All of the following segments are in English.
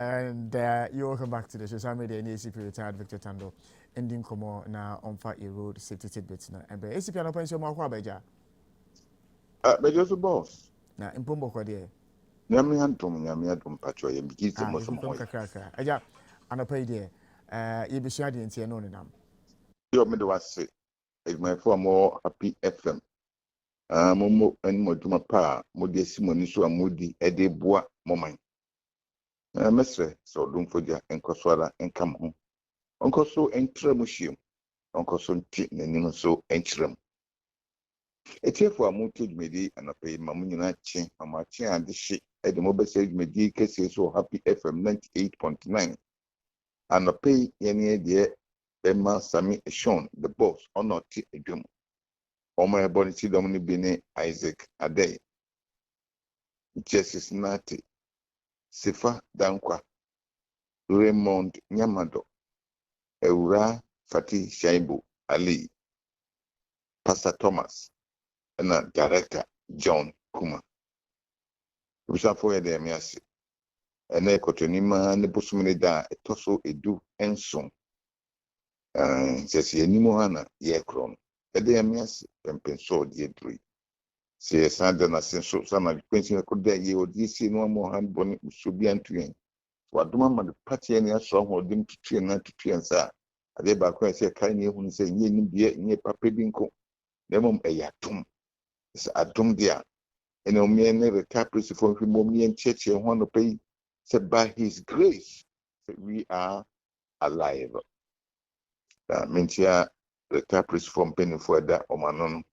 And you're welcome back to the social media in ACP retired Victor Tando. Ending Komo na on fire road safety tidbits na. And ACP no pension ma kwa beja. But just a boss. Na impombo kwa die. Nyamiantum patro ye bigis the If you muscle come moy. kakra. Aja anapa die. You be share the ntia no nam. You me the was say. It's my more happy FM. Momo and Moduma pa, Modi Simoni so amudi ede boa moment. Mestre, so don't forget and Coswara and come home. Uncle so entremusium. Uncle so tit and so entrem. A tear for a muted medi and a pay Mamunina chin, Mama chin and the shit at the mobile sage medi cases so happy FM 98.9. And a pay any dear Emma Sami Sean, the boss, or not a drum. Or my body Domini Bene Isaac Ade. Justice Nati, Sifa Dankwa, Raymond Nyamado, Eura Fatih Shaibu Ali, Pastor Thomas, and Director John Kuma. For the Amiasi. And a cotonima nebusumini da etoso edu enson. Says ye nimuhana ye cron. A de amias pempenso de dri. Say a sandana senso sana quenching could there ye or DC no more hand bonnet should be antuing. What do mamma the party any song or dim to tree and not to tree and sa. A day back when I say kind who say ye be near papedinko. Nemum a yatum. It's a dum dear. And no mere never caprice for him, me and church and one to pay. Said by his grace we are alive. Mentia the caprice from penny for that omanon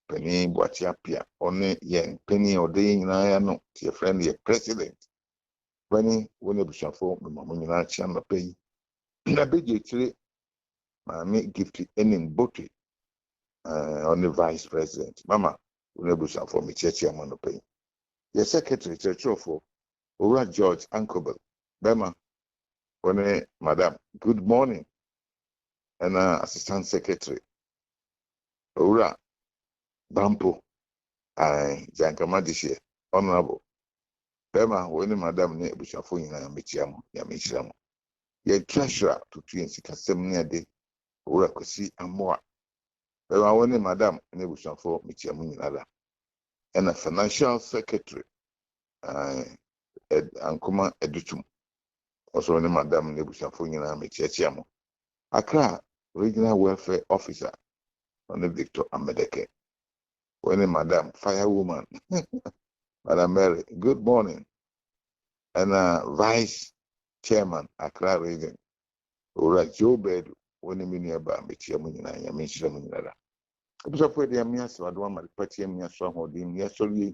penny watchapia only yen penny or day in I know to your friend the president. Penny when you shall form the mamma chamba pay. I beg you to make gift any booty on the vice president. Mama, when you shall form a church among the pay. Your secretary church for Ura George Ankobel. Bema. Madam, good morning. And Assistant Secretary, Ura Bampo, Jankama this year, Honorable. Bema, when Madam ne Bushafo in Yamichamo. Ye treasurer to twins, Casemnia de Ura Kosi Amoa. Bema, when Madam ne Bushafo Michiamunada. And a financial secretary, Ankuma Educhum. Also, when Madam ne Bushafo in Michiamo. Accra Regional Welfare Officer on Victor Amedeke. When Madam Firewoman, Madam Mary, good morning. And Vice Chairman Accra Region, Ora Joe Bed, when the Miniaba, Michiamunina, Yamishamunada. I'm so afraid the Amias, I don't want my party, Amia Song or the Miasoli,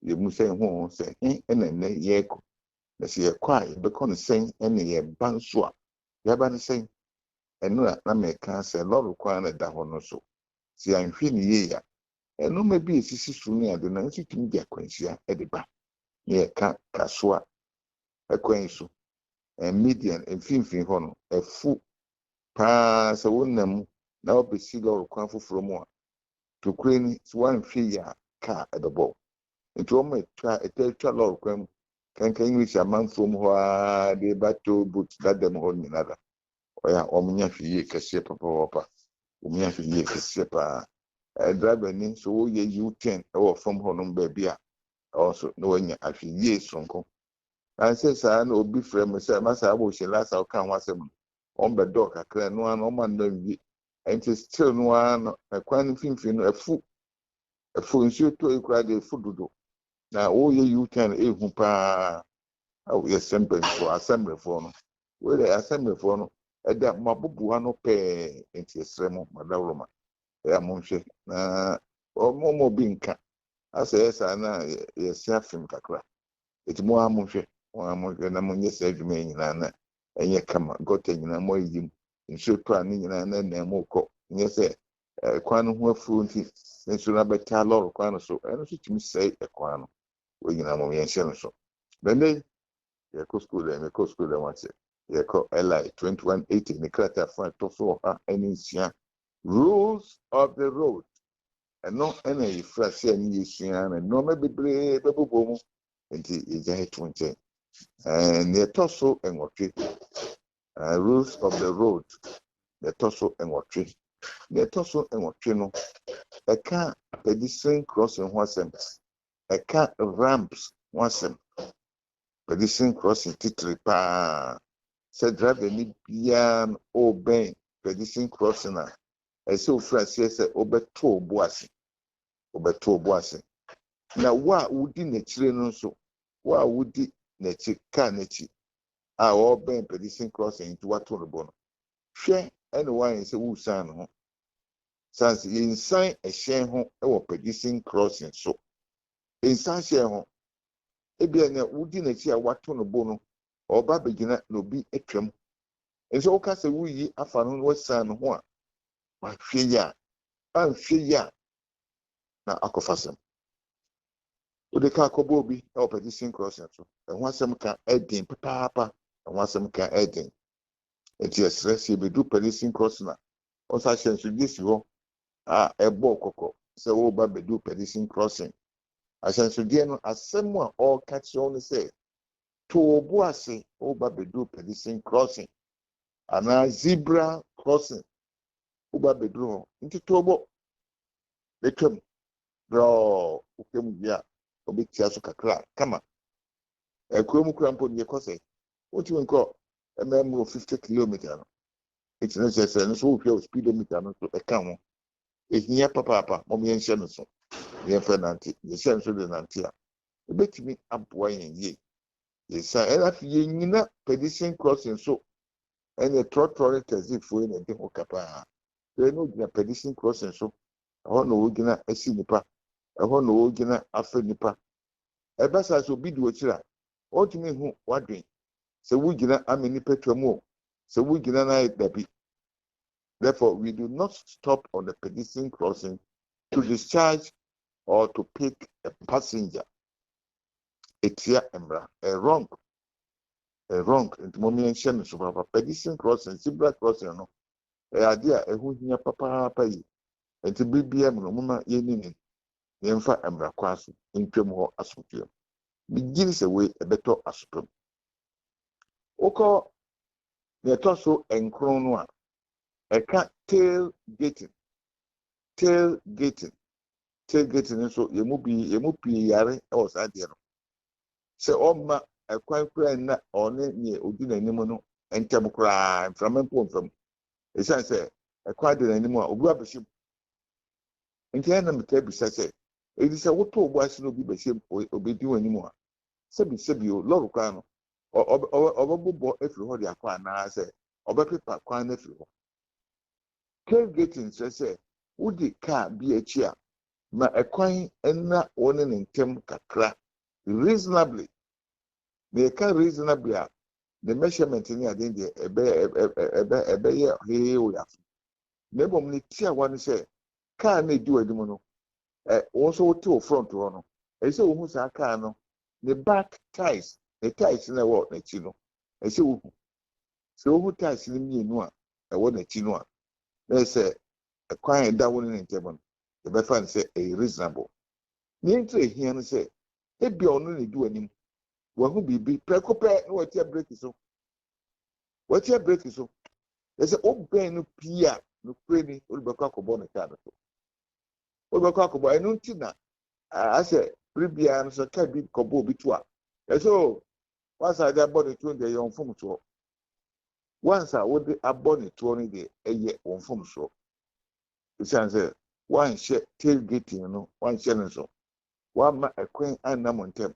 the Musa Home say, and then Yeko. Let's see a quiet, because saying any Bansua. Yaban saying, and no, I may cancer a lot of quiet that one also. See, I'm feeling ye. And no maybe it's sister near the Nancy to be acquainted at the back near Kasua, acquaintance, and median and fin honor, a fool pass a woman now be seagull or quaffle from one to crane one figure car at the ball. It almost try a tell or crime can English a man from where they battle boots that them hold another. Or ya omnia fee, Cassia Papa, Umia fee, Cassia. Driver ni so ye U10 from Honum baby also knowing if years from come. And says I know be friend myself, Master Abushi last I'll come once on the dock. I can no one don't be and it's still no one a quite fin a fool shoot to cry the food do. Now all ye U10 even pa we assemble for assembly for where the assembly for at that Mabuano pay into a sermon, Madame. Monche na omo binka asa esa na yesi afim kakra eti mo amonhwe na monye se adwuma nyina na enye kama gota nyina mo yim nso to ani nyina na mo kɔ nye se kwan ho afu nti nso na beta lɔre kwan so ɛno so timi sɛ kwan no wo nyina mo yɛn hyɛ no so bɛnɛ yɛ kɔ school yɛ kɔ school yɛ wate yɛ kɔ LI 2180 ne krata fa to so ha ani nsia rules of the road. And no any fresh any and no maybe baby boom until you get 20. And the torso and what rules of the road, the torso and what the torso and what no, a car pedestrian crossing once, a car ramps once, pedestrian crossing titri pa, said driver need pian or bang, pedestrian crossing. I saw Francis said, Obeto Boissy. Now, what would the nature so? What would the nature carnage? Our bang pedestrian crossing into what on the bone. Share anyone is a woo sign home. Sans inside a share home or pedestrian crossing so. Inside share home. Ebiana would the nature what on the bone or babagina no be a trim. And so, cast a wee afternoon was sign one. My fear, I'm fear. Na akofasem o de ka kobo bi e o pedestrian crossing so e ho asem ka edin papa e ho asem ka edin enti stress e be do pedestrian crossing na o sa hye so disi ho e bo kokko se wo ba be do pedestrian crossing ahye so die no asem a o ka che on say to obu ase o ba be do pedestrian crossing ana zebra crossing o ba be do ho nti to obo betwam bro ukemu bia obitia so kakra kama ekuru krampo nie kose otu nko emem 50 km no it's necessary no so wo speedometer no so eka ho ehia papa mo me nhye no so ye fa nanti ye hye so de nanti a ebetimi aboa yen ye yesa era fi ye nyina pedestrian crossing so ene trotro tezifo ene de ho kapa e no gina pedestrian crossing so ho no wo gina asi nipa ɛhɔ na ogina afa nipa ɛbasa so bi di okira otumi hu wadwen sɛ wugina ame nipa twam o sɛ wugina na dabi. Therefore we do not stop on the pedestrian crossing to discharge or to pick a passenger. Etia embra wrong nti mo me nhye no so papa pedestrian crossing zebra crossing no ade a ɛho hia papa yi nti bibia mo no ma yenini yemfa embra kwaso ntwam ho asopiem bigini se we ebeto asopem oko ne toso enkron no a eka tailgating so yemu pi yare e wo sa de no se omma ekwan kura na one ne odi nanim no entem kura mframempo mfram esan se ekwan de nanim a obu abehim ntia na meka bisa se edi se woto obu ase no bi behim obedi wanim a sebi o loro kwa no obobo efiri ho de akwa na se obepepa kwa na efiri ho tailgating se wodi car bi achi a ma ekwan na woni ne ntem kakra reasonably they can reasonably the measurement ni adin de ebe ye he o ya nebom ni tia wan se car na edi wadim no also to front ho no se wo hu sa car no the back tires the tires na wo na chi no se wo hu so wo tires ni mienu a wo na chi no a na se ekwan da woni ne ntem no the be fan say a reasonable ni entre here no say ebi ono na edi wanim wahu bibi prekope no watia break so there's a open no pia no preni olubekwa kobo na ka so olubekwa kobo enu ntina ase pribia no so ka bi kobo bi to a so once I dey body to the yon fom so once I would abon to ni de eye won fom so it say one share tailgating no one share so one ma ekwen anamontem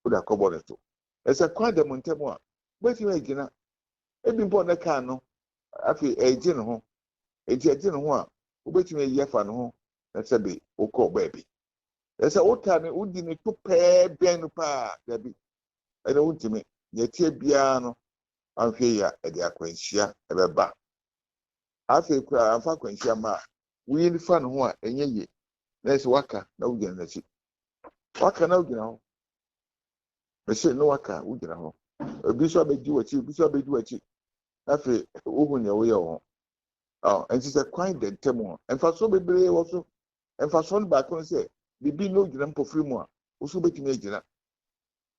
oda kobo to ese kwa de montem a beti we gina ebi mpo na ka no afi eje no ho eje no ho a obeti we yefa no ho na se be okọ baabi ese ota ne udi ne to pe ben no pa dabi ene untimi ye tie bia no anhwe ya e de akwanhia e be ba afi kura anfa akwanhia ma wi ni fa no ho a enye ye na se waka na ugina na chi waka na ugina ho bese no waka ugina ho obi so abedi wachi afi ohu ne wo ye ho and it's a quite the temo and for so bebre also and for so back on say bibi no gina mpofiri mu a oso betimi agina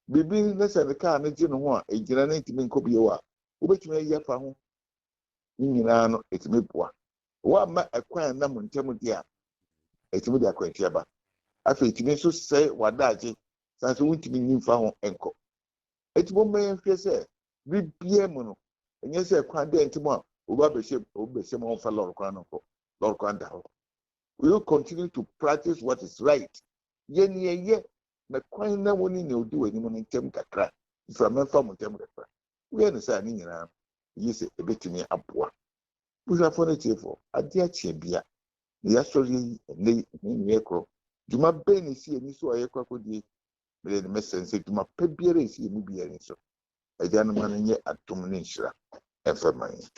bibi ne sɛ ne kaa ne gye ne ho a egyina ne ntumi nkɔ bio a wobɛtumi ayi afa ho ne nyinaa no etumi boa wama ɛkwan nam ntɛm di a etumi de akwantua ba afei etumi nso sɛ wadagye sanso wontumi nyimfa ho nkɔ etumi mɛyɛ hwɛ sɛ bibia mu no ɛnyɛ sɛ kwan de ntɛm a obɛhyɛ mu ɔmfa lɔre kwan no kɔ lɔre kwan da hɔ we will continue to practice what is right yɛn na kwan na wɔn ni odi wɔ anim no ntɛm kakra mframɛmfa mu ntɛm kakra woyɛ ne sɛ ne nyinaa yi sɛ ebetumi aboa busuafo no tiefo ade akyɛ bia na yɛasɔre yi ɛnɛ ne koro dwuma bɛn ne si ani so a yɛkɔ akɔdie mede ne mɛsɛnsɛ dwuma pɛ biara esi emu biara nso agya no ma no nyɛ atom ne nhyira ɛmfa ma yɛn.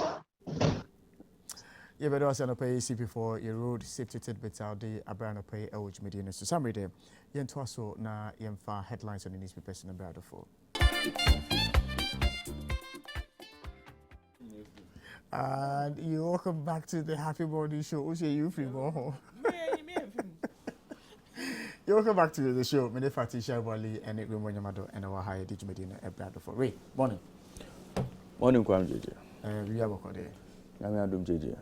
You better also pay CP4 your road safety tidbits out the Abrano pay which media so summary there. Yen twaso na yemfa headlines on the newspapers in Abrado for. And you welcome back to the Happy Morning Show. Who's you free more? You welcome back to the show. Mene Fati Shabali and it Remo Yamado and our higher Digi Medina Abrado for. Ray, morning. Morning, Kwam JJ. We have a code. I'm Adum JJ.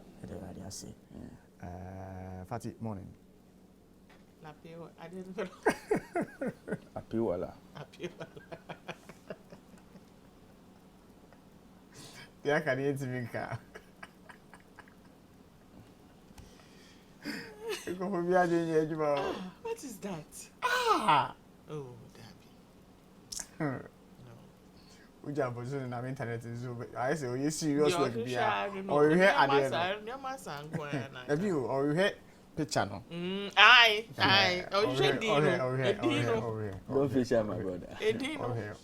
I see. Fati, morning. I didn't know. Apiwala. Yeah, can you see me? What is that? Ah! Oh, Dabby. We jump on the internet. I say, you serious work? Or you hear at the you or you hear picture no? Aye. Oh, you should Don't feature my brother.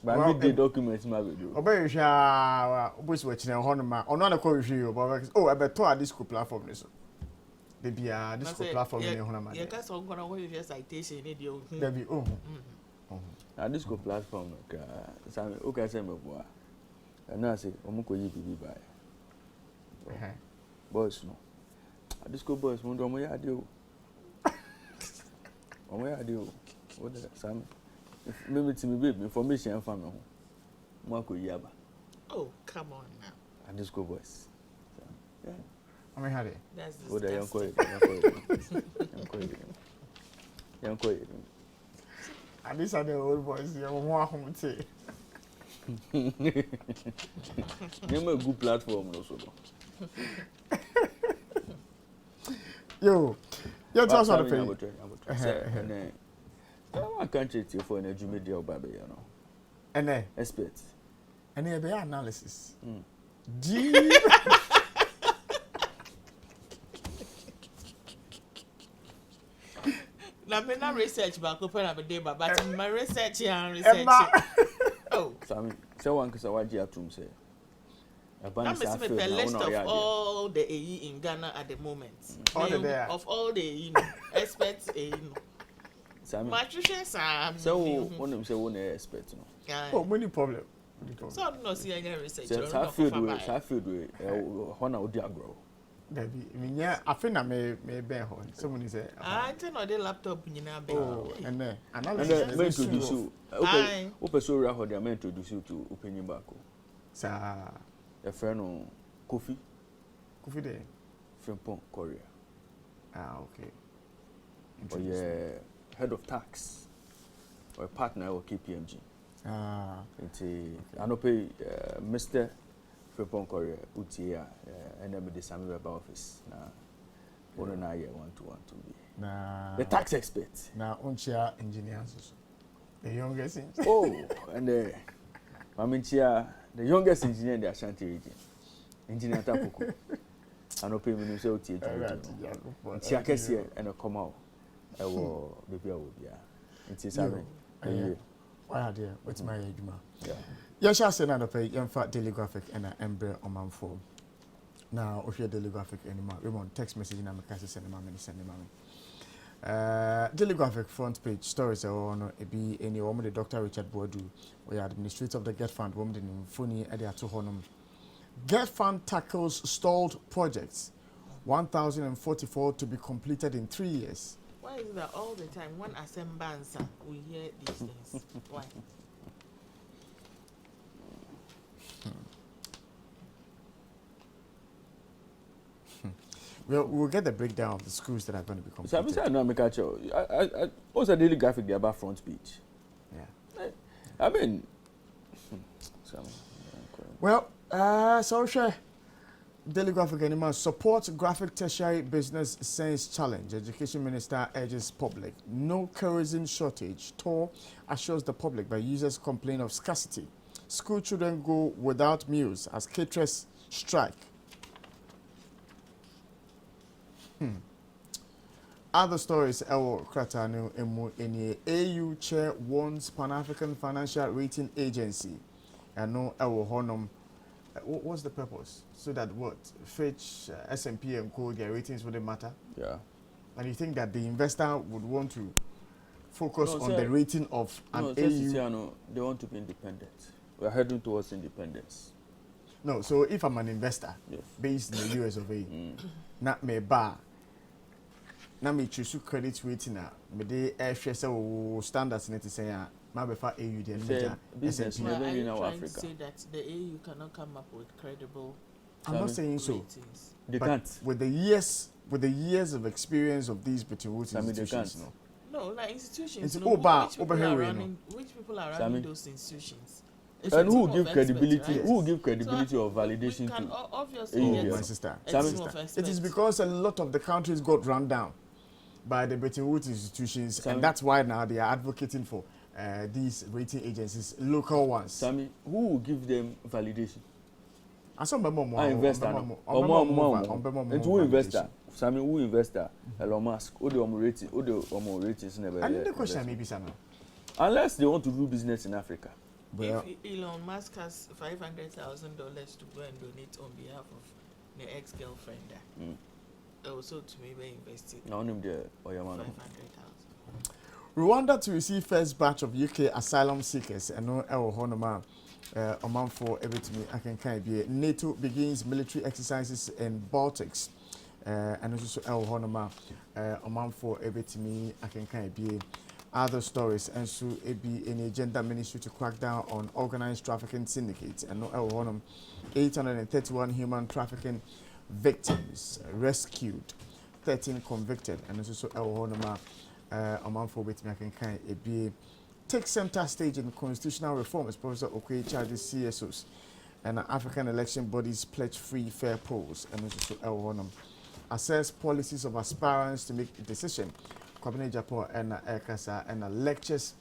But I the documents my video. Obey you shall was watching a honor or not a call review. Oh, I bet to this school platform. They be a disco platform in Honama. Yeah, that's all going to hold your citation. There be Now this go platform Sammy okay say me boa. And now say omuko yi bibi buy. Boys no. This go boys mo do mo ya de o. Omo ya de o. What the Sammy? Maybe to me baby information from me ho. Mo akoyi aba. Oh, come on now. And this go boys. Yeah. I mean, how they? That's What the young koy. At least I the old boys, you want home tea. You a good platform also. Yo, you're talking about the pay. I can't treat you for an educated or baby, you know. And then, experts. And then, be analysis. Now, me not research back open up a day, but my research and research. Oh, so one because I want you to say. I'm a list of all the AE in Ghana at the moment. Of all the experts, matricians are. So one of them say one expert, no. Oh, many problem. So I'm not seeing any research. I feel the one of the agro. Baby, I think I may be home. Someone is I don't know the laptop in your bed. Oh, and then analysis. Introduce you. Open so how they introduce you to opinion back. Sir, a friend on Kofi Day from Pont Korea. Okay. Or yeah, head of tax or a partner or KPMG. I know pay Mr. Frepon Korea Utia and then the Samuel Web office. One and I 1 to 1 to be. The tax expert. Now Unchia engineers. The youngest engineer. Oh, and the the youngest engineer in the Ashanti region. Engineer Tapuku. I know pay me so tea. Tiakesi and a come out. I will be here. It is why are there? What's my age? Yeah. You shall say another pay, young fat daily graphic and an embryo on my phone. Now, if you're daily graphic anymore, we want text message in my case, send them. Daily graphic front page stories are on a be any woman, the Dr. Richard Boadu, we are administrator of the Get Fund, woman in Funny, Edia Tuhonum. Get Fund tackles stalled projects, 1,044 to be completed in 3 years. Why is that all the time? When Asembansa, we hear these things. Why? We'll get the breakdown of the schools that are going to be completed. So I'm saying, no, I'm catch you. I also daily graphic there about front page. Yeah. I mean, well, so share Daily Graphic Anima support graphic tertiary business sense challenge. Education Minister urges public no kerosene shortage. TOR assures the public by users complain of scarcity. School children go without meals as caterers strike. Other stories, Ewo Kratano Emu Eni AU chair warns Pan-African Financial Rating Agency. And no Ewo Honum. What's the purpose? So that what? Fitch, S&P and Co, their ratings wouldn't matter? yeah. And you think that the investor would want to focus on the rating of an AU? They want to be independent. We're heading towards independence. No, so if I'm an investor based in the US of A, not me bar, na me choose credit rating me de FSA standards net say ma be fa AU the major business Well, never are in you our trying Africa. to say that the AU cannot come up with credible I'm not saying so. ratings? They But can't. with the years of experience of these Bretton Woods Sammy, they institutions, can't. no. No, like institutions. It's no, over- which people over here, are we running? Which people are Sammy. running those institutions? It's And a who team will give of experts, credibility? right? Who will give credibility So, or validation we can to? obviously AU, get yes. My sister. a Sammy. team of It is experts. because a lot of the countries got run down by the Bretton Woods institutions, Sammy. and that's why now they are advocating for these rating agencies, local ones. Sammy, who will give them validation? I saw my mom. Investor. And who investor? Sammy, who investor? Elon Musk. Who the rating? Who the ratings never? And the question maybe Sana. Unless they want to do business in Africa. Well, If Elon Musk has $500,000 to go and donate on behalf of the ex-girlfriend, also to me, we invested Now name the Oyamano. 500,000. Rwanda to receive first batch of UK asylum seekers and no Honoma Oman for everything I can be. NATO begins military exercises in Baltics and also Honoma Oman for everything I can be. Other stories and so it be in agenda ministry to crack down on organized trafficking syndicates and no Honum 831 human trafficking victims rescued, 13 convicted and also Honoma Oman for everything I can be. Take center stage in constitutional reform as Professor Okoye charges CSOs and African election bodies pledge free fair polls and also Honum assess policies of aspirants to make a decision. Kwabena Japan and Ekasa and lectures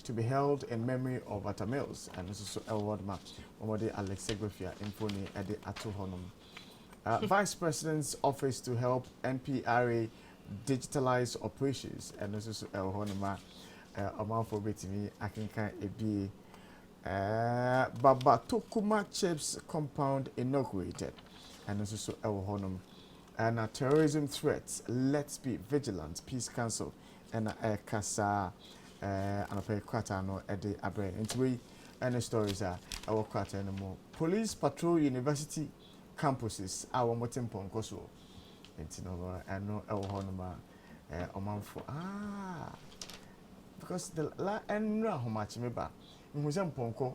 to be held in memory of Atta Mills and also Elwood Map Omode Alex Segrafia Infoni Ede Atu Honum. Vice President's Office to help NPRA digitalize operations and also Honoma Omanfo Betimi Akinka Ebi Baba Tokuma Chips compound inaugurated and also Honum. And terrorism threats, let's be vigilant. Peace Council and Kasa and a quarter no at the Abre. Into we any stories are our quarter anymore. Police patrol university campuses, our Motimpon Koso. And no our honoma Oman for because the la and no how much me ba. Musem Ponko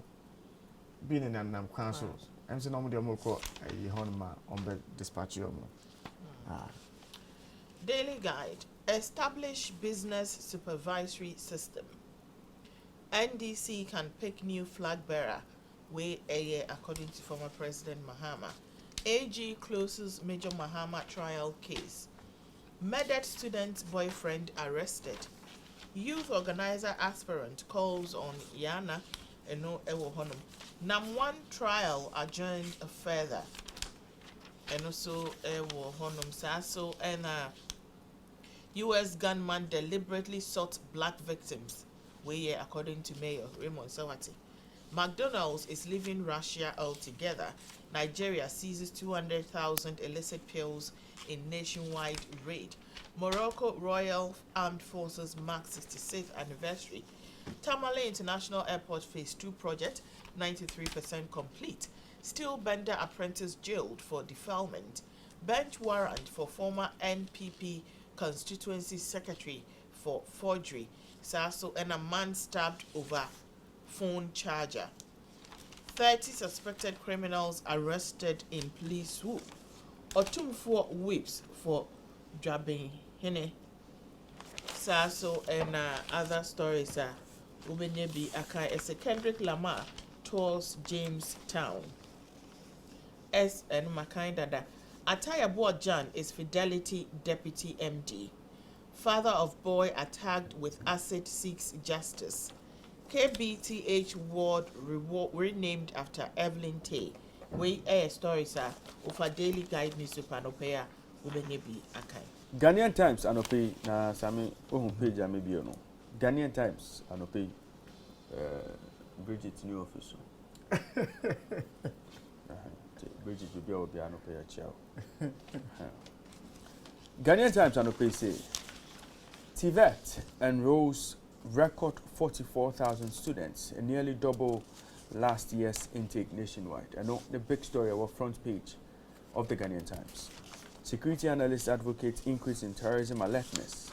being in an council. I'm saying no more call a honoma on the dispatch. Daily Guide. Establish business supervisory system. NDC can pick new flag bearer. Way a year according to former President Mahama. AG closes Major Mahama trial case. Murdered student boyfriend arrested. Youth organizer aspirant calls on Yana Eno Ewohonum. Nam1 trial adjourned further. And also Ewohonum Sasso and US gunman deliberately sought black victims. We according to Mayor Raymond Sawati. McDonald's is leaving Russia altogether. Nigeria seizes 200,000 illicit pills in nationwide raid. Morocco Royal Armed Forces mark 66th anniversary. Tamale International Airport Phase 2 project, 93% complete. Steel bender apprentice jailed for defilement. Bench warrant for former NPP constituency secretary for forgery. Sasso and a man stabbed over phone charger. 30 suspected criminals arrested in police swoop. Otumfuo whips for Dwabin Hene. So and other stories are Ubenyebi Akai as a Kendrick Lamar tours Jamestown. S and Makai Dada. Ataya Boa John is Fidelity Deputy MD. Father of boy attacked with acid seeks justice. KBTH ward renamed after Evelyn Tay. We air stories are of a daily guide newspaper no pay Ubenyebi Akai. Ghanaian Times anope na same ohun page a maybe no. Ghanaian Times anope Bridget new office. Bridget will be able to pay a chow. Ghanaian Times anope say TVET enrolls record 44,000 students, a nearly double last year's intake nationwide. I know the big story our front page of the Ghanaian Times. Security analysts advocate increase in terrorism alertness.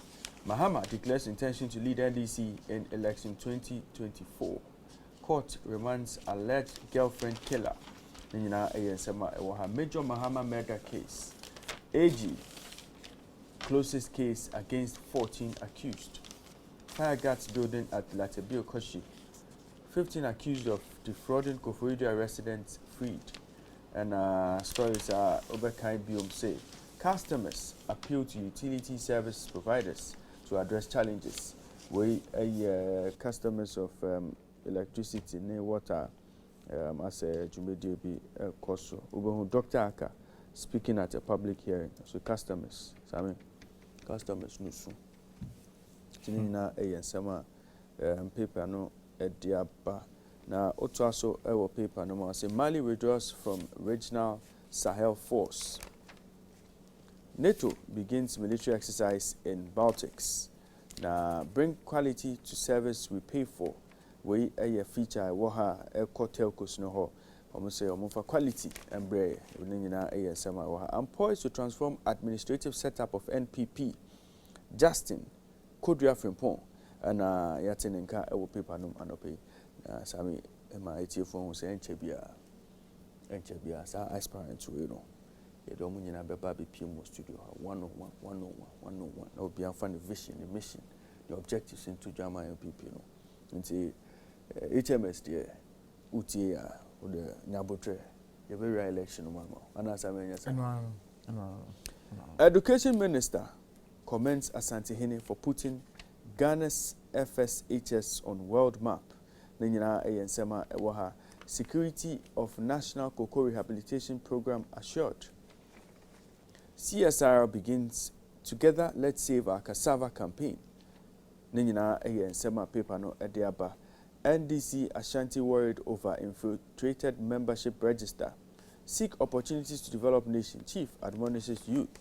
Mahama declares intention to lead NDC in election 2024. Court remands alleged girlfriend killer. Nina Ayensema Ewaha Major Mahama murder case. AG closest case against 14 accused. Fire guards building at Latebio Koshi. 15 accused of defrauding Koforidua residents freed. And stories are Oberkai Biom say customers appeal to utility service providers to address challenges. We customers of electricity, water, as a Jumedi Koso. Ubehu Dr. Aka speaking at a public hearing. So customers, customers nusu. Tinina Ayensema paper no ediaba. Na otuaso ewo paper no say Mali withdraws from regional Sahel force. NATO begins military exercise in Baltics. Now, bring quality to service we pay for. We a feature waha eco telcos no ho. Almost say for quality and bray. I'm poised to transform administrative setup of NPP. Justin Kodria Frimpong and Yatinenka ewo paper no anope. Sami my ATF was enchebia sa aspirant to you don't mean a baby PMO studio 101 that would be a funny vision, the mission, the objectives into Jama MPP into HMS there UTA or the Nabotre the very election and as I mean Education Minister commends Asante Hene for putting Ghana's FSHS on world map. Nina Ayensema Ewaha security of National Cocoa Rehabilitation Program assured. CSR begins Together Let's Save Our Cassava campaign. Nina Ayensema paper no ediaba. NDC Ashanti worried over infiltrated membership register. Seek opportunities to develop nation. Chief admonishes youth.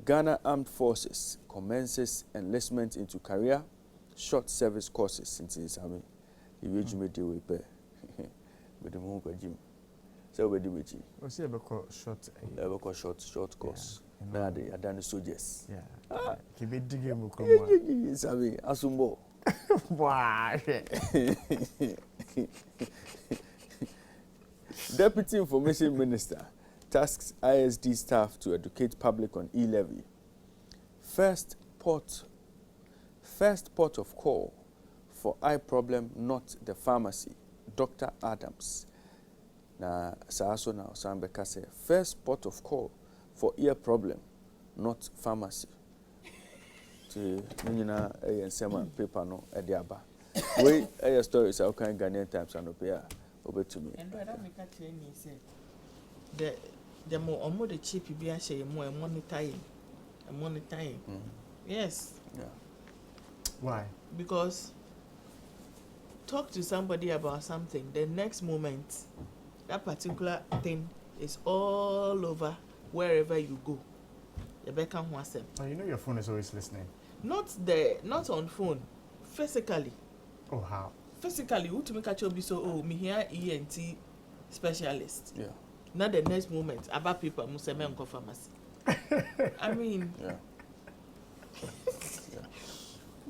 Ghana Armed Forces commences enlistment into career short service courses since this army. You will do with pay. But the more gym. So we do with you. We see a short course. Now they are done soldiers. Yeah. Keep it digging. Sabi asumbo. Why? Deputy Information Minister tasks ISD staff to educate public on e-levy. First port of call for eye problem, not the pharmacy. Dr. Adams. Na Saaso na Osambeka say first port of call for ear problem, not pharmacy. To Nina Ayensema paper no ediaba. We a story is okay Ghanaian Times and Opea over to me. And brother make a training say the more the cheap be a share more monetizing. Yes. Yeah. Why? Because talk to somebody about something, the next moment that particular thing is all over wherever you go. You Oh, you know your phone is always listening. Not on phone, physically. Oh, how? Physically, who to make a job be so me here ENT specialist. Yeah. Not the next moment about people must say pharmacy. I mean, Yeah.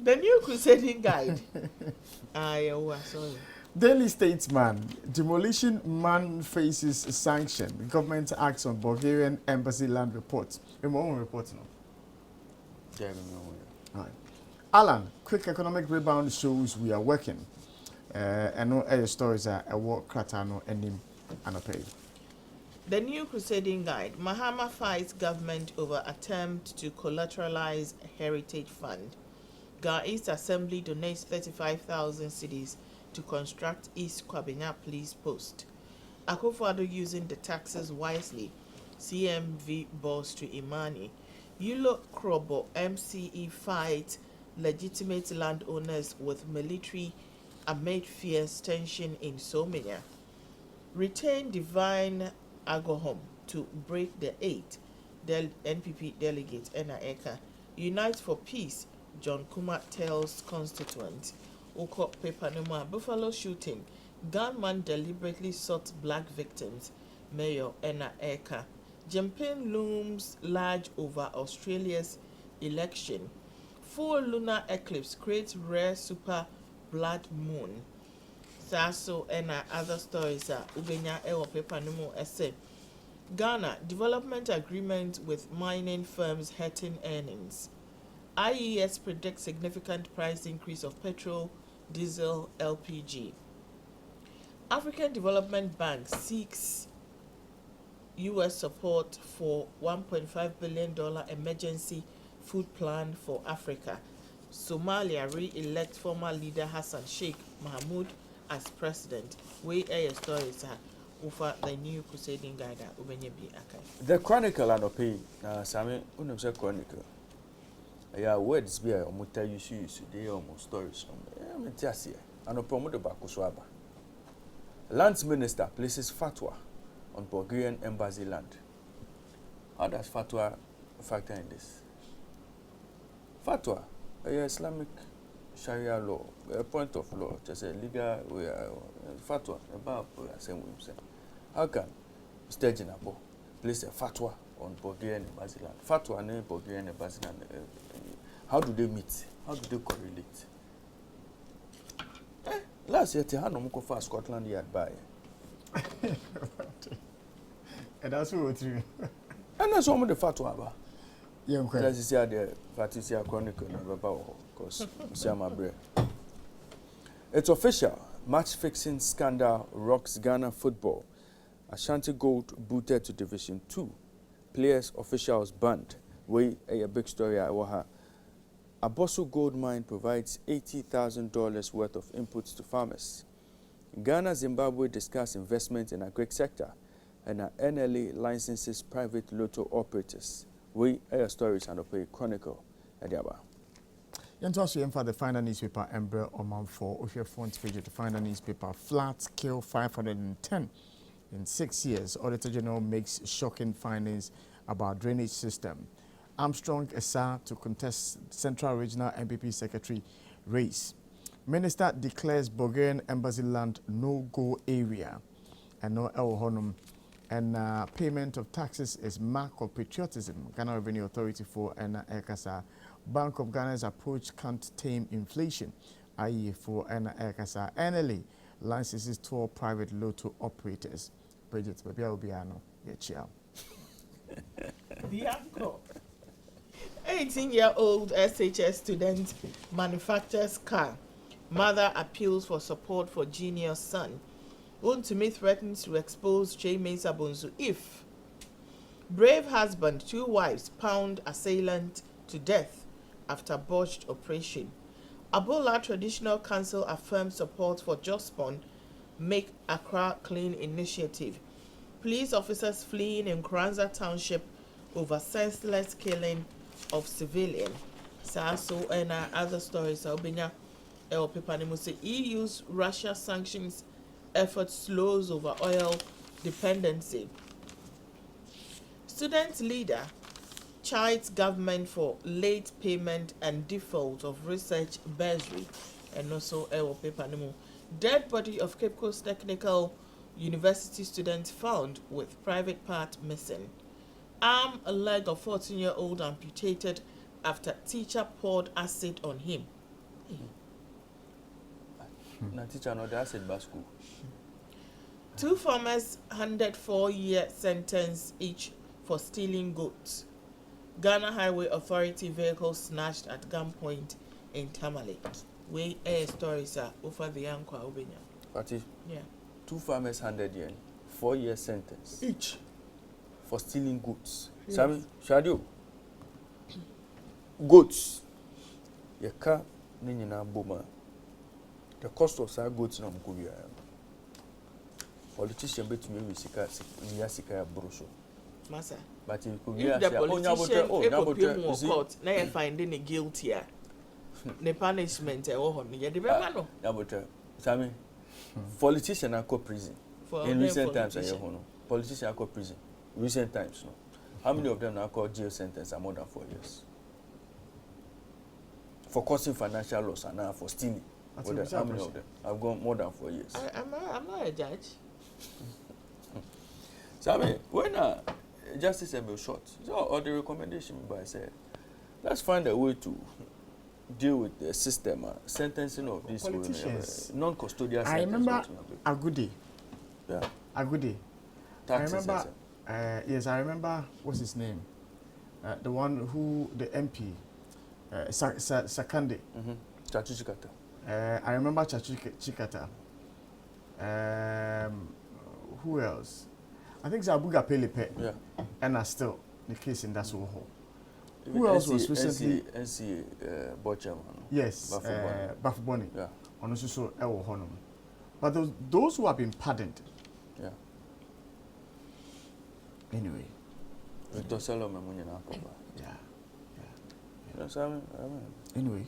The new crusading guide. Sorry. Daily Statesman, demolition man faces sanction. Government acts on Bulgarian embassy land report. Report now. Right. Alan, quick economic rebound shows we are working. And no other stories are a war kratano and him and pay. The new crusading guide, Mahama fights government over attempt to collateralize heritage fund. Ga East Assembly donates 35,000 cedis to construct East Kwabena police post. Akufo-Addo using the taxes wisely. CMV boss to Imani. Yulo Krobo MCE fight legitimate landowners with military amid fierce tension in Somenia. Retain Divine Agohom to break the 8. NPP delegate Enna Eka. Unite for peace, John Kumar tells constituents. Oko Pepanuma Buffalo shooting. Gunman deliberately sought black victims. Mayor Enna Eka. Jimping looms large over Australia's election. Full lunar eclipse creates rare super blood moon. Saso and other stories are Ubenya Ewa Pepanumo essay. Ghana development agreement with mining firms hurting earnings. IES predicts significant price increase of petrol, diesel, LPG. African Development Bank seeks US support for $1.5 billion emergency food plan for Africa. Somalia re-elect former leader Hassan Sheikh Mahmoud as president. We air stories over the new crusading guide Ubenyebi Akai. The Chronicle and Opay, Sami Unumsa Chronicle. Yeah, words be a muta use they almost stories. I'm just here. And a promoted Bakuswaba. Lands Minister places fatwa on Bulgarian embassy land. How does fatwa factor in this? Fatwa, Islamic Sharia law, a point of law, just a legal fatwa about same way. How can staging abo place a fatwa on Bulgarian embassy land? Fatwa and Bulgarian embassy land. How do they meet? How do they correlate? Last year, Tehano Mukofa Scotland Yard by. And that's what we're doing. And that's one of the fatwa about. Yeah, okay. Let's see the Patricia Chronicle because it's official. Match fixing scandal rocks Ghana football. Ashanti Gold booted to Division 2. Players, officials banned. We a big story I waha. Abosu Gold Mine provides $80,000 worth of inputs to farmers. Ghana, Zimbabwe discuss investment in agri sector, and NLA licenses private lotto operators. We air stories and a Chronicle at Yaba. Yanto for the final newspaper Ember Oman for Osha front page of the final newspaper flat kill 510 in 6 years. Auditor General makes shocking findings about drainage system. Armstrong Esa to contest Central Regional MPP Secretary race. Minister declares Bulgarian embassy land no-go area and no El Honum. And payment of taxes is mark of patriotism. Ghana Revenue Authority for Ekasa. Bank of Ghana's approach can't tame inflation. i.e. for Ekasa. NLA licenses 12 private lotto operators. Bridget, baby, I will be ano. Yeah, chill. Bianco. 18-year-old SHS student manufactures car. Mother appeals for support for genius son. Untumi threatens to expose Cheme Sabunzu if brave husband, 2 wives pound assailant to death after botched operation. Abola Traditional Council affirms support for Jospon Make Accra Clean initiative. Police officers fleeing in Kranza Township over senseless killing of civilian. Saso and other stories. Obenya El Pepanimuse EU's Russia sanctions effort slows over oil dependency. Student leader chides government for late payment and default of research bursary. And also El Pepanimu. Dead body of Cape Coast Technical University student found with private part missing. Arm, a leg of 14-year-old amputated after teacher poured acid on him. Na teacher no dey asset back school. 2 farmers handed 4-year sentence each for stealing goats. Ghana Highway Authority vehicle snatched at gunpoint in Tamale. We air stories are over the Yankwa Obenya. Party. Yeah. 2 farmers handed yen, 4-year sentence Each. for stealing goats. Yes. Sami, Shadio. Goats. Yeka ne nyina boma. The cost of sa goats na mko bia. Politician betumi wi sika ya broso. Masa. But if If the politician in court, now you finding a guilty. The punishment you the Yabotre. Sami, politician are go prison. In recent times, politicians are go prison. Recent times, no. How many of them now called jail sentence are more than 4 years? For causing financial loss and now for stealing. How many of them have gone more than 4 years? I'm not a judge. So I mean, when justice will short, so or the recommendation by say, let's find a way to deal with the system, sentencing of these politicians, non-custodial. I remember Agudi. Yeah. Agudi. Taxes, I remember. Yes, I remember. What's his name? The one who the MP, Sakande. Chachu Chikata. I remember Chachu Chikata. Who else? I think Zabuga Pelepe. Yeah. And I still the case in that hole. Who else was recently? NCA Bocham. Yes, Bafuboni. Yeah. And also so Ewo Honum. But those who have been pardoned. Yeah. Anyway. Victor Salome Munyana Papa. Yeah. Yes, I mean. Anyway.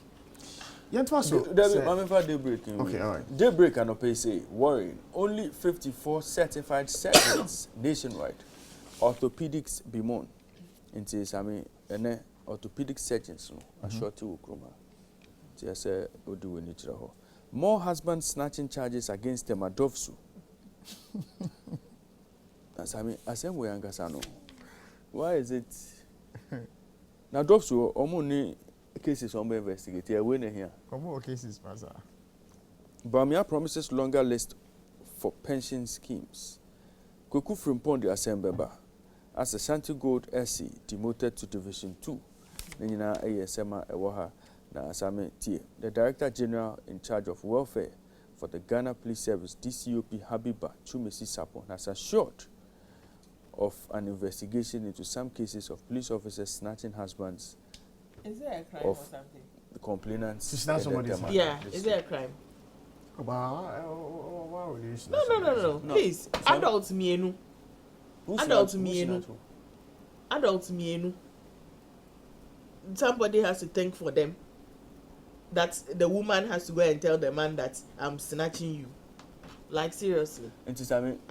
Daybreak. Okay, all right. Daybreak and Opay say, worrying. Only 54 certified surgeons nationwide. Orthopedics Bimon. Into Sami, and orthopedic surgeons, a shorty Ukruma. Just Odu Nichraho. More husband snatching charges against them at Dovsu. Sami, Asem Weangasano. Why is it? Now, Dovsu, Omuni. Cases on investigated. A winner here. More cases, Maza. Bamia promises longer list for pension schemes. Kuku Frimpon the Assembeba as Ashanti Gold SC demoted to Division 2. Nina ASMA Ewaha na Asame Tie. The Director General in charge of welfare for the Ghana Police Service DCOP Habiba Chumesi Sapon has assured of an investigation into some cases of police officers snatching husbands. Is there a crime or something? The complainants. To snatch somebody's husband. Yeah, is there a crime? No. Please, adults mienu. Adults mienu. Adults mienu. Somebody has to think for them. That the woman has to go and tell the man that I'm snatching you. Like seriously. I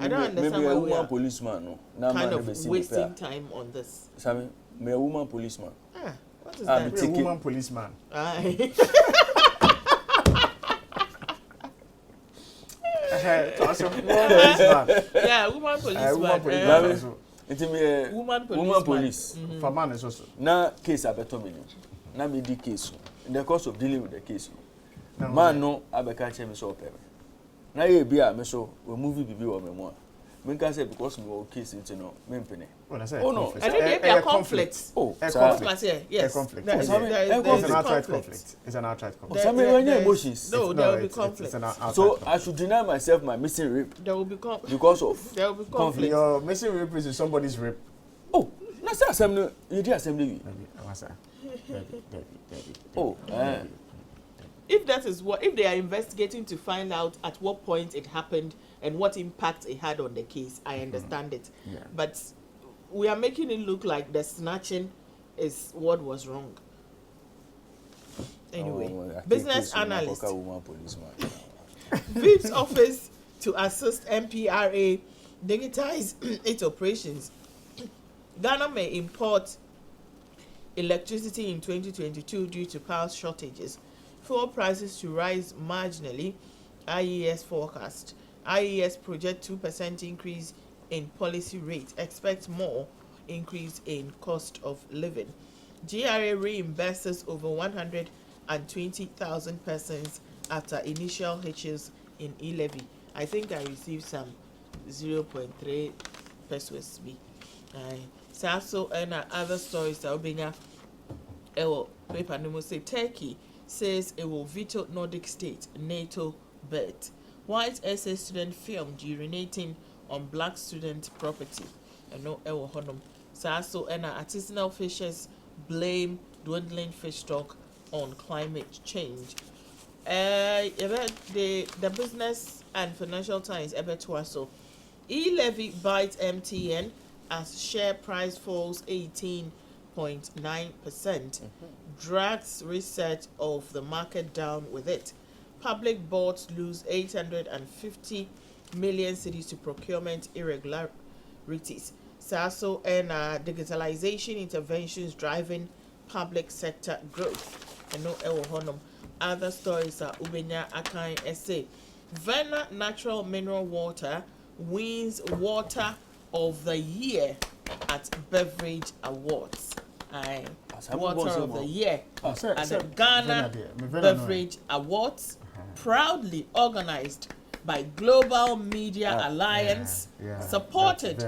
don't understand maybe why a we are woman policeman. No. Kind of wasting time on this. Sami, me a woman policeman. What is I'm that? A woman policeman. Aye. Yeah, woman policeman. Woman police. For man is also. Na case abeto na me di case. In the course of dealing with the case. Man no abeka che me so pebe. Na ye bia me so we movie bibi wo me mo. Me can say because me o case it no me mpene. Oh no. I think there are conflicts. Oh, conflict. Yes. A conflict. There is It's an outright conflict. conflict. It's an outright conflict. Some emotions. No, there will be conflict. It's an outright So conflict. I should deny myself my missing rape There will be conflict. because of There will be conflict. Your missing rape is somebody's rape. Oh, na say assembly, you did assembly. Oh, If that is what, if they are investigating to find out at what point it happened and what impact it had on the case, I understand it. Yeah. But we are making it look like the snatching is what was wrong. Anyway, business analyst. VIP's office to assist MPRA digitize its operations. Ghana may import electricity in 2022 due to power shortages. Fuel prices to rise marginally, IES forecast. IES project 2% increase in policy rate. Expect more increase in cost of living. GRA reimburses over 120,000 persons after initial hitches in e-levy. I think I received some 0.3 pesos. So and other stories that will be paper no say Turkey says it will veto Nordic state NATO bet. White essay student filmed urinating on black student property. And no honum. So and artisanal fishers blame dwindling fish stock on climate change. The Business and Financial Times so e-levy bites MTN as share price falls 18.9%. Drags research of the market down with it. Public boards lose 850 million cedis to procurement irregularities. SASO and digitalization interventions driving public sector growth. And no other stories are Ubenya Akai essay. Verna Natural Mineral Water wins Water of the Year at Beverage Awards. Water of the Year at the Ghana Beverage Awards, proudly organized by Global Media Alliance, supported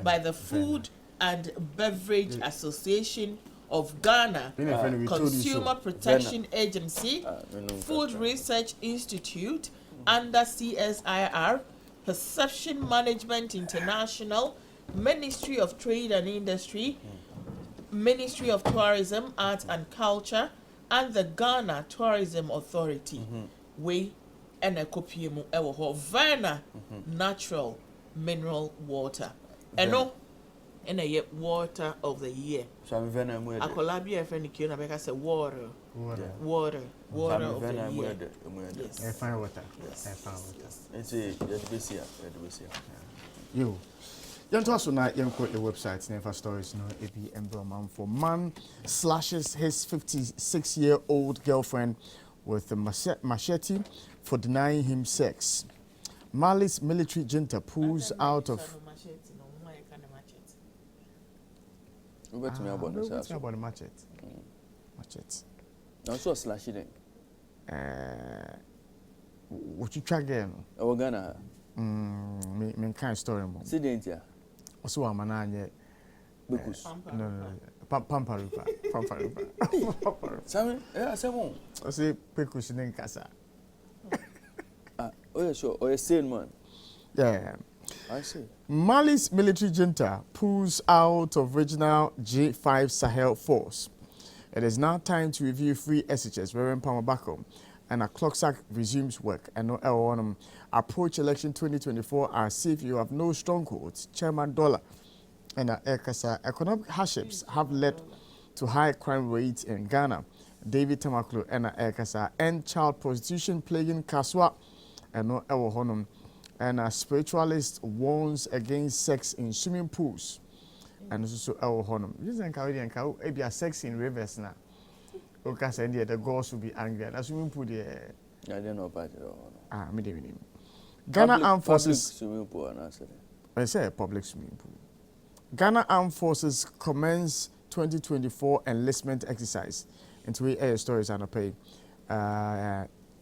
by the Food and Beverage Association of Ghana, Consumer Protection Agency, Food Research Institute under CSIR, Perception Management International, Ministry of Trade and Industry, Ministry of Tourism, Arts and Culture, and the Ghana Tourism Authority. We and a copy Verna Natural Mineral Water. And no, and a Water of the Year. So I'm Verna Mwede. Akolabia friend Kiona make us say water of the year. Yes. Fine water. Yes. It's a You. Young to us tonight, young quote the website, Never Stories, no AB Emblem for man slashes his 56-year-old girlfriend with a machete for denying him sex. Mali's military junta pulls out of. About the machete. Machete. Also slash it. What you try again? Oh, Ghana. Me kind story mo. See the India. Also, I'm an anye. Because No. Pamparupa. Sammy, yeah, seven. I say, Pekush in Casa. Oh, yeah, sure. Or a sane man. Yeah. I see. Mali's military junta pulls out of regional G5 Sahel force. It is now time to review free SHS, Reverend Pamabako, and a clocksack resumes work. And no L1 approach election 2024 as if you have no strongholds. Chairman Dollar and economic hardships have led to high crime rates in Ghana. David Tamaklo and Ekasa end child prostitution plaguing Kaswa and no L1 and a spiritualist warns against sex in swimming pools. And also our honor. This is encouraging. Maybe a sex in rivers now. Okay, so the girls will be angry. And swimming pool there. I don't know about it. Me. Ghana Armed Forces. Swimming pool, and I say public swimming pool. Ghana Armed Forces commence 2024 enlistment exercise. Into air stories and pay.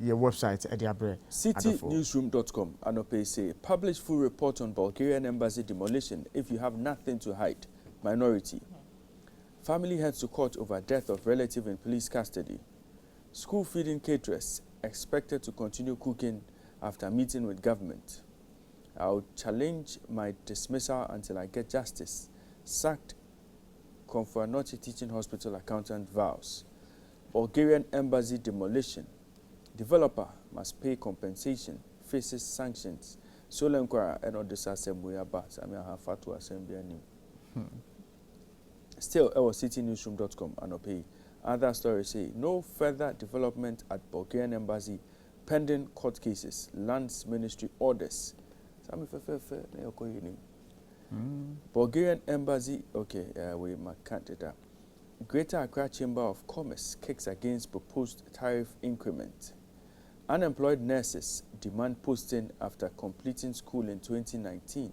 Your website at citynewsroom.com Anope say publish full report on Bulgarian embassy demolition if you have nothing to hide. Minority. Family heads to court over death of relative in police custody. School feeding caterers expected to continue cooking after meeting with government. I'll challenge my dismissal until I get justice. Sacked Konfuanochi Teaching Hospital accountant vows. Bulgarian embassy demolition. Developer must pay compensation, faces sanctions. Solenkwara and Odessa Assembly Abbas. I mean, I have Fatu Assembly. Still, our citynewsroom.com and pay. Other stories say no further development at Bulgarian embassy pending court cases. Lands Ministry orders. Bulgarian embassy. Okay, we can't it up. Greater Accra Chamber of Commerce kicks against proposed tariff increment. Unemployed nurses demand posting after completing school in 2019.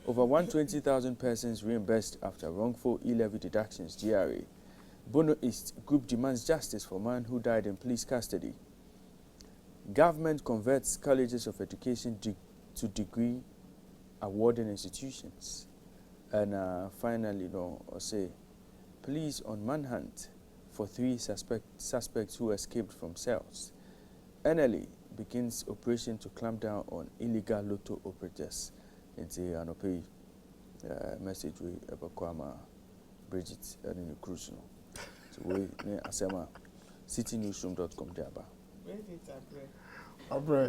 Over 120,000 persons reimbursed after wrongful e-levy deductions, GRA. Bono East Group demands justice for man who died in police custody. Government converts colleges of education to degree awarding institutions. And finally, I say, police on manhunt for 3 suspects who escaped from cells. NLA begins operation to clamp down on illegal lotto operators. Into an message we Ebakwama Bridget and the cruise. So we asema citynewsroom.com diaba.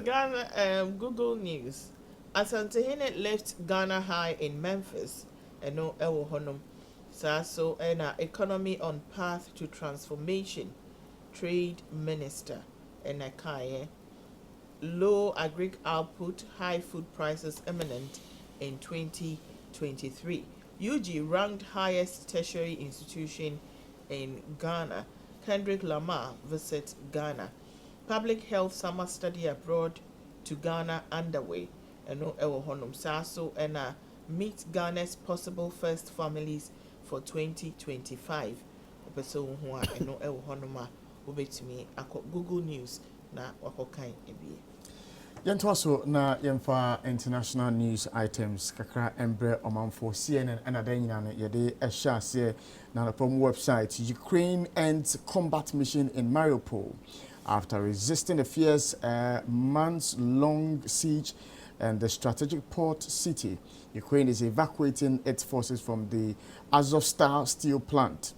Ghana, Google News. Asantehene left Ghana High in Memphis and no Ewo Honum. So and economy on path to transformation. Trade Minister and Akaye. Low agric output, high food prices imminent in 2023. UG ranked highest tertiary institution in Ghana. Kendrick Lamar visits Ghana. Public health summer study abroad to Ghana underway. Eno ewo honum saso and meet Ghana's possible first families for 2025. Opeso ho a eno ewo honum a obetumi akọ Google News na wakokan ebie. Yentwaso na yemfa international news items kakra embre omanfo CNN and adanyina no yede ehya ase na from website. Ukraine ends combat mission in Mariupol after resisting a fierce months-long siege and the strategic port city. Ukraine is evacuating its forces from the Azovstal steel plant.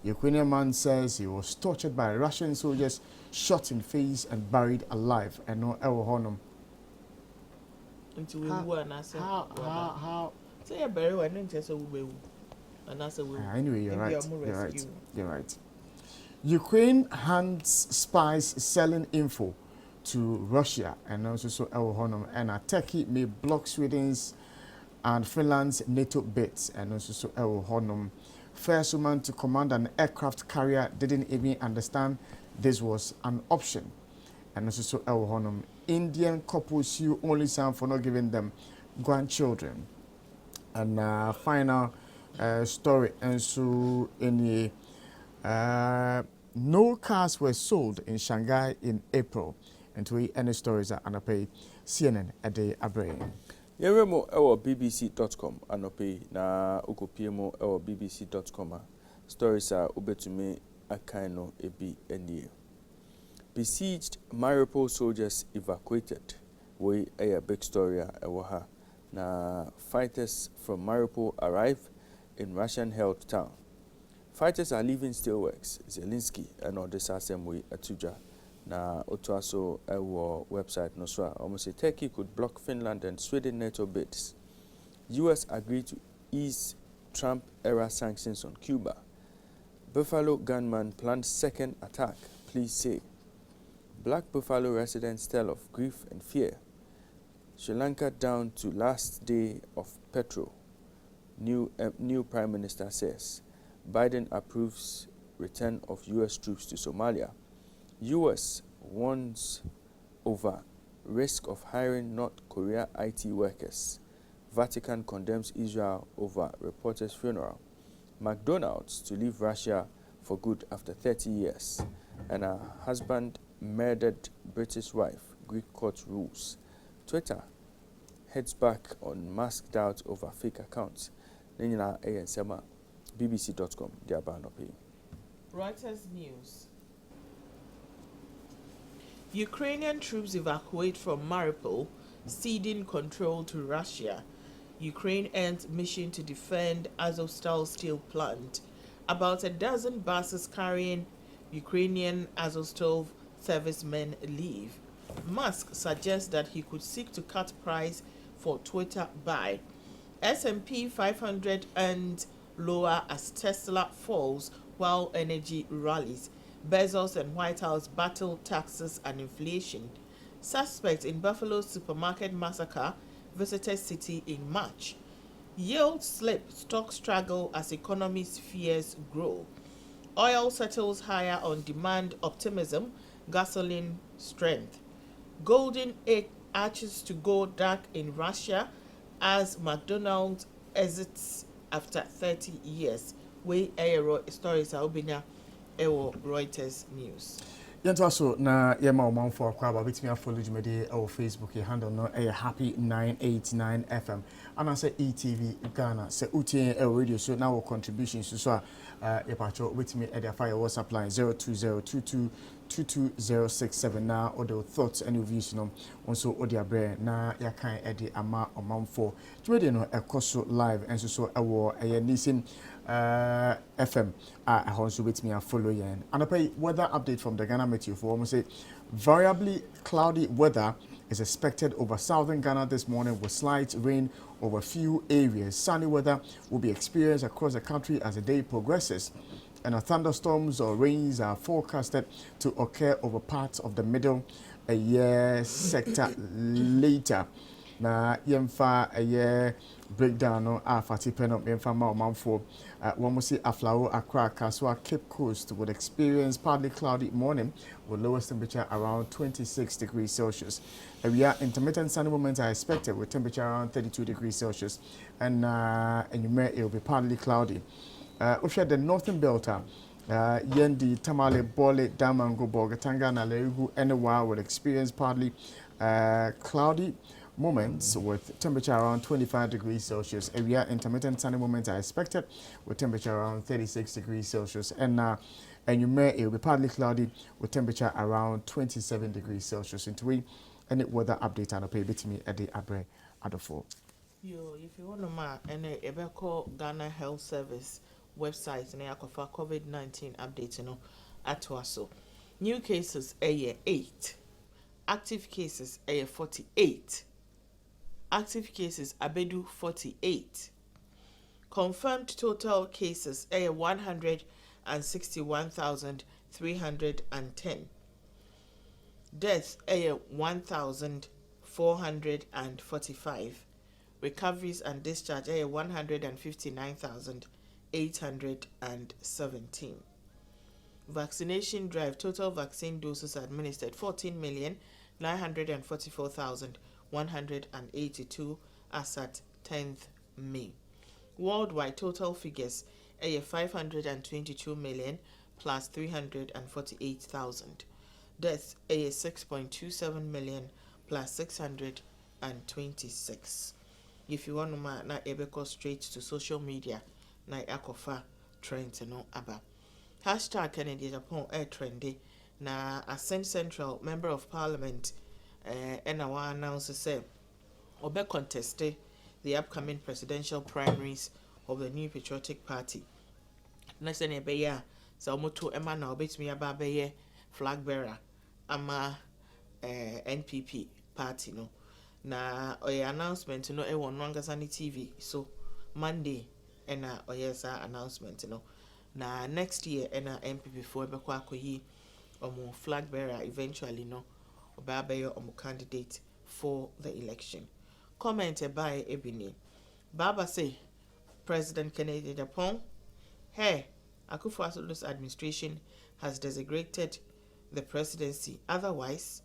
Ukrainian man says he was tortured by Russian soldiers, shot in face and buried alive. And no ewo honum. Until we won, I said, How? Say a berry one and just a will. And I said, anyway, you're right. You're right. Ukraine hands spies selling info to Russia and also so ewo honum. And Turkey may block Sweden's and Finland's NATO bids and also so ewo honum. First woman to command an aircraft carrier didn't even understand this was an option. And also so ewo honum. Indian couple sue only son for not giving them grandchildren. And final story and so in no cars were sold in Shanghai in April. And to any stories are anapay CNN a day abre. Yeremo ewo bbc.com anope na ukopiemo ewo bbc.com stories are ubetumi akaino ebi enie. Besieged Mariupol soldiers evacuated. We a big story ewo ha. Na fighters from Mariupol arrive in Russian-held town. Fighters are leaving steelworks. Zelensky and Odessa Assembly Atuja. Na Otuaso ewo website no so almost say Turkey could block Finland and Sweden NATO bids. US agreed to ease Trump-era sanctions on Cuba. Buffalo gunman planned second attack, police say. Black Buffalo residents tell of grief and fear. Sri Lanka down to last day of petrol. New Prime Minister says. Biden approves return of US troops to Somalia. US warns over risk of hiring North Korea IT workers. Vatican condemns Israel over reporter's funeral. McDonald's to leave Russia for good after 30 years. And her husband murdered British wife. Greek court rules. Twitter heads back on masked out over fake accounts. Nina A. Sema, bbc.com, Diabanope. Reuters News. Ukrainian troops evacuate from Mariupol, ceding control to Russia. Ukraine ends mission to defend Azovstal steel plant. About a dozen buses carrying Ukrainian Azovstal servicemen leave. Musk suggests that he could seek to cut price for Twitter buy. S&P 500 and lower as Tesla falls while energy rallies. Bezos and White House battle taxes and inflation. Suspect in Buffalo supermarket massacre visited city in March. Yield slip, stock struggle as economy's fears grow. Oil settles higher on demand optimism, gasoline strength. Golden egg arches to go dark in Russia as McDonald's exits after 30 years. We aero stories are obinya ewo Reuters News. Yɛnto aso na yɛma ɔmanfoɔ akɔ aba bɛtumi afollow dwumadi ɛwɔ Facebook yɛ handle no ɛyɛ happy 989 FM anaasɛ ETV Ghana sɛ wotie ɛwɔ radio so na wɔ contributions so a yɛpakyɛ wobɛtumi ɛde afa yɛ WhatsApp line 0202222067 na wode wo thoughts ɛne wo views no nso wode abrɛ na yɛakan ɛde ama ɔmanfoɔ dwumadi no ɛkɔ so live ɛnso so ɛwɔ ɛyɛ Nisim FM ɛhɔ nso wobɛtumi afollow yɛn anɔpa weather update from the Ghana Meteo for almost say variably cloudy weather is expected over southern Ghana this morning with slight rain over a few areas. Sunny weather will be experienced across the country as the day progresses. And thunderstorms or rains are forecasted to occur over parts of the middle year sector later. Na yemfa a year breakdown no fati pen up yemfa ma omanfo one must see Aflao, Accra, Kaswa, Cape Coast would experience partly cloudy morning with lowest temperature around 26 degrees Celsius. Area intermittent sunny moments are expected with temperature around 32 degrees Celsius, and you may it will be partly cloudy. We the northern Delta. Yendi, Tamale, Bole, Damango, Bogatanga, Nalegu, Enewa will experience partly cloudy moments with temperature around 25 degrees Celsius. Area intermittent sunny moments are expected with temperature around 36 degrees Celsius. And you may it will be partly cloudy with temperature around 27 degrees Celsius. Into we any weather update and pay bit me at the abre adofo. Yo, if you want to ma any Ebeko Ghana Health Service website and for COVID-19 update at Waso. New cases a 8. Active cases a 48. Active cases Abedu 48. Confirmed total cases a 161,310. Deaths a 1,445. Recoveries and discharge a 159,817. Vaccination drive total vaccine doses administered 14,944,182 as at 10th May. Worldwide total figures a 522 million plus 348,000. Deaths a 6.27 million plus 626. If you want to na ebeko straight to social media na akofa trend no aba. Hashtag Kennedy Japan air trendy na Ascent Central Member of Parliament and our announcer say obe contest the upcoming presidential primaries of the New Patriotic Party. Next any be ya so moto ema na obetumi aba be flag bearer ama NPP party no. Na oye announcement no e won Rangasani TV so Monday ena oye sa announcement no na next year ena MPP for ebekwa akoyi omo flag bearer eventually no oba be omo candidate for the election. Comment by Ebini Baba say President Kennedy Japan hey Akufo-Addo's administration has designated the presidency, otherwise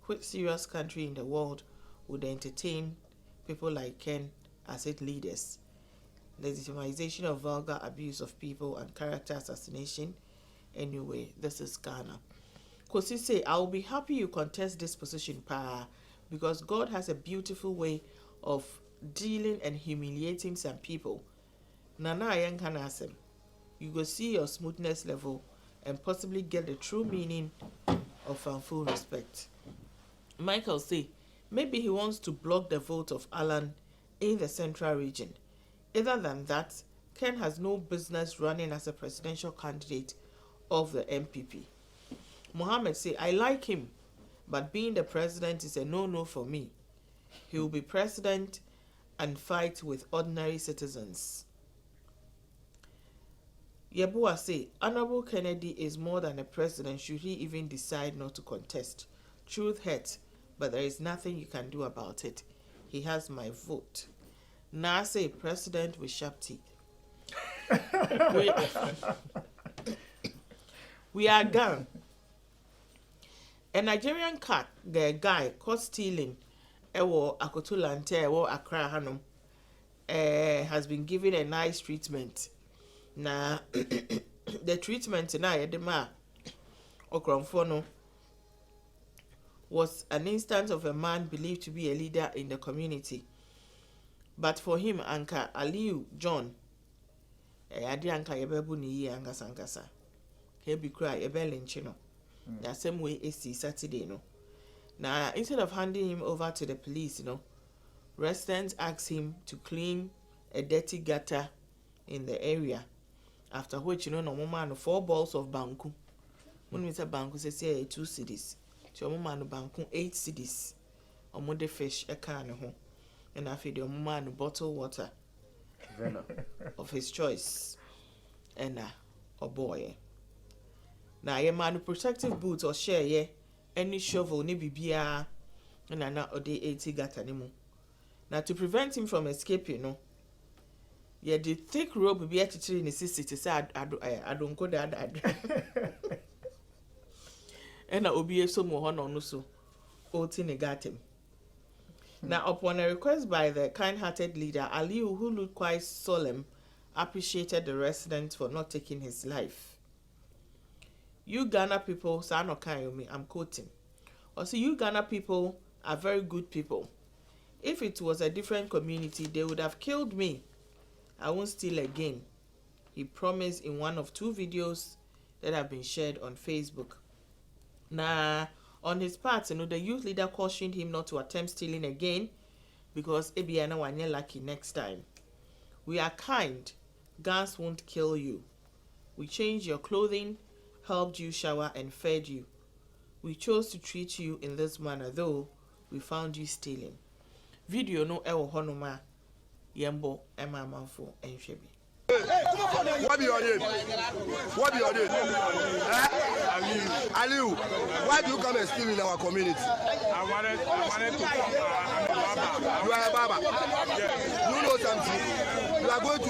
which serious country in the world would entertain people like Ken as its leaders? Legitimization of vulgar abuse of people and character assassination. Anyway, this is Ghana. Kosi say, I will be happy you contest this position, pa, because God has a beautiful way of dealing and humiliating some people. Nana Ayan Kanasem, you go see your smoothness level and possibly get the true meaning of full respect. Michael say, maybe he wants to block the vote of Alan in the central region. Other than that, Ken has no business running as a presidential candidate of the MPP. Mohammed say, I like him, but being the president is a no-no for me. He will be president and fight with ordinary citizens. Yebua say, Honorable Kennedy is more than a president should he even decide not to contest. Truth hurts, but there is nothing you can do about it. He has my vote. Now say president with sharp teeth. We are gone. A Nigerian cat, the guy caught stealing ewo Akotulante ewo Accra Hanum has been given a nice treatment. Na the treatment na yedema okromfo no was an instance of a man believed to be a leader in the community. But for him, Anka Aliu John, adi anka yebebu ni yi anga sankasa. Kebi kura yebe lynchino. The same way AC Saturday, no. Now, instead of handing him over to the police, residents asked him to clean a dirty gutter in the area. After which, no man 4 balls of banku. When we say banku, say 2 cedis. So man banku 8 cedis. Omo fish a can ho. And I feed your man bottled water of his choice. And a boy. Now, your man protective boots or share ye any shovel ni bibia and na ode 80 gata ni mu. Now to prevent him from escaping, yeah, the thick rope be actually in the city to say I don't go there. And I obi so mo hono no so oti ne gatem. Now upon a request by the kind-hearted leader Aliu, who looked quite solemn, appreciated the residents for not taking his life. You Ghana people, Sano Kayomi, I'm quoting. Also, you Ghana people are very good people. If it was a different community, they would have killed me. I won't steal again. He promised in one of 2 videos that have been shared on Facebook. Now, on his part, the youth leader cautioned him not to attempt stealing again because Ebiana wanye lucky next time. We are kind. Guns won't kill you. We changed your clothing, helped you shower and fed you. We chose to treat you in this manner, though we found you stealing. Video no ewo honoma yembo ema manfo enhwebi. What be your name? What be your name? Aliu. Why do you come and steal in our community? I wanted to come. You are a Baba. Yes. You know something. You are going to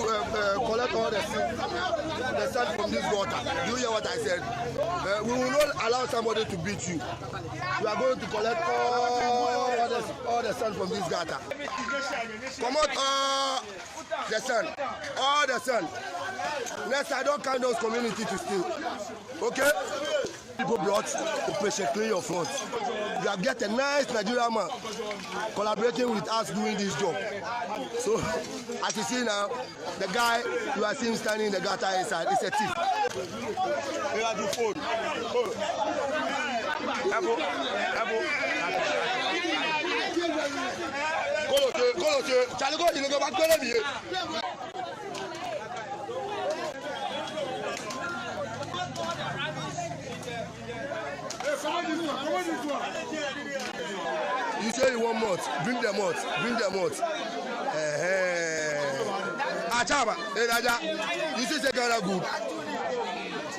collect all the sand from this water. Do you hear what I said? We will not allow somebody to beat you. You are going to collect all the sand from this gutter. Come out all the sand. All the sand. Next, I don't count those communities to steal. Okay? People brought Operation Clean Your Front. You have get a nice Nigerian man collaborating with us doing this job. So, as you see now, the guy you are seeing standing in the gutter inside is a thief. Here are the phone. Go, Charlie, go, you go back to me. You say you want moth, bring the moth, Achaba, you say Ghana good.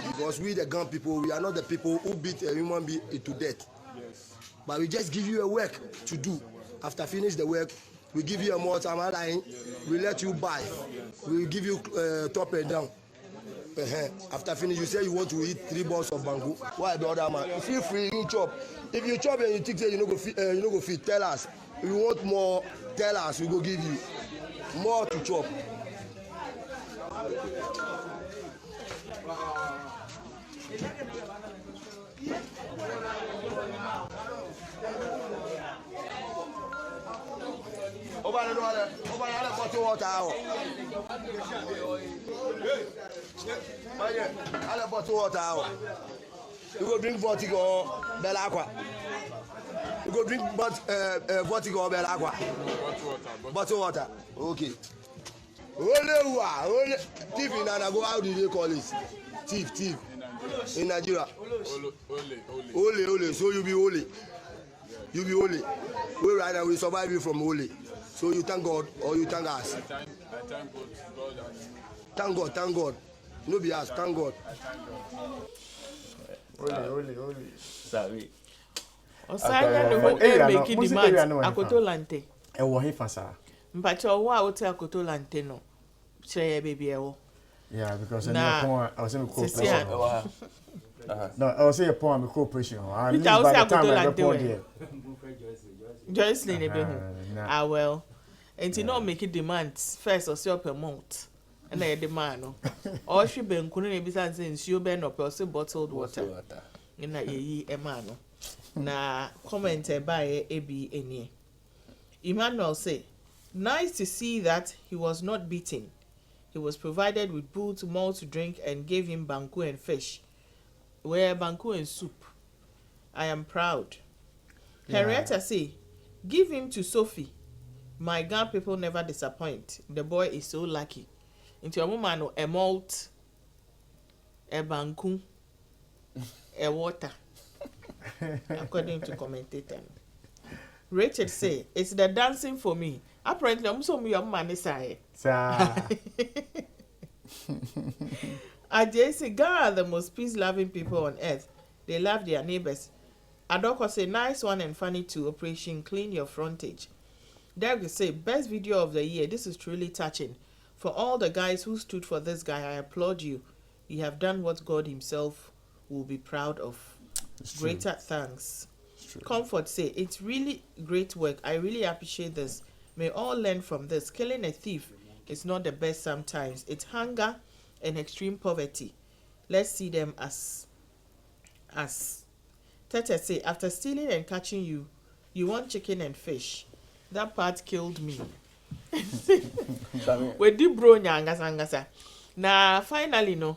Because we the Ghana people, we are not the people who beat a human being to death. Yes. But we just give you a work to do. After finish the work, we give you a moth, we let you buy. We give you top and down. After finish, you say you want to eat 3 balls of bamboo. Why the other man? Feel free, you chop. If you chop and you think you no go fit, tell us. If you want more, tell us. We go give you more to chop. Over the bottle water. I'll bottle water. You go drink vodka or Belaqua. You go drink vodka or Belaqua. Bottle water. Okay. Ole thief in Anago, how do they call it? Thief. In Nigeria. Ole. So you be Ole. You be Ole. We right now we survive you from Ole. So you thank God or you thank us? I thank God. Thank God. No be us, thank God. Ole. Sorry. Osanya no ho make demand akoto lante. E wo he fasa. Mpacha owo a wote akoto lante no. Kire baby ewo. Yeah, because I was in cooperation. No, I was saying upon my cooperation. I mean, by the time I report here. Joycelyn ebe well. And you not make it demands first or so per month. And I demand no. Or she ben kunu na bisa nse nsuo ben no per say bottled water. In na ye e ma no. Na comment by AB any. Emmanuel say, nice to see that he was not beaten. He was provided with boots, malt to drink, and gave him banku and fish. Where banku and soup. I am proud. Yeah. Henrietta say, give him to Sophie. My Ghana people never disappoint. The boy is so lucky. Into a woman, a malt, a banku, a water. According to commentator. Richard say, it's the dancing for me. Apparently, I'm so young man say. Ajay say, Ghana are the most peace-loving people on earth. They love their neighbors. Adoko say, nice one and funny too. Operation Clean Your Frontage. Derek say, best video of the year. This is truly touching. For all the guys who stood for this guy, I applaud you. You have done what God himself will be proud of. Greater thanks. Comfort say, it's really great work. I really appreciate this. May all learn from this. Killing a thief is not the best sometimes. It's hunger and extreme poverty. Let's see them as Tete say, after stealing and catching you, you want chicken and fish. That part killed me. We did bro nyangasa. Na finally no.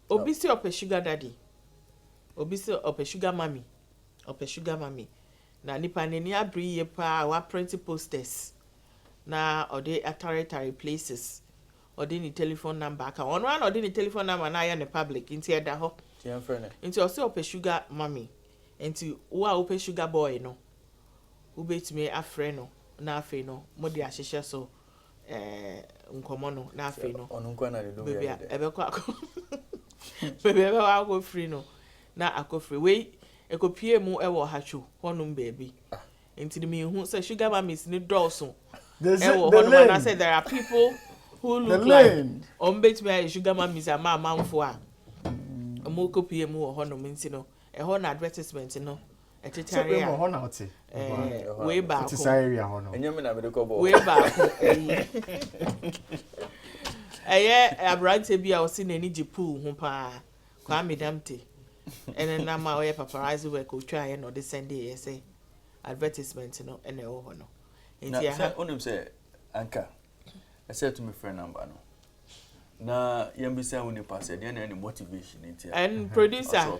Obisi ope sugar daddy. Obisi ope sugar mommy. Ope sugar mommy. Na nipa neni abri ye pa wa print posters. Na ode atari places. Ode ni telephone number ka. One ode ni telephone number na ya ne public inti eda ho. Inti ose ope sugar mommy. Inti wa ope sugar boy no. Ubetime afre no. Na afe no. Modi ahihye so nkomo no na afe no. Onu nkwa na de do. Baby ebekọ akọ. Baby ebe wa go free no. Na akofre we ekopie mu ewo hachu honum baby. Inti me hu say sugar mummies ni dawson. Ewo honum na say there are people who look like betime sugar mummies ama amanfo a. Omo kopie mu wo honum nti no. Eho na advertisement no. Etitare a. We back. It's area hono. Enyame na me de kobo. We back. Abrante bi a osi na ni jipu ho pa. Kwa medamte. And na ma we paparazzi work o twa no de send e say advertisement no ene wo ho no. Nti ya onim say anka. I said to my friend number no. Na yambisa woni pass e dey na any motivation nti. And producer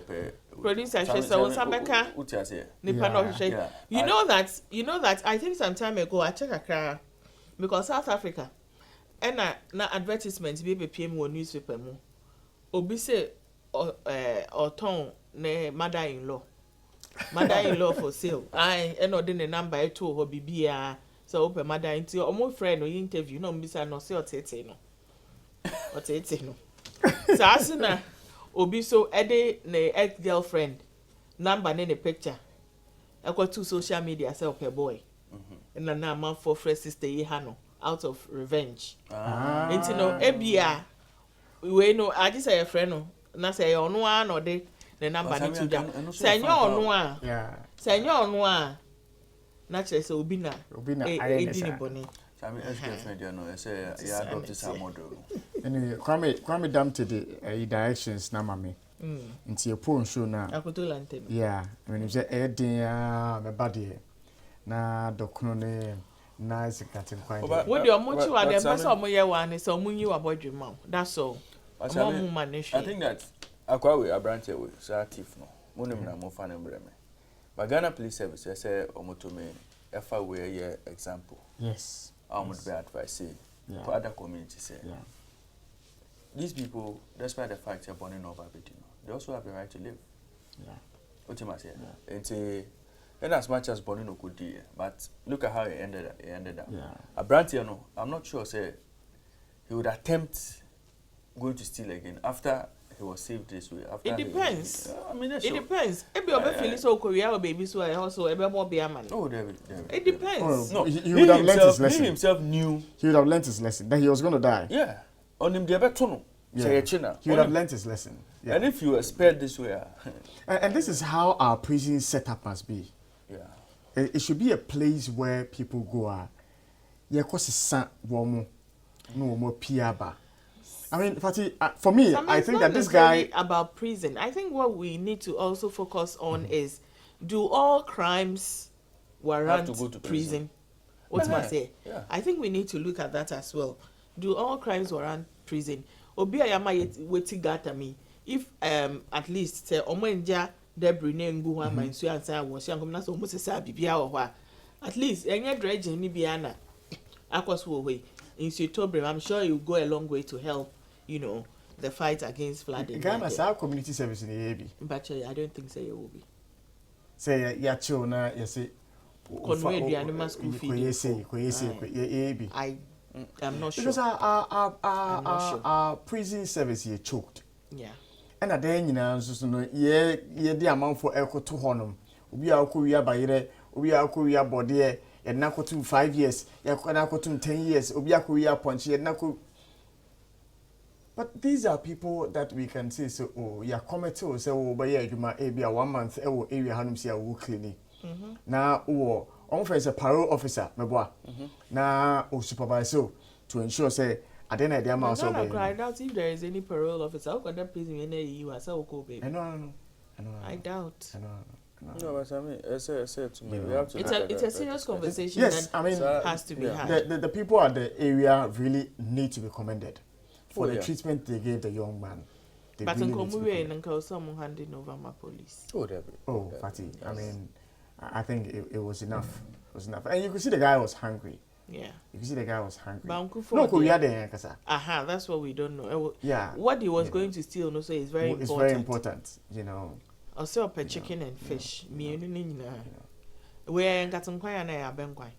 she so Sambeka. Nipa no she. You know that I think some time ago I check Accra because South Africa and na advertisement be PM on newspaper mu. Obi say Oton ne mother-in-law for sale. I no dey the number e to ho bibia so open mother into omo friend no interview no mbisa no say otete no. Otete no. So asina Obi so ede ne ex-girlfriend number ne picture. Ekwa to social media say ope boy. Na man for fresh sister ye hano out of revenge. Enti no ebia we no I just say a friend no na say ono a no de the number ne to da. Say nyo ono a. Yeah. Say nyo ono a. Na chere say obi na edi ni boni. Sami ex-girlfriend you know say ya adopt some model. Anyway, Kwame dam to the directions na mame. Nti e pon show na. Akoto lantern. Yeah, I mean say e din me body na dokono ne nice cutting quite. What do omo chi wa dem person omo ye wa ne so omo nyi wa bodwuma. That's all. I think that akwa we abrante we so active no. Monim na mo fa na mbreme. But Ghana Police Service say omo to me efa we ye example. Yes. I would be advice for other communities. Yeah. These people, despite the fact they're born in over they also have the right to live. Yeah. What you must say? And as much as Bonino could do, but look at how it ended up. Yeah. Abranti, no, I'm not sure say he would attempt going to steal again after he was saved this way. After it depends. I mean, it depends. Maybe obe feel so Korea or baby so also ebe more be a man. Oh, David. It depends. No, he would have learned his lesson. He himself knew. He would have learned his lesson that he was going to die. Yeah. On him, the he would have learned his lesson. Yeah. And if you were spared this way, and this is how our prison setup must be. Yeah. It should be a place where people go. Yeah, cause it's no more piaba. I mean, for me, I think that this guy about prison. I think what we need to also focus on is do all crimes warrant to go to prison? What must I say? Yeah. I think we need to look at that as well. Do all crimes warrant prison? Obi ayama weti gata me. If at least say omenja debris ne ngu wa man so ansa wo hye ankom na so mo sesa bibia wo ho at least enye dredging ni bia na akwaso wo we in Sutobre, I'm sure you go a long way to help, you know, the fight against flooding. Ghana sa community service in the AB. But I don't think so you will be. Say ya chill na ya say Conway the animal school feeding. I am not sure. Because our prison service here choked. Yeah. And at the end, so no, ye the amount for echo to honum. We are Korea by year, we are Korea body, and Nako to 5 years, Yakonako to 10 years, Obia Korea punch, yet Nako. But these are people that we can say, so, oh, yeah, committee, so, oh, but yeah, you might be a 1 month, oh, area Hanum see a work clinic. Now, oh, on a parole officer, my boy. Now, oh, supervisor to ensure, say, I don't know the amount of. I doubt if there is any parole officer. How can that prison in you as a go, baby? I doubt. No, but I mean, I said to me, we have to. It's a serious conversation. Yes, I mean, has to be had. The people at the area really need to be commended for the yeah. treatment they gave the young man. They But really in need to be Komuwe commended. and someone handing over my police. Oh, Debbie. Oh, Fatty, I mean, I think it was enough. It was enough. And you could see the guy was hungry. Yeah. You could see the guy was hungry. But Uncle No, Ford, Korea there, Kasa. aha, that's what we don't know. Yeah. What he was going to steal, no, so is very It's important. very important, you know. Also, per chicken and fish. Me, where got some quite an abenquai.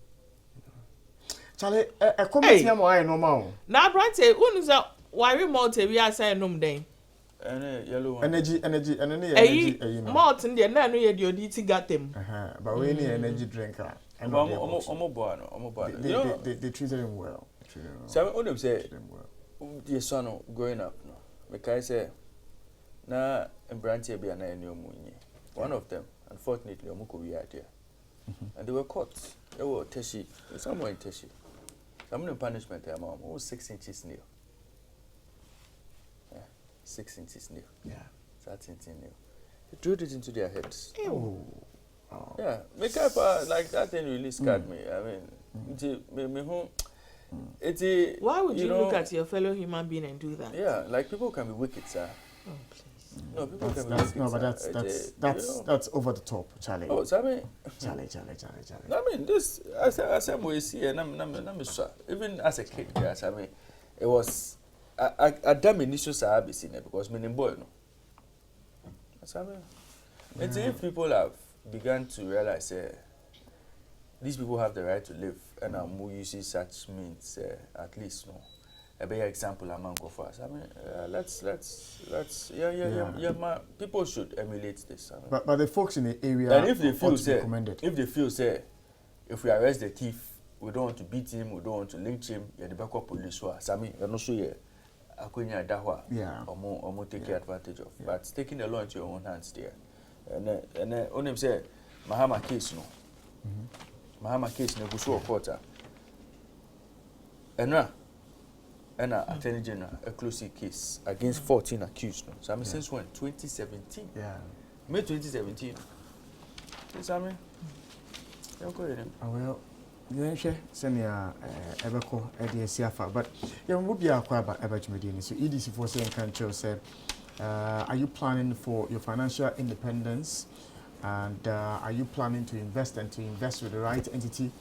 Charlie, a committee am I normal. Now, Brante, who is that? Why we multi we are saying no day? And yellow one. Energy, you know. Malt in the nano, you need got them. But we need energy drinker. And they treated him well. So I want to say, Treated him well. dear son, growing up, no, because I say, na Branty be an annual munye. One of them, unfortunately, Omuko we are there. And they were caught. They were Teshi, somewhere in Teshi. Some of punishment, their mom was 6 inches near. 6 inches near. Yeah. 13 near. They drilled it into their heads. Oh. Yeah, make up like that thing really scared me. I mean, Why would you know, look at your fellow human being and do that? Yeah, like people can be wicked, sir. Oh, please. No, people can be That's wicked. no, but sir. that's over the top, Charlie. Oh, so I mean, Charlie. I mean, this as I'm we see, and I'm sure. Even as a kid, yes, I mean, it was a damn initial Sahabi seen it because meaning boy, no. That's I mean. And if people have begun to realize these people have the right to live, and I'm using such means at least no. A better example among of us. I mean, let's people should emulate this. I mean. But the folks in the area And if they feel say, if we arrest the thief, we don't want to beat him, we don't want to lynch him, yeah, the backup police were. So I mean, you're not sure Akunya Dahwa, or take advantage of. Yeah. But taking the law into your own hands there. And then on him say, Mahama case no. Mahama case no go so quarter. And Attorney General, a close case against 14 accused. No? So I mean, since when? 2017. Yeah. May 2017. Yes, I mean. Well, yeah, senior Ebeko, Eddie Siafa, but you will be a quite about Medina. So, EDC for saying, can say, are you planning for your financial independence? And are you planning to invest with the right entity?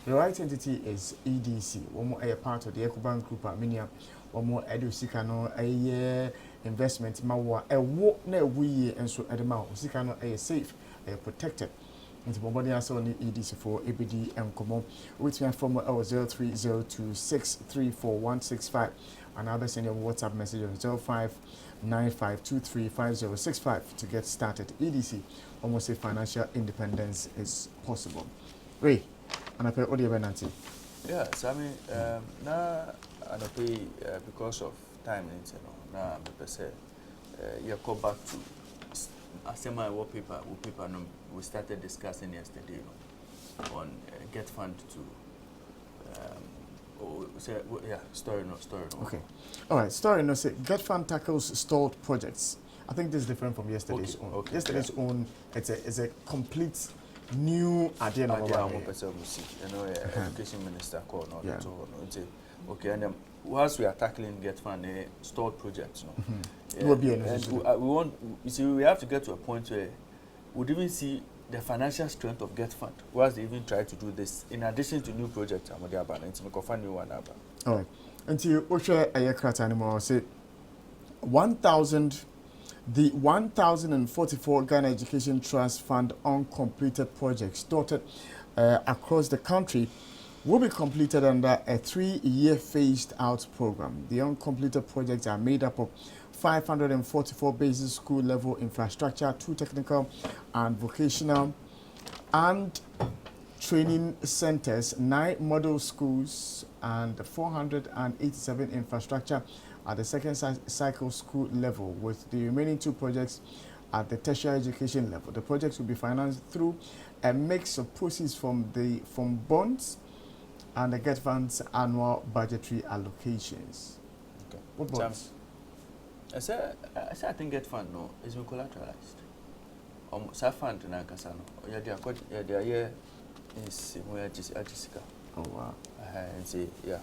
The right entity is EDC. One more a part of the EcoBank Group, Armenia. One more Edusicano, a investment, Mawa, a walk near we and so Edema, Sicano, a safe, a protected. Into Bombardier Sony EDC for ABD and Como, which me from 0302634165. Another send your WhatsApp message on 0595235065 to get started. EDC, almost say financial independence is possible. Ray. And I pay audio penalty. Yes, I mean, now I pay because of time, you know. Now I say, you come back to Asema wallpaper. We started discussing yesterday, you know, on Get Fund to story no. Okay, all right. Story no say Get Fund tackles stalled projects I think this is different from yesterday's Okay, own. okay, Yesterday's own, it's a complete new idea. idea Number I'm one. person we see. You know, education minister call no Yeah. okay, and whilst we are tackling Get Fund stored projects, no. It will be and necessary. we want, you see, we have to get to a point where we'd even see the financial strength of Get Fund whilst they even try to do this in addition to new projects. I'm going to find new one. All right. Until we share a year anymore, say 1,000. The 1,044 Ghana Education Trust Fund uncompleted projects dotted across the country will be completed under a 3-year phased-out program. The uncompleted projects are made up of 544 basic school level infrastructure, 2 technical and vocational and training centers, 9 model schools, and 487 infrastructure at the second cycle school level, with the remaining 2 projects at the tertiary education level. The projects will be financed through a mix of proceeds from bonds and the Get Fund's annual budgetary allocations. Okay. What bonds? I think Get Fund no is been collateralized. Sa fund na kasa no. They are here is where Jessica. Oh wow. And say yeah.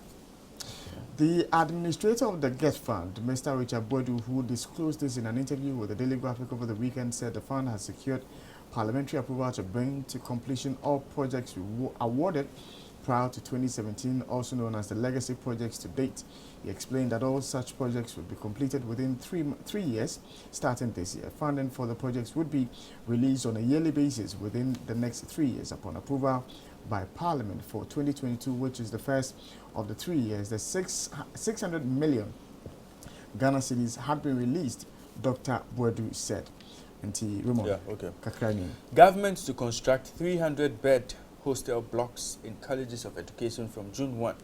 The administrator of the Get Fund, Mr. Richard Bodu, who disclosed this in an interview with the Daily Graphic over the weekend, said the fund has secured parliamentary approval to bring to completion all projects awarded prior to 2017, also known as the legacy projects to date. He explained that all such projects would be completed within 3 years, starting this year. Funding for the projects would be released on a yearly basis within the next 3 years upon approval by Parliament for 2022, which is the first of the 3 years. The 600 million Ghana cedis had been released, Dr. Boadu said. Yeah, okay. Kakrani. Government to construct 300-bed hostel blocks in colleges of education from June 1.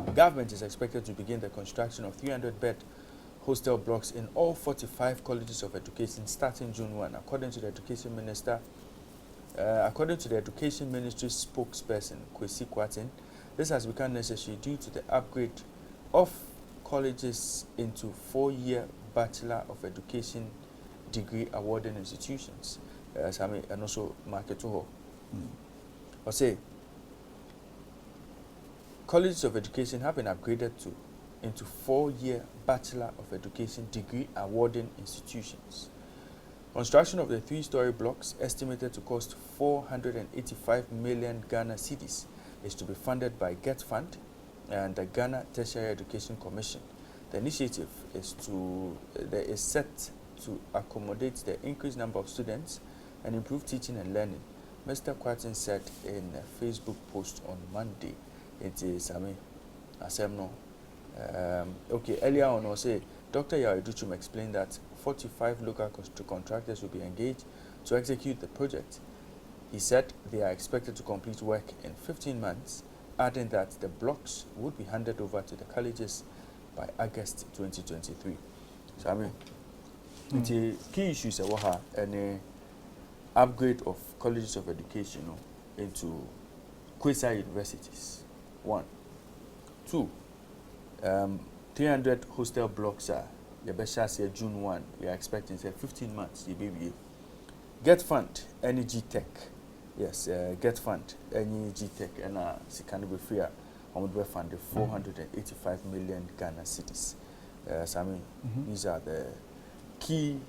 The government is expected to begin the construction of 300-bed hostel blocks in all 45 colleges of education starting June 1, according to the Education Minister. According to the Education Ministry spokesperson, Kwesi Kwarteng, this has become necessary due to the upgrade of colleges into 4-year Bachelor of Education degree awarding institutions. And also market to I say, colleges of education have been upgraded into 4-year Bachelor of Education degree awarding institutions. Construction of the 3-story blocks, estimated to cost 485 million Ghana cedis, is to be funded by Get Fund and the Ghana Tertiary Education Commission. The initiative is set to accommodate the increased number of students and improve teaching and learning. Mr. Kwarteng said in a Facebook post on Monday. It is Asemno. Okay, earlier on, I say Dr. Yareduchum explained that 45 local contractors will be engaged to execute the project. He said they are expected to complete work in 15 months, adding that the blocks would be handed over to the colleges by August 2023. So the key issues are any upgrade of colleges of education into quasi universities. 1. 2. 300 hostel blocks are the best say June 1. We are expecting 15 months. The baby. Get Fund, Energy Tech. Yes, Get Fund, Energy Tech, and can be free. I'm going to fund 485 million Ghana cedis. These are the key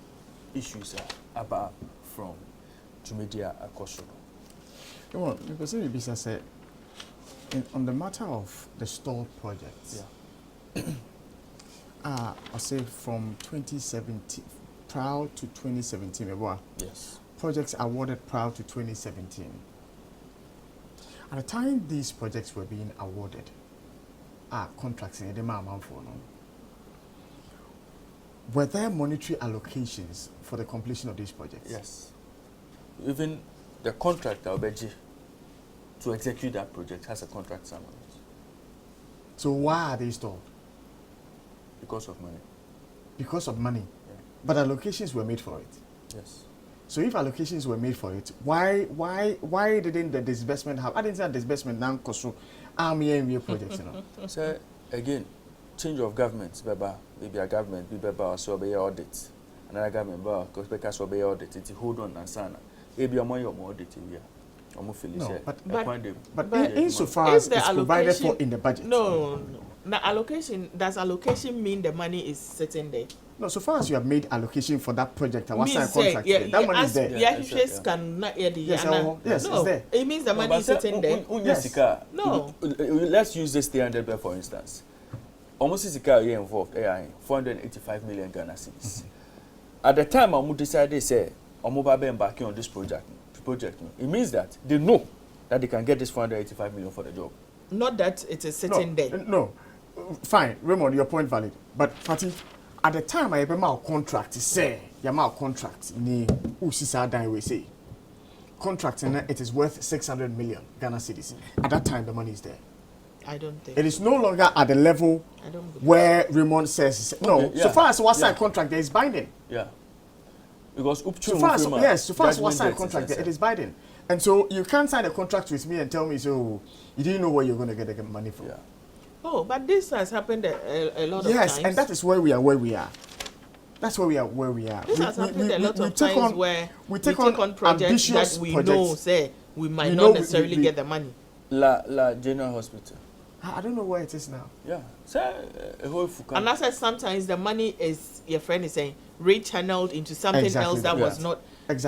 issues about from Jumedia Akosono. Well, because Bisa said on the matter of the stalled projects, I say from 2017, prior to 2017, yes, projects awarded prior to 2017. At the time these projects were being awarded, contracts in the were there monetary allocations for the completion of these projects? Yes. Even the contractor, Obeji, to execute that project has a contract signed on it. So why are they stalled? Because of money. Because of money? Yeah. But allocations were made for it? Yes. So if allocations were made for it, why didn't the disbursement happen? I didn't say disbursement now because army and projects, So again, change of government, maybe a government, maybe also be audit. another government member because obey audit it hold on and sana ebi omo your audit we omo feel say but insofar as it's provided for in the budget. No. The allocation, does allocation mean the money is sitting there? No, so far as you have made allocation for that project, and what's that Means, contract? yeah, That money is there. Yes, Yes, it's there. It means the money is sitting there. Yes. No. Let's use this 300 bill for instance. Almost Sika here involved, 485 million Ghana cedis. At the time Amu decided say Amu Babe embarking on this project, it means that they know that they can get this 485 million for the job. Not that it is sitting there. No. Fine, Raymond, your point valid. But Fatih, at the time I remember our contract say, your contract ni usisa dan we say. Contract it is worth 600 million Ghana cedis. At that time the money is there. I don't think. It is no longer at the level where Raymond says no. Okay, yeah. So far as what's that contract there is binding. Yeah. Because so far as what's that contract there, it is binding. And so you can't sign a contract with me and tell me so you didn't know where you're going to get the money from. Yeah. Oh, but this has happened a lot of times. Yes, and that is where we are. That's where we are. This has happened a lot of times where we take on projects that we know, say, we might not necessarily get the money. La General Hospital. I don't know where it is now. Yeah. And I said sometimes the money is, your friend is saying, rechanneled into something else that was not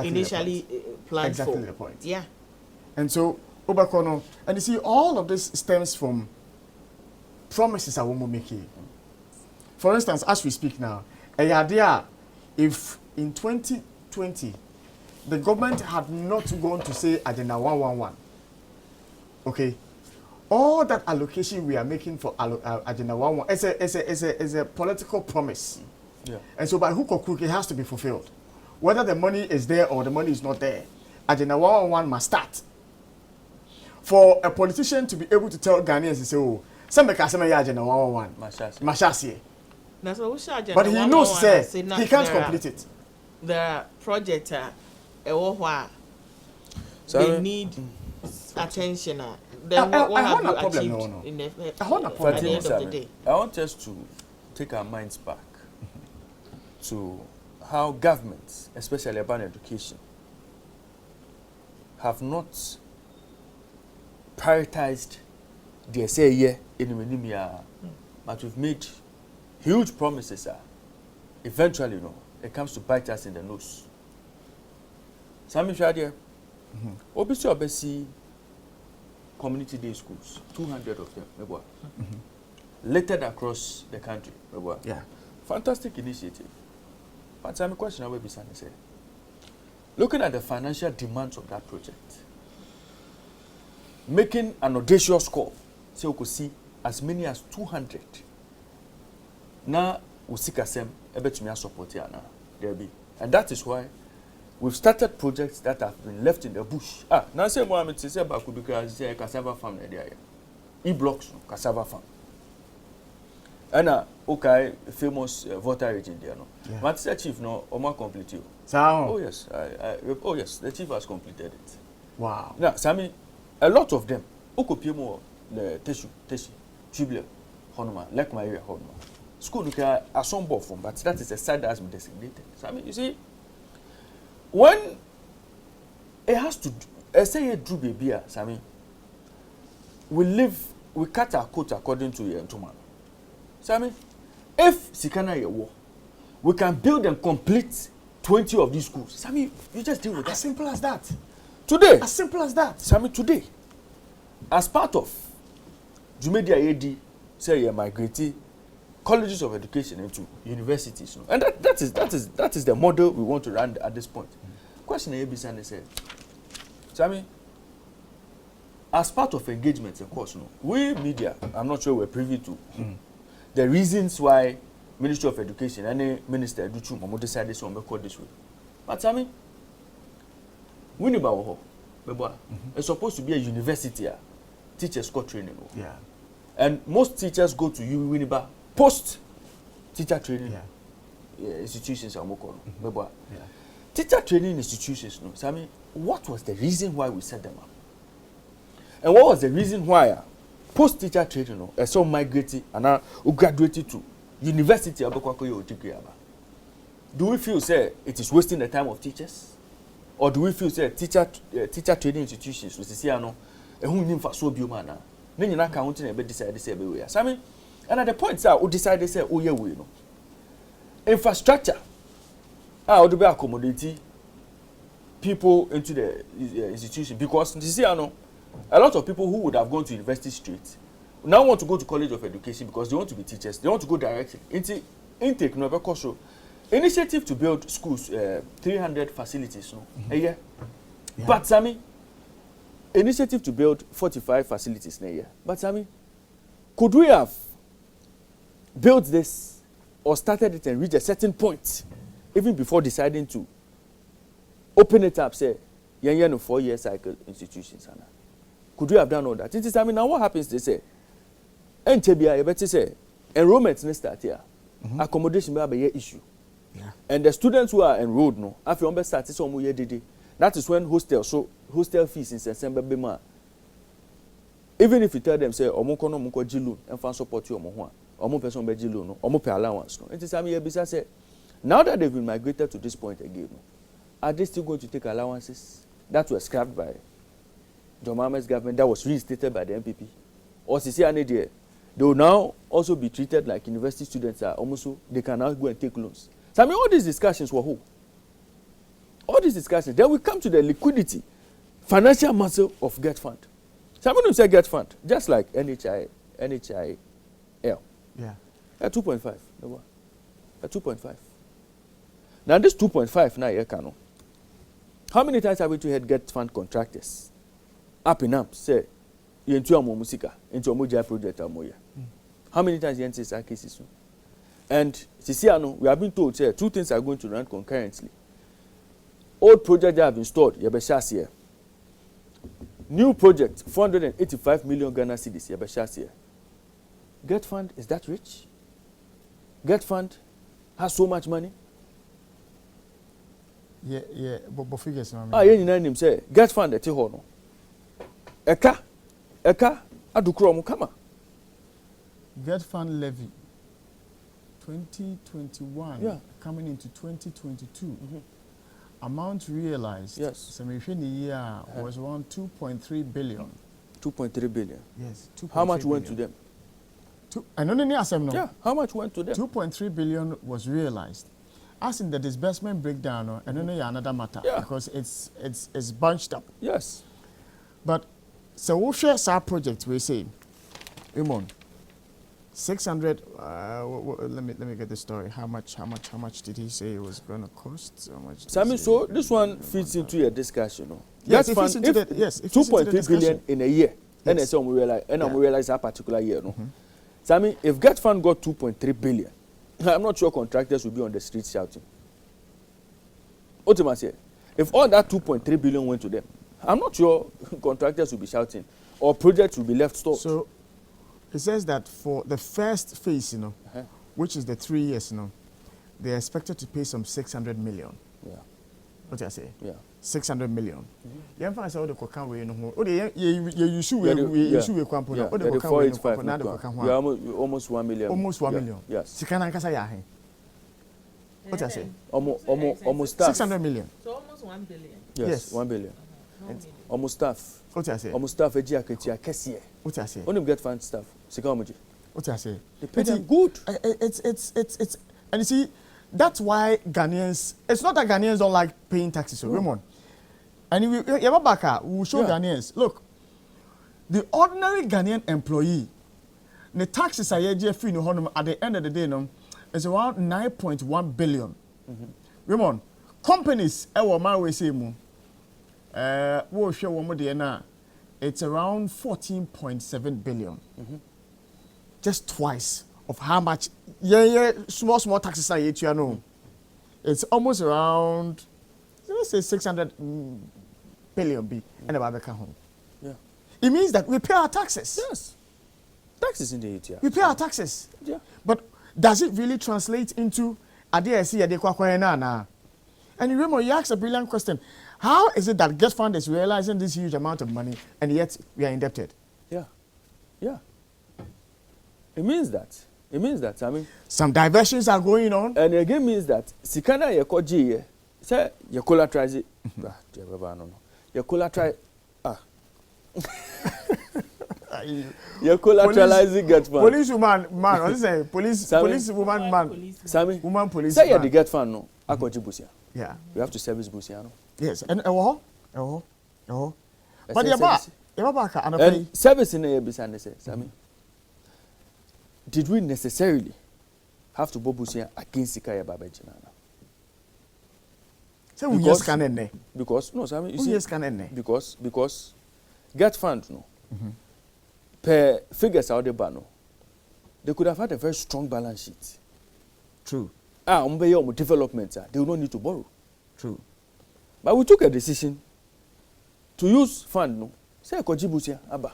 initially planned exactly for. The point. Yeah. And so, Obakono, and you see, all of this stems from promises I want to make here. For instance, as we speak now, a idea if in 2020 the government had not gone to say Agenda 111, okay, all that allocation we are making for Agenda 111 is a political promise. Yeah. And so by hook or crook, it has to be fulfilled. Whether the money is there or the money is not there, Agenda 111 must start. For a politician to be able to tell Ghanaians to say, oh, some make Agenda 111, Mashasi. But he knows, say, he can't complete it. The project, they need attention. Then what have you achieved in the at the end of the day? I want us to take our minds back to how governments, especially urban education, have not prioritized the SAE in Minimia, but we've made huge promises. Eventually, it comes to bite us in the nose. Sami Shadia, obviously, community day schools, 200 of them, littered across the country. Yeah. Fantastic initiative. But some question I will be saying, looking at the financial demands of that project, making an audacious call, so we could see as many as 200. Now we seek a sem, support here now. There be, and that is why we've started projects that have been left in the bush. Now say Mohammed say about because say cassava farm there. E-blocks cassava farm. And okay, famous voter region there no. But the chief no, Oma complete you. Oh yes, oh yes, the chief has completed it. Wow. Now, Sami, a lot of them, Okopimo, the Teshi, Tribune, Honoma, like my area Honoma. School look at a somber form, but that is a side that has been designated. Sami, you see, when it has to, say a Drew baby, Sami, we cut our coat according to your Entuma. Sami, if Sikana ye war, we can build and complete 20 of these schools. Sami, you just deal with that. As simple as that. Today. As simple as that. Sami, today, as part of Jumedia AD, say you're migrating colleges of education into universities. And that is the model we want to run at this point. Question ABC said, Sami, as part of engagements, of course, we media, I'm not sure we're privy to the reasons why Ministry of Education, any minister, decided to record this way. But Sami, it's supposed to be a university, teachers got training. Yeah. And most teachers go to Winneba post teacher training institutions. Teacher training institutions, Sami, what was the reason why we set them up? And what was the reason why post teacher training, some migrated and now graduated to university? do we feel say it is wasting the time of teachers, or do we feel say teacher training institutions we see ano ehun ni mfa so bi o ma na ne nyina ka ho tin e be decide say be we asami and at the point say o decide say o ye we no infrastructure o do be accommodate people into the institution, because you see ano a lot of people who would have gone to university straight now want to go to college of education because they want to be teachers, they want to go directly into intake no be course. Initiative to build schools, 300 facilities, no? Yeah. But Sammy, initiative to build 45 facilities, yeah. But Sammy, could we have built this or started it and reached a certain point, even before deciding to open it up, say, no 4-year cycle institutions, Anna? Could we have done all that? It is, I mean, now what happens? They say, NTBI, you better say, enrollment next start here, accommodation may be an issue. Yeah. And the students who are enrolled, no, after on start that is when hostel fees in September be ma. Even if you tell them say omo loan and fan support you omo person be loan no, omo pay allowance no. It is say now that they've been migrated to this point again, no, are they still going to take allowances that were scrapped by John Mahama's government that was reinstated by the MPP? Or they will now also be treated like university students are almost so they can now go and take loans. So I mean, all these discussions were who? All these discussions. Then we come to the liquidity, financial muscle of Get Fund. So I mean, say Get Fund, just like NHIL. Yeah. At 2.5. At 2.5. Now this 2.5 now you can. How many times have we had Get Fund contractors up in amps say you into a musika into a Moja project amoya? How many times you enter this cases? And Sisiano, we have been told say 2 things are going to run concurrently. Old projects that have been stored, here. New project, 485 million Ghana cedis, here. Get Fund, is that rich? Get Fund has so much money? Yeah, but figures no. Him say, Get Fund at Tihono. Eka, adukro kama. Get Fund levy. 2021 coming into 2022, amount realized year was around 2.3 billion. 2.3 billion. Yes. How much went to them? How much went to them? 2.3 billion was realized. As in the disbursement breakdown, and then another matter because it's bunched up. Yes. But so we share our project. We say, Imon. 600. Let me get the story. How much did he say it was going to cost? How much? Sammy, so this one fits into your discussion, no? Yes, it fits into the 2.3 billion in a year. And I say we realize that particular year, no. Sammy, if Get Fund got 2.3 billion, I'm not sure contractors will be on the streets shouting. Ultimately, if all that 2.3 billion went to them, I'm not sure contractors will be shouting or projects will be left stopped. So it says that for the first phase, which is the 3 years, they're expected to pay some 600 million. Yeah. What do I say? Yeah. 600 million. Yeah, I said, almost 1 million. Almost 1 million. Yes. What I say? Almost staff. 600 million. So almost 1 billion. Yes. 1 billion. Almost staff. What I say? Almost staff. What I say? Only Get Fund staff. What I say? They pay them good. It's and you see, that's why Ghanaians. It's not that Ghanaians don't like paying taxes, so Raymond. And we will show Ghanaians. Look, the ordinary Ghanaian employee, the taxes are free no at the end of the day, is around 9.1 billion. Raymond, companies, my say we'll show one more now. It's around 14.7 billion. Just twice of how much small taxes are yet you know. It's almost around, let's say 600 billion B and about the home. Yeah. It means that we pay our taxes. Yes. Taxes in the ATR. We pay our taxes. Yeah. But does it really translate into and you remember you asked a brilliant question. How is it that Get Fund is realizing this huge amount of money and yet we are indebted? Yeah. Yeah. It means that It means that, I mean, some diversions are going on. and again means that Sikana Yakoji, say, you collateralize it. You collateralize. You collateralizing get fund. Police woman, man, what is it? Police woman, man. Sammy, Woman police. say you man. the get fund, no. Akoji Busia. Yeah. We have to service Busia, no. Yes, and but you're back, and service in the Bisane say, Sammy. Did we necessarily have to go Busia against Sikaya Babejina? So we just can because no, Sammy, you we see, just can because get fund, no. Per figures out the banner, they could have had a very strong balance sheet. True. Development, they will not need to borrow. True. But we took a decision to use fund, no, say Kojibusia, Abba.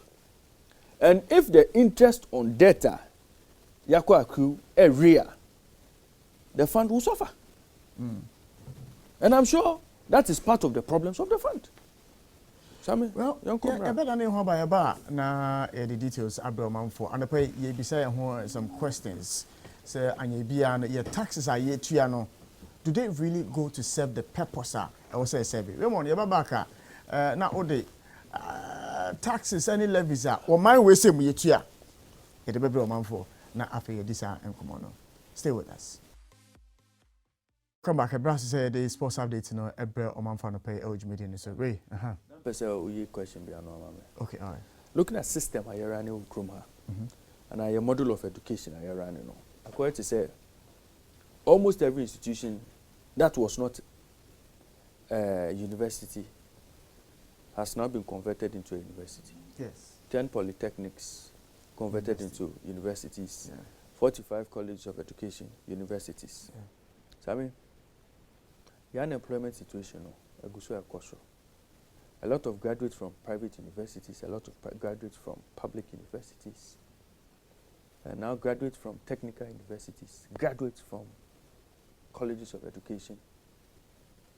And if the interest on data, Yako accrue area, the fund will suffer. And I'm sure that is part of the problems of the fund. Sammy, well, I better know about na the details Abraham for and pay ye be say some questions. Say and your taxes are yet to do they really go to serve the purpose? I was say serve. We want your babaka na ode taxes any levies are or my way say we tua. It be Abraham for na after this and come on. Stay with us. Come back. Brass say the sports update no Ebra Omanfa no pay LG Media so way. Question be okay, all right. Looking at system I run in Krumha and I a model of education I run in. According to say almost every institution that was not university has now been converted into a university. Yes. 10 polytechnics converted into universities. Yeah. 45 colleges of education, universities. Yeah. So I mean, the unemployment situation, a lot of graduates from private universities, a lot of graduates from public universities, and now graduates from technical universities, graduates from colleges of education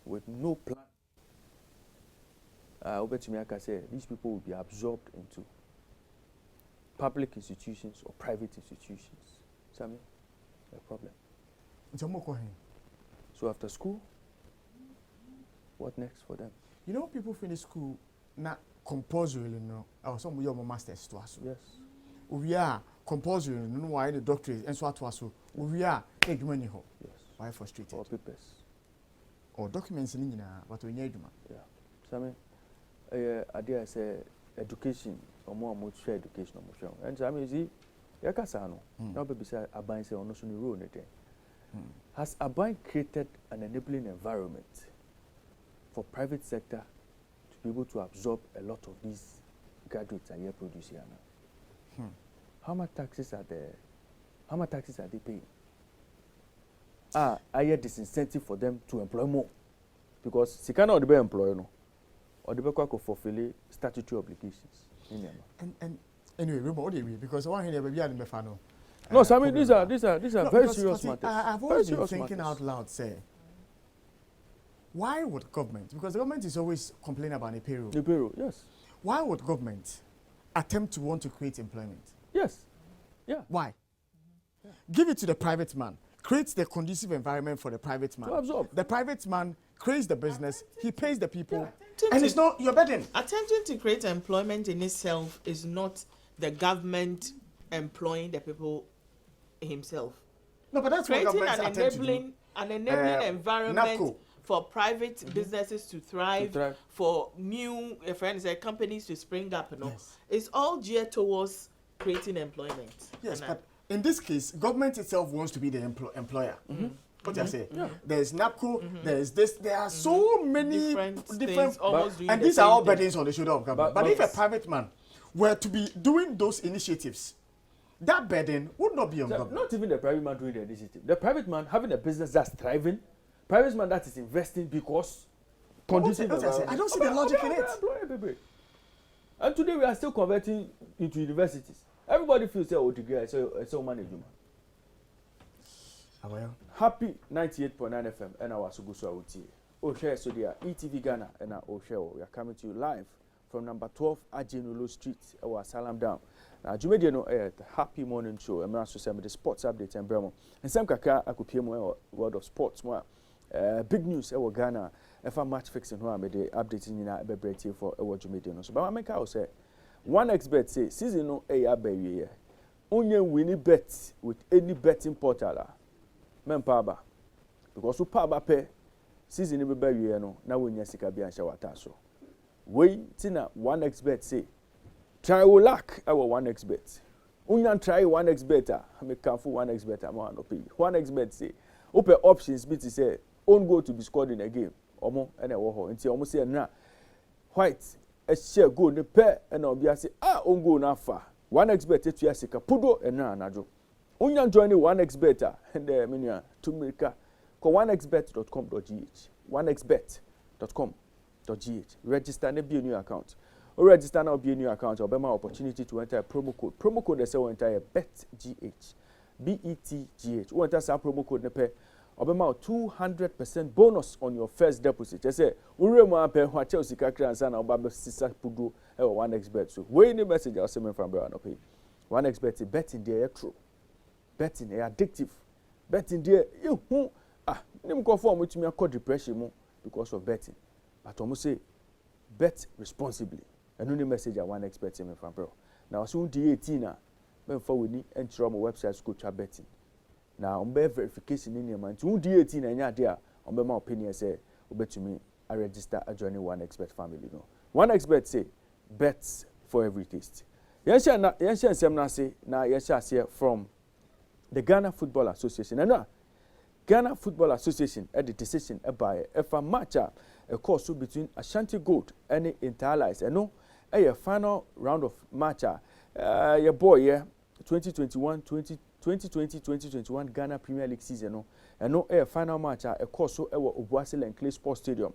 with no plan. Over to me, I can say these people will be absorbed into public institutions or private institutions. So I mean, a problem. So after school, what next for them? You know, people finish school not compulsory, no. Or some of your masters to us. Yes. We are compulsory, no why the doctorate and so to us. We are take money home. Yes. Why frustrated? Or papers. Or documents in what we need. Yeah. So I mean, I say education or more share education or more. And so I mean, see, Yakasano, now baby say Aban say on no rule anything. Has Aban created an enabling environment for private sector to be able to absorb a lot of these graduates are here producing now? How much taxes are there? How much taxes are they paying? I hear disincentive for them to employ more because they cannot be employed, no, or they can fulfill statutory obligations. And anyway, what do you mean? Because I want to hear baby and Mefano. No, so I mean these are very serious matters. I've always been thinking out loud, say. Why would government, because the government is always complaining about the payroll. The payroll, yes. Why would government attempt to want to create employment? Yes. Yeah. Why? Yeah. Give it to the private man. Create the conducive environment for the private man. To absorb. The private man creates the business, he pays the people, and it's not your burden. Attempting to create employment in itself is not the government employing the people himself. No, but that's creating what governments attempt to do. An enabling environment NAPCO. for private businesses to thrive, for new companies to spring up. Yes. It's all geared towards creating employment. Yes, but in this case, government itself wants to be the employer. What do I say? Yeah. There's NAPCO, there's this, there are so many different and these are all burdens on the shoulder of government. But if a private man were to be doing those initiatives, that burden would not be on government. Not even the private man doing the initiative. The private man having a business that's thriving, private man that is investing because conducive. I don't see the logic in it. And today we are still converting into universities. Everybody feels oh degree, I say management. Happy 98.9 FM and our Sugusu Awuti. Oh share so dear ETV Ghana and our share we are coming to you live from number 12 Ajinolo Street ɛwɔ Salam Down. Na dwumadie no the Happy Morning Show ɛmra so sɛ the sports update and bremo. Nsɛm kakra akopie mu ɛwɔ world of sports mu big news ɛwɔ Ghana ɛfa match fixing ho a mede update nyina ɛbɛbrɛ tie for ɛwɔ dwumadie no so. Ba ma meka wo sɛ 1xBet say season no ɛyɛ abawie. Onye winning bet with any betting portal mempa aba because so pa aba pɛ season no bɛbawie no na wonya sika bi anhyɛ wata so. Wei tina 1xBet say try your luck our 1xBet. Unyan try 1xBet make careful 1xBet am no pay. 1xBet say open options be to say own goal to be scored in a game. Omo ene wo ho. Nti omo say na white a share goal ne pe and obi say own goal na fa. 1xBet etua sika pudo ena anajo. Unyan join 1xBet and the menu to make ko 1xbet.com.gh. 1xbet.com.gh. Register ne be a new account. Or register now be a new account or be my opportunity to enter a promo code. Promo code is enter BETGH. BETGH. Or enter a promo code ne pay or be my 200% bonus on your first deposit. Just say ure mo pay ho Chelsea kakra ansa na oba sisa pudo e 1xBet. So we any message I send from bra no pay. 1xBet betting there true. Betting is addictive. Betting there you nim go form with me call depression mo because of betting. But almost say bet responsibly. And only message I want expert me from bro. Now soon the 18 na ben for we ni enter my website school chat betting. Now on verification in your mind. Soon the 18 na nya there on be my opinion say obet to me I register a joining 1xBet family no. 1xBet say bets for every taste. Yensha nsem na say na yensha say from the Ghana Football Association. And Ghana Football Association at the decision by a match a course between Ashanti Gold and the Interallies. And no, a final round of match your boy 2020-2021 Ghana Premier League season. No, and no a final match a course so Obuasi and Clay Sports Stadium.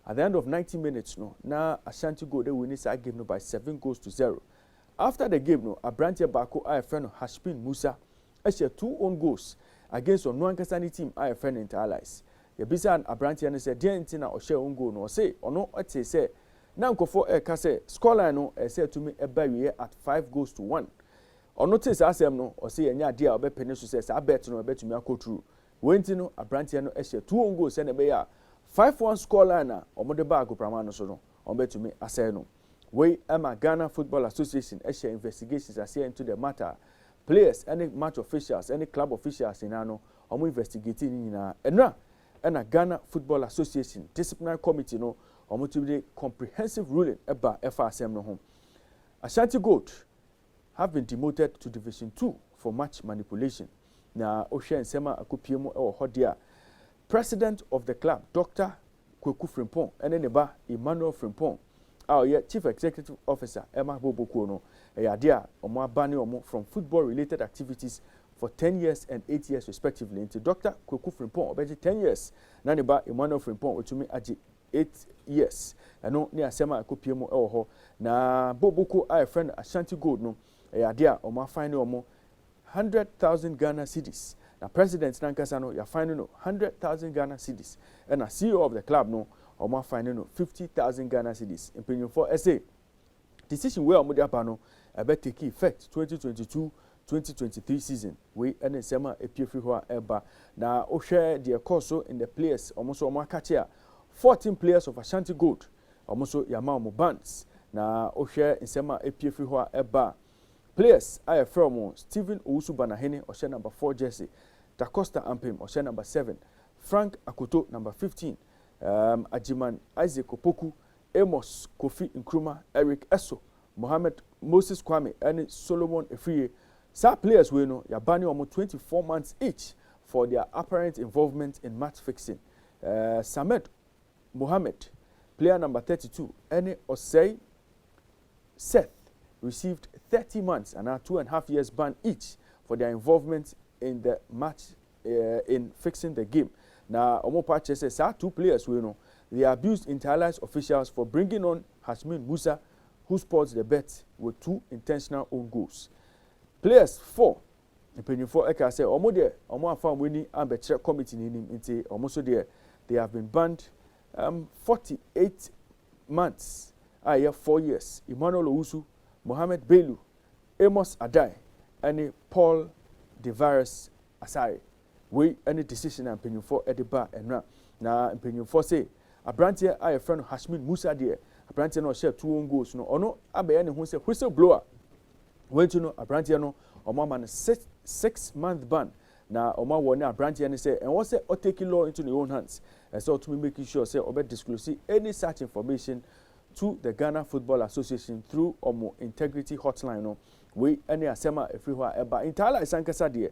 At the end of 90 minutes, no, now Ashanti Gold they win this game no by 7-0. After the game, no, Abrantia Bako I friend Hashpin Musa, actually 2 own goals against Onwankasani team I friend Interallies. Yebisa and Abrantia and said, "Dear Intina or share own goal no say or no what say now go for a case scholar no said to me a barrier at 5-1. Or notice as no or say any idea about Penesu says I bet no bet to me a go through. Went no Abrantia no share 2 own goals and a bear 5-1 scholar na or more the bag of Pramano so no on bet to me I say no. We Emma Ghana Football Association share investigations are into the matter. Players, any match officials, any club officials in ano investigating in and a Ghana Football Association disciplinary committee no to comprehensive ruling about FRSM no home. Ashanti Gold have been demoted to Division 2 for match manipulation. Na Osha Nsema Akupiemo or Hodia, president of the club, Dr. Kweku Frimpong, and then Emmanuel Frimpong. Chief Executive Officer Emma Bobokuno, a Omar Bani Omo from football-related activities for 10 years and 8 years respectively. Into Dr. Kweku Frimpong, about 10 years. Naniba Emmanuel Frimpong, which me aji 8 years. And no near Sema Akupiemo Eho. Na Boboku, I friend Ashanti Gold no, a Omar fine Omo 100,000 Ghana cedis. Na President Nankasano, ya fine no 100,000 Ghana cedis. And a CEO of the club no. Oma final 50,000 Ghana cedis. In for SA, decision where Omodia Pano about take effect 2022-2023 season. We and Sema a PFI eba na o share the course in the players almost Oma Katia 14 players of Ashanti Gold almost Yama Bands na o share in Sema a PFI eba players I from Stephen Owusu Banahene or share number 4 jersey, Da Costa Ampim or share number 7, Frank Akoto number 15. Ajiman Isaac Opoku, Amos Kofi Nkrumah, Eric Esso, Mohammed Moses Kwame, and Solomon Efriye. Some players will know Yabani almost 24 months each for their apparent involvement in match fixing. Samed Mohammed, player number 32, and Osei Seth received 30 months and 2.5 years ban each for their involvement in the match in fixing the game. Now, Omopache says 2 players we know they abused Interallies officials for bringing on Hashmin Musa, who sports the bet with 2 intentional own goals. Players 4, depending for Eka say Omo there, Omo afam winning and betre committee in him into almost there. They have been banned 48 months a 4 years Emmanuel Owusu, Mohamed Bello, Amos Adai and Paul Devares Asare. We any decision and mpanyinfo ediba enra na mpanyinfo say abrantie a friend Hashmin Musa de abrantie no share 2 goals no ono abaye ne ho say whistle blower went to no abrantie no omo man 6-month ban na omo won abrantie ne say and what say or take law into your own hands and so to making sure say obe disclose any such information to the Ghana Football Association through omo integrity hotline no we any asema everywhere eba entire isankasa de.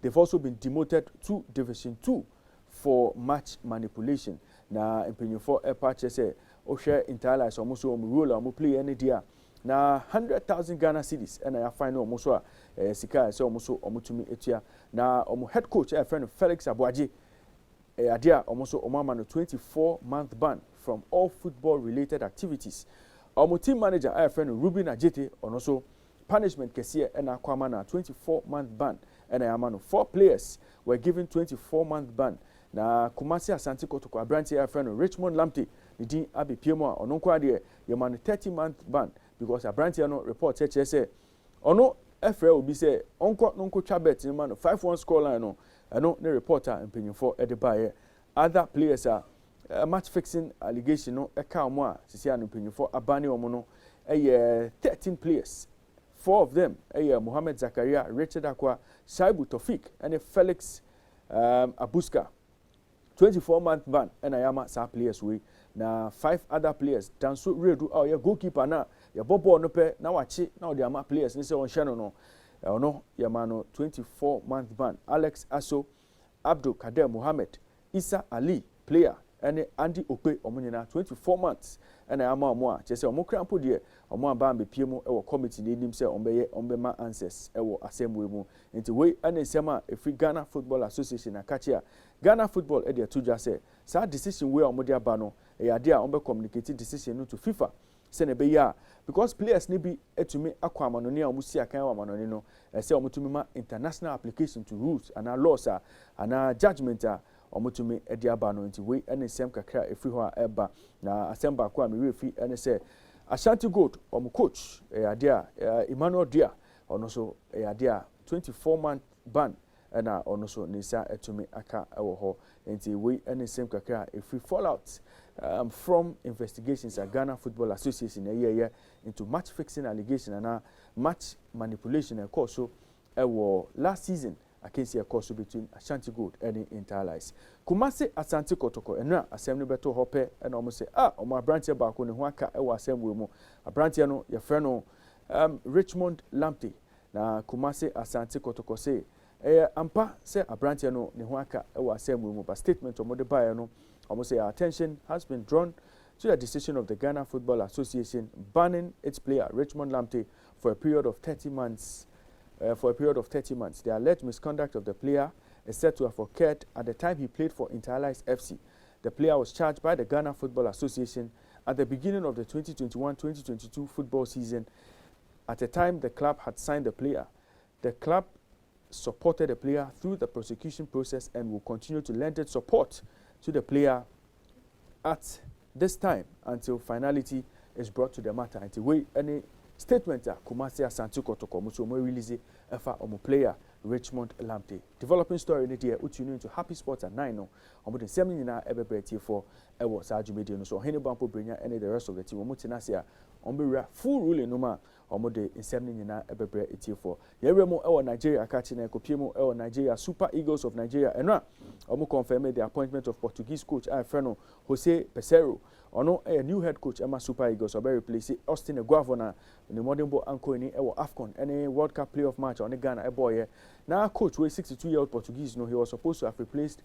They've also been demoted to Division 2 for match manipulation. Na mpanyinfo epache say ohwe entire so almost role am play any dia na 100,000 Ghana cedis and I find almost sika so almost omutumi etua na omo head coach friend Felix Abuaji adia almost omama no 24-month ban from all football related activities. Omo team manager friend Ruben Ajete also punishment kesiye and akwama na 24-month ban and Amano 4 players were given 24-month ban. Na Kumasi Asante Kotoko Abrantie friend Richmond Lamptey Nidin Abi Piemo Ononkwa de Yemano 30-month ban because Abrantie no report say ono FA will be say onko nonko chabet in man 5-1 scoreline no eno ne reporter mpanyinfo edibaye. Other players are match fixing allegation no eka omo a sisi an mpanyinfo abani omo no 13 players. 4 of them, Mohamed Zakaria, Richard Akwa, Shaibu Tofik, and Felix Abuska. 24-month ban, and Ayama sa players we. Na 5 other players. Danso Redu, oh ya goalkeeper na, ya bobo no pe, na wachi, na the ama players. Nise on shano no, no, Yamano 24-month ban. Alex Aso, Abdul Kader Mohamed, Isa Ali, player, and Andy Ope, omunina 24 months. And I am more. Just say, Omokrampo dear, Omo Bambi Piemo, our committee name himself Ombema answers, our assembly mo. Into way and Sema, a free Ghana Football Association, a catcher. Ghana Football, Edia Tuja say, sad decision where Omodia Bano, a idea Ombe communicated decision to FIFA. Senebeya, because players need be to me aquamanoni musia kan wamanonino, say Omutumima international application to rules and our laws and our judgment omutumi ediabano nti we ene sem kakra efri eba na asemba kwa mi refi ene se Ashanti Gold coach adia Emmanuel Dia ono so adia 24-month ban na ono so nisa etumi aka ewo ho nti we ene sem kakra efri fallout from investigations at Ghana Football Association into match fixing allegation and match manipulation and course so ewo last season I can see a course between Ashanti Gold and Interlies. Kumasi Asante Kotoko and Assembly Beto Hope and almost say, my branch back on the Huaka, Assembly mo. A branch no, your friend Richmond Lamptey. Na Kumasi Asante Kotoko say, Ampa say a branch no, Nehuaka, Assembly mo. But statement of Modiba no, almost say our attention has been drawn to the decision of the Ghana Football Association banning its player Richmond Lamptey for a period of 30 months. The alleged misconduct of the player is said to have occurred at the time he played for Interlies FC. The player was charged by the Ghana Football Association at the beginning of the 2021-2022 football season. At the time the club had signed the player, the club supported the player through the prosecution process and will continue to lend its support to the player at this time until finality is brought to the matter. Until we any statement Kumasi Asante Kotoko muso mo release efa omo player Richmond Lamptey. Developing story in the tune into Happy Sports at 9 no. Omo the same nyina ebebeti for ewo Saju Media no so Hene Bampo Brenya and the rest of the team omo tinase omo full ruling no ma omo the nsem nyina ebebre eti for. Yeremo ewo Nigeria akachi na ekopiemo ewo Nigeria Super Eagles of Nigeria enra omo confirmed the appointment of Portuguese coach Alfredo Jose Pesero. Ono a new head coach Emma Super Eagles will be replacing Austin Eguavona in the modern ball anchor in AFCON any World Cup playoff match on the Ghana a boy. Now coach was 62-year-old Portuguese. He was supposed to have replaced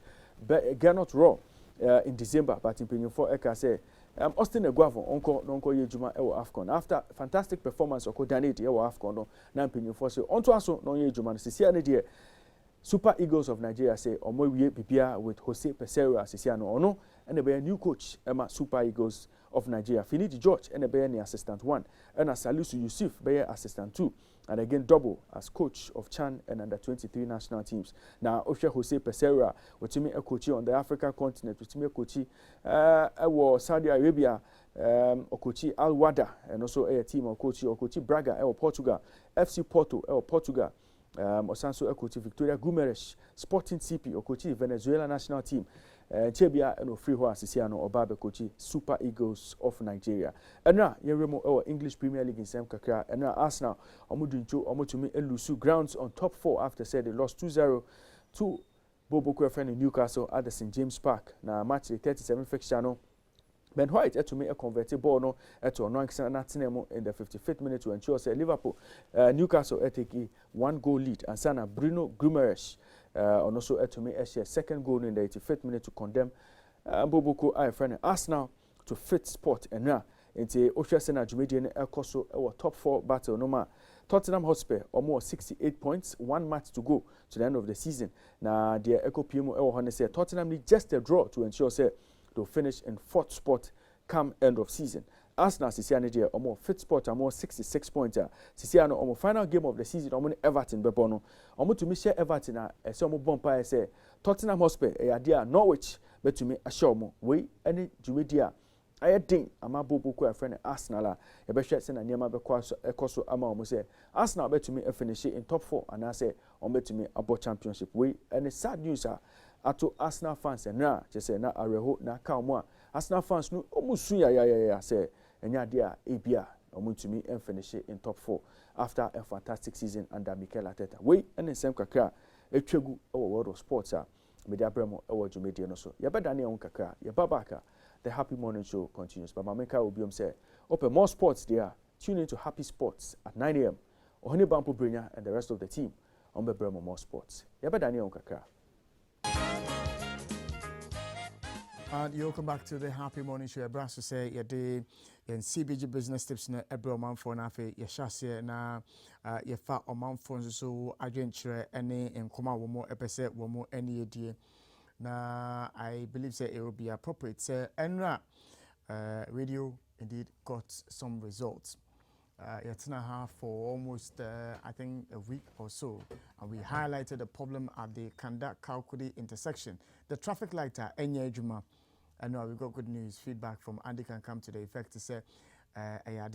Gernot Raw in December, but in Penyon 4 Eka say Austin Eguavon onko yejuma AFCON after fantastic performance of Danity AFCON no na Penyon 4 say onto aso no yejuma sisi ane die Super Eagles of Nigeria say omowie bibia with Jose Pesero asisi ano ono and a new coach Emma Super Eagles of Nigeria. Finidi George and a assistant 1 and a Salisu Yusuf be assistant 2. and again double as coach of Chan and under-23 national teams. Now, Osha Jose Peseira, which me a coach on the African continent, which me a coach Saudi Arabia, Okochi Al Wada, and also a team of Okochi Braga, Portugal, FC Porto, Portugal. Osanso Ekoti Victoria Gumeresh Sporting CP Okochi Venezuela national team Chebia and free ho asisiano Obabe Kochi Super Eagles of Nigeria. Enra Yeremo English Premier League in Sam Kakra enra Arsenal omuduncho omotumi elusu grounds on top 4 after said they lost 2-0 to Bobo Kwefren in Newcastle at the St James Park. Na match the 37 fixture no Ben White to me a converted ball no to Natinemo in the 55th minute to ensure say Liverpool Newcastle take 1-goal lead and Sana Bruno Guimaraes also to me a second goal in the 85th minute to condemn Boboko I friend Arsenal to fit spot and now into Oshasena Jumedian Elkoso our top 4 battle no ma Tottenham Hotspur almost 68 points, 1 match to go to the end of the season. Now the Echo PMO Elhone say Tottenham need just a draw to ensure say to finish in 4th spot come end of season. Arsenal Sisiane dear almost 5th spot almost 66 points. Sisiano almost final game of the season almost Everton bebono. Almost to me share Everton a some bompa say Tottenham Hotspur a dear Norwich but to me a show more we any Jumedia. I think ama bobo ko friend Arsenal e be hwe se na niam be kwaso ama o mo say Arsenal bet to me finish in top 4 and I say on bet to me about championship we and sad news ato Arsenal fans na je say na areho na ka mo a Arsenal fans no omusu ya say enya de a ebia omo to me finish in top 4 after a fantastic season under Mikel Arteta we and nsem kakra etwegu world of sports media bremo Jumedie no so ye bedane on kakra ye babaka. The Happy Morning Show continues. But Mameka Obiom say, open more sports there. Tune into Happy Sports at 9 a.m. Ohene Bampo Brenya and the rest of the team on the Bremo More Sports. Yaba Daniel Kakra. And you welcome back to the Happy Morning Show. Brass to say your day in CBG business tips na ebro man for na fe ye shase na ye fa o man for so adwenkyere ene enkoma wo mo epese wo mo ene edie. Now, I believe say it will be appropriate. Say, Enra radio indeed got some results. It's now for almost, I think, a week or so. And we highlighted the problem at the Kanda Kaukudi intersection. The traffic light at Enye Juma. And now we got good news. Feedback from Andy can come to the effect to say, a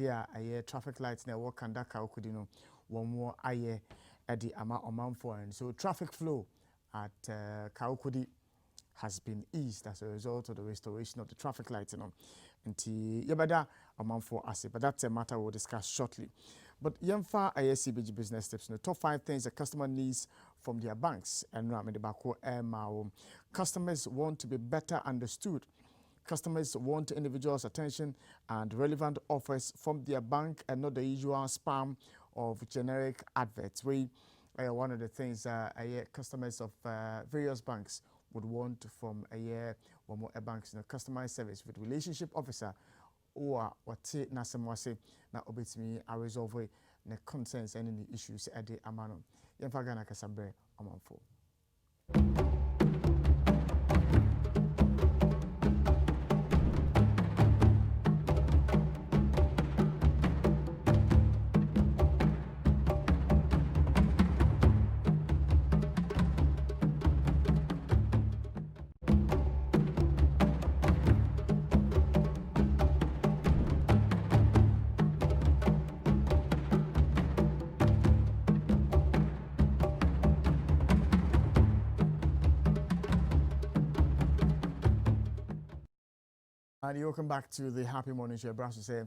traffic lights near what Kanda Kaukudi no one more aye at the ama amount for. And so traffic flow at Kaukudi has been eased as a result of the restoration of the traffic lights until yabada amount for asset, but that's a matter we'll discuss shortly. But Yemfa ISCBG business tips, the top 5 things a customer needs from their banks and customers want to be better understood. Customers want individuals' attention and relevant offers from their bank and not the usual spam of generic adverts. One of the things customers of various banks would want from a year or more banks in a customized service with relationship officer or what nasamwase na obetimi a resolve the concerns and any issues at the amano. Yemfagana Kasabre Amanfo. And welcome back to the Happy Morning Show. Brass to say,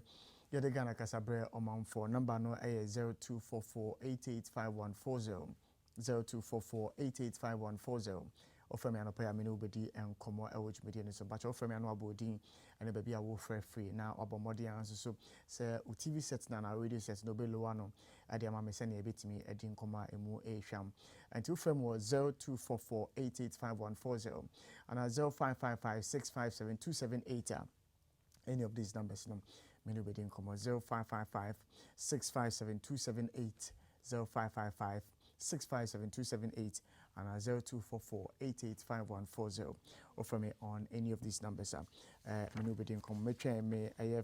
Yede Ghana Kasabre Oman for number no a 0244885140 0244885140. Ofemi anope amini ubedi enkomo ewich media ni so but ofemi anu abodin ene baby a wo free na obomodi anso so say TV set na radio set no be low no ade ama me se na ebetimi edi nkoma emu ehwam anti ofemi was 0244885140 and 0555657278. Any of these numbers no many ubedi nkoma 0555657278 0555657278 and 0244-885140 or from me on any of these numbers. Menu bedin come me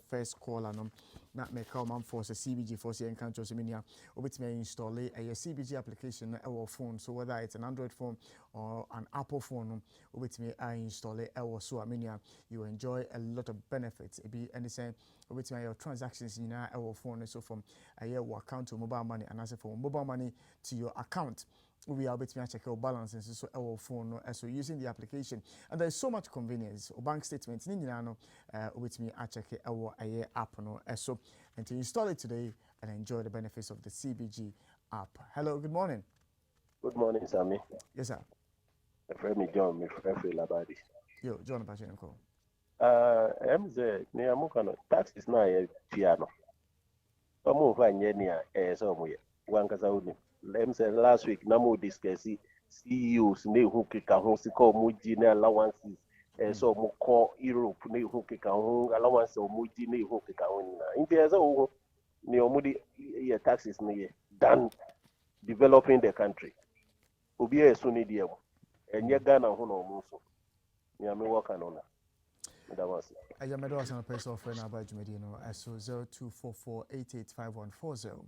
first call and not me call man for CBG for say encounter so many obit me install a CBG application our phone, so whether it's an Android phone or an Apple phone obit me I install it our so you enjoy a lot of benefits. It be anything obit me your transactions in our phone, so from a year account to mobile money and as from mobile money to your account. We are able to check our balance and so our phone so using the application, and there is so much convenience. Or bank statements, with me I check our app so and to install it today and enjoy the benefits of the CBG app. Hello, good morning. Good morning, Sammy. Yes, sir. My friend me John, my friend Labadi. Yo, John Pachenko. MZ, ni amukano taxes na ye piano. Omo fanye ni so mo ye. Wankaza uni. MZ last week na mo discuss CEOs ne hu keka ho sika mo gi na allowances so mo call Europe ne hu keka ho allowance mo gi ne hu keka ho na. Inti eza wo ni omo di ye taxes ne ye than developing the country. Obi e so ni die mo. Enye Ghana ho no mo so. Ni ame work anona. I am a person of friend about Jumedino, so 0244-885140,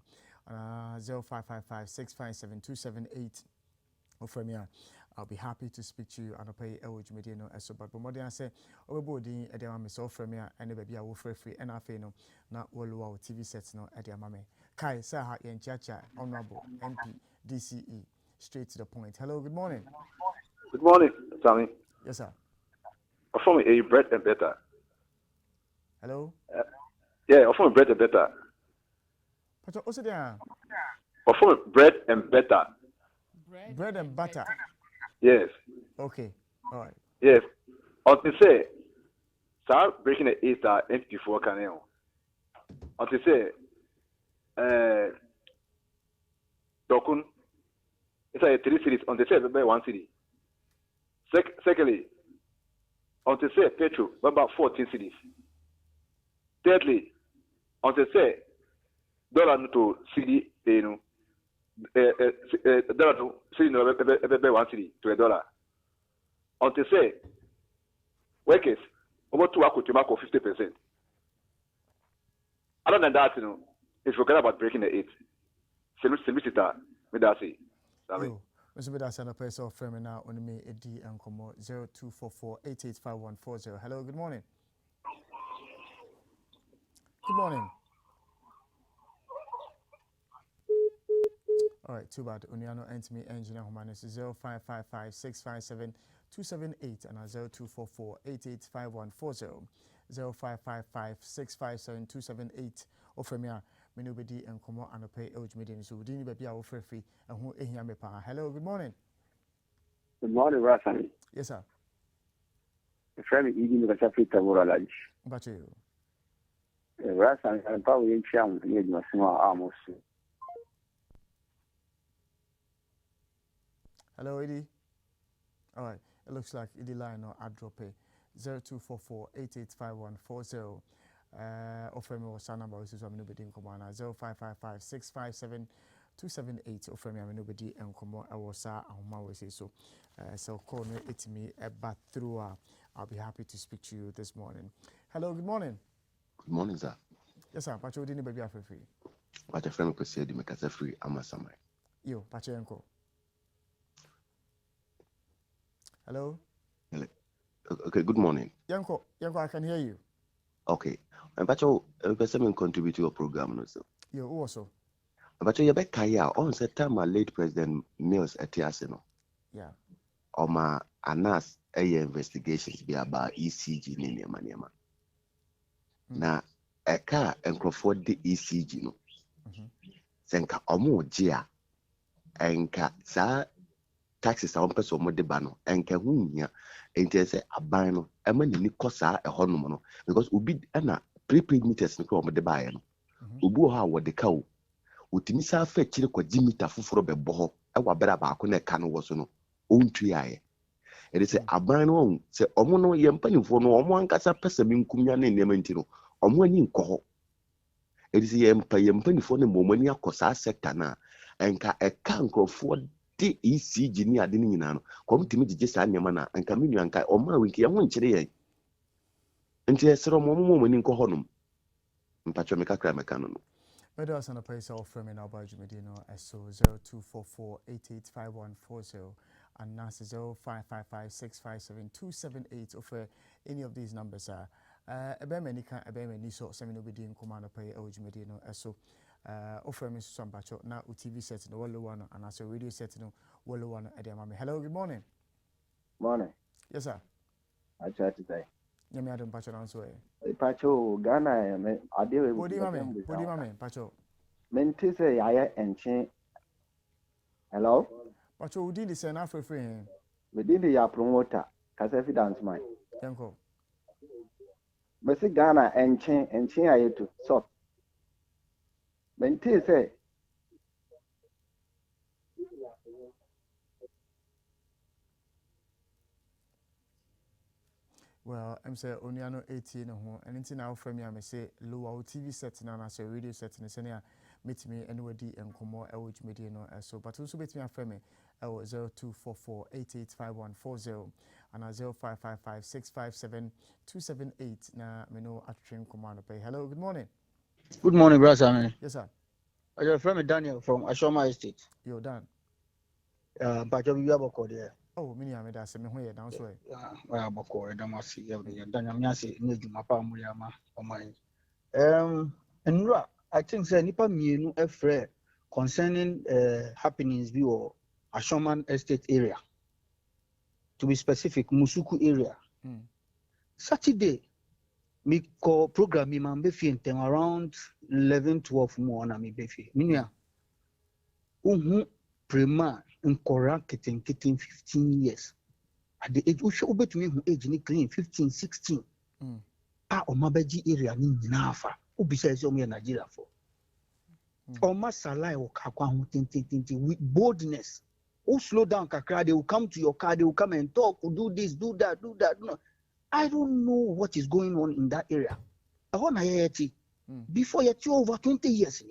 0555-657-278. From here, I'll be happy to speak to you and I'll pay Jumedino, so but more than I say, overboarding at the mammy, so from here, and maybe I will free and I feel not all TV sets no at the mammy. Kai Saha and Chacha, Honorable MP, DCE, straight to the point. Hello, good morning. Good morning, Sammy. Yes, sir. Offer me a bread and butter. Hello? Yeah, offer me bread and butter. But also there. Offer me bread and butter. Bread and butter. Yes. Okay. All right. Yes. Until say, start breaking the 8 MP4 canal. Until say, Dokun, it's a 3 cities. Until say, by 1 city. Secondly, until say petrol, about 14 cities. Thirdly, until say dollar to city, dollar to city no 1 city to $1. Until say workers over 2 to 50%. Other than that, it's forget about breaking the 8. Solicitor, me that say. Mr. Bidas and a person of Fremen now on me a D and Como 0244-885140. Hello, good morning. Good morning. All right, too bad. Uniano Entimi Engineer Humanis 0555-657-278 and 0244-885140. 0555-657-278 or Fremia. Menubedi and Como and pay age meeting. So, Dini Baby, our free and who Ehiamepa. Hello, good morning. Good morning, Rasan. Yes, sir. The friend eating the Safita lunch. But you, Rasan, and probably in Cham, near my small almost. hello, Eddie. All right, it looks like Eddie line or ad drop 0244-885140. Offer me what's our number, which is nobody in command 0555-657-278. Offer me nobody in command. I was say so. So call me it me but through. I'll be happy to speak to you this morning. Hello, good morning. Good morning, sir. Yes, sir. Pacho didn't baby after free. Pacho friend could say the make us free. I'm a summer. Yo, Pacho Enko. Hello. Okay, good morning. Yanko, I can hear you. Okay. And Pacho, person contribute to your program, no sir. You also. Pacho, you bet Kaya on set time my late President Mills at Tiasino. Yeah. Or my Anas investigations be about ECG Niama. Na a car and Crawford the ECG no. Senka omo jia enka sa taxes a person mo de ba no enka hunya enti say aban no e ma ni kosa e honum no because obi na prepaid meters no ko mo de ba ye no obi ho a wo de ka o otimi sa fa kire kwa meter foforo be bo ho e wa bera ba ko na ka no wo so no ontu aye e de say aban no say omo no ye mpanimfo no omo ankasa pesa mi nkumnya na nema nti no omo ani nko ho e de say ye mpanimfo no mo mani akosa sector na enka e ka nkrofo di ECG ni ade ni nyina no committee me gye saa nyama na anka me nua anka o ma we nke ye ho nkyere ye nti esero mo ni nko honom mpacho me kakra me kan no Better send a place of from in our budget medino so 0244885140 and NAS 0555657278 offer any of these numbers are many so semi be in command pay medino so offer me some bacho now TV set no one and as a radio set no one at the hello, good morning. Morning. Yes, sir. I chat today. Nyame adom pacho na nso Pacho Ghana me adewe bodi mame pacho menti say yaye enche. Hello? Pacho udi di se na frefre Me di di ya promoter kasa evidence man. Yanko. Me si Ghana enche aye to so. Menti say well, I'm say only ano 18 ho and until now from me I say lower TV set na na say radio set na say na meet me anybody enkomo e which media no so but also meet me aframe me 0244885140 and 0555657278 na me no attrain command pay. Hello, good morning. Good morning, brother. Yes, sir. I friend Daniel from Ashoma Estate. Yo, Dan. But you have a code there. Oh, many are made us me here down so. I have a code. I must see every Daniel Yasi need you mapa muyama or mine. And I think say nipa mienu efre concerning happenings bi or Ashoma Estate area. To be specific, Musuku area. Saturday, me call program me man befi enten around 11-12 more na me befi. Minya. Prema nkora kitten 15 years. At the age usho obetumi hu age ni clean 15-16. Omabeji area ni nyinafa. Obisa ese omo Nigeria for. Oma salai o kakwa hu tintintinti with boldness. Oh, slow down, kakra. They will come to your car. They will come and talk. Do this, do that, do that. No. I don't know what is going on in that area. I want to before yet over 20 years.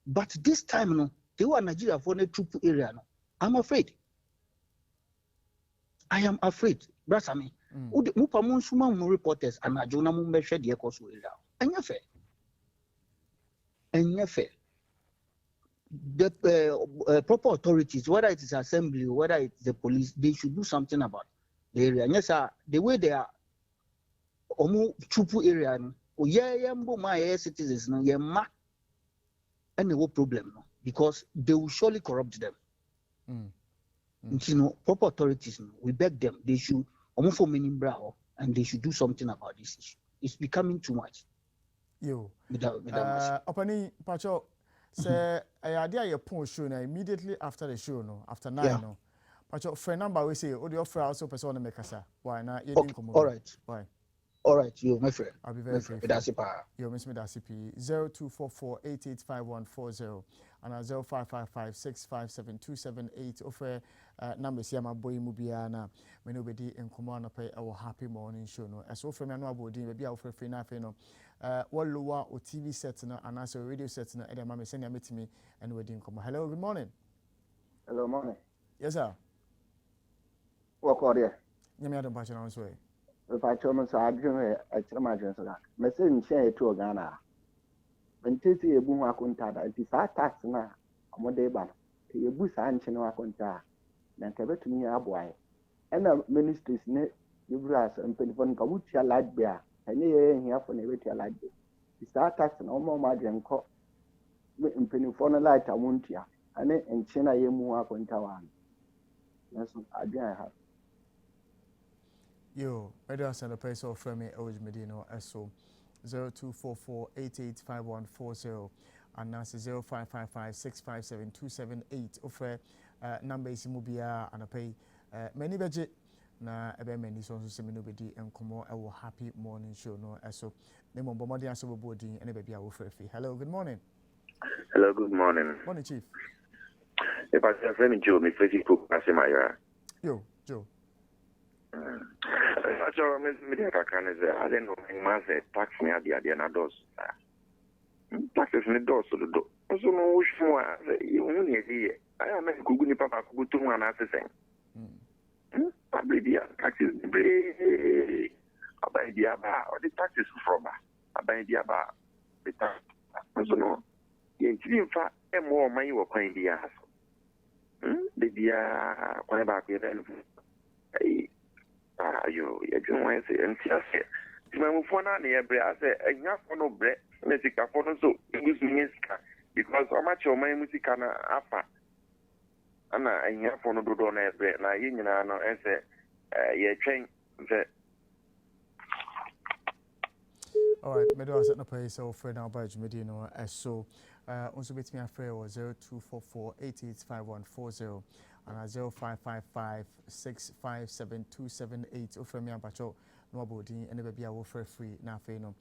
But this time, no, they were Nigeria for the troop area. No. I'm afraid. I am afraid. Brother, me. Mupamun reporters and Ajona Mumbeshe the Ecos area. And you're fair. And you're fair. The proper authorities, whether it is assembly, whether it's the police, they should do something about the area. And yes, sir, the way they are, omu chupu area, my citizens, no, and no problem, no, because they will surely corrupt them. You know, proper authorities, no, we beg them, they should omu for brow, and they should do something about this issue. It's becoming too much. Yo, Opani Pacho. Say I idea your post show now immediately after the show no after 9 no. But your friend number we say audio offer also person to make us. Why na you didn't come. All right. Why? All right, you my friend. I'll be very grateful. That's it. You miss me that CP 0244885140 and 0555657278 offer numbers here my boy Mubiana me no be di enkomo na pay our happy morning show no. As offer me no abodi be bia offer free na fe no. What lower or TV set na and also radio set na e mama send meet me and we didn't come. Hello, good morning. Hello, morning. Yes, sir. What call there? You me adon patch na so. If I told me so I dream I tell my dreams that. Me say in share to Ghana. When tisi ebu ho akonta da it is tax na amode ba. Te ebu sa nche no akonta. Na nke betumi aboae. And ministries ne yubras and penfon ka wutia lad bia. Any here for never like this. It's that tax and almost margin call in penifon light I won't ya. And then in China, you move up on Taiwan. That's what I have. Yo, better send a place of from me, Oj Medino, SO 0244885140 and that's 0555657278. Offer number is Mubia and I pay many budget. Na ebe many so semino be di enkomo e wo happy morning show no eso ne mo bomodi aso bodi ene be bia wo frefi. Hello, good morning. Hello, good morning. Morning, chief. If I say friend Joe, me Facebook Asemaya. Yo, Joe. I saw me dey kakane say I don't know man say tax me ade na dos. Taxes me dos so do. So no wish more you only here. I am a Kuguni Papa Kutu and assassin. Probably taxes about the Aba or the taxes from about the Aba. The tax. No, in fact, and more money will find the ass. The dear, whatever, you don't want to say, and see, my phone on the air, I say, and you have no bread, Mexica for so, it was because how much your my music can offer. And I have for no do on every night, you know, and say, yeah, change the. All right, me do I set no pay so for now by Medino so also bit me afraid was 0244885140 and 0555657278 offer me abacho no body and baby I will free na fe no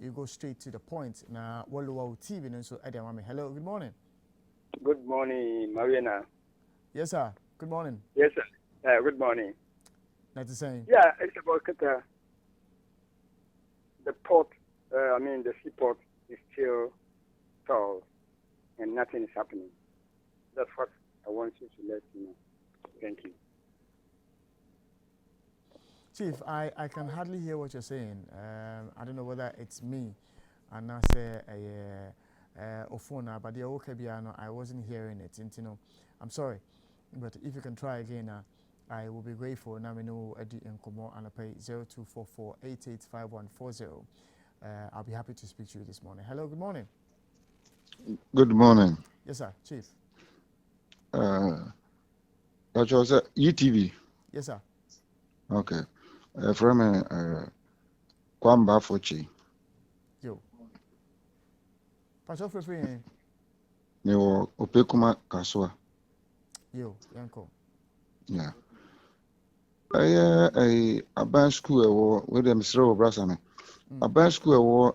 you go straight to the point na wallow TV and so Eddie Mami. Hello, good morning. Good morning, Mariana. Yes sir, good morning. Yes sir, good morning. That's the same. Yeah, it's about Qatar. The port, the seaport is still tall and nothing is happening. That's what I want you to let you know. Thank you. Chief, I can hardly hear what you're saying. I don't know whether it's me and I say a phone, but the okay piano, I wasn't hearing it. And, you know, I'm sorry, but if you can try again, I will be grateful. Now we know Eddie and Komo and I pay 0244885140. I'll be happy to speak to you this morning. Hello, good morning. Good morning. Yes, sir, Chief. That was UTV. Yes, sir. Okay. From Kwamba Fochi. Yo. Pastor Free. Yo, Opekuma Kaswa. Yo, Yanko. Yeah. A band school with them throw Brassame. A band school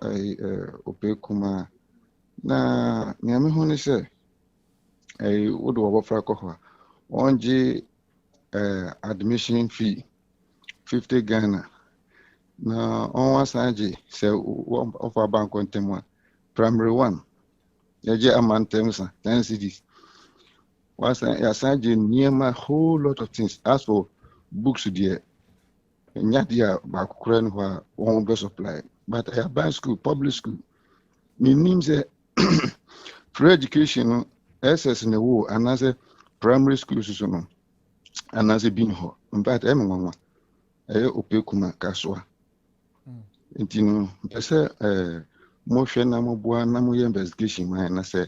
Opekuma. Na Niami Honi say, a wood over Fracoa. 1G admission fee 50 Ghana. Now on one side, say one of our bank on Temwa. Primary 1. Yaja Aman Temsa, 10 cities. Once I assigned near my whole lot of things. As for books, dear, and yet, dear, back Ukraine, where one best supply. But I buy school, public school. Me names free education, SS in the war, and as a primary school, and as a being hot. In fact, I'm Opekuma Kaswa. And you know, I say, motion Namoboa Namu investigation, and I say,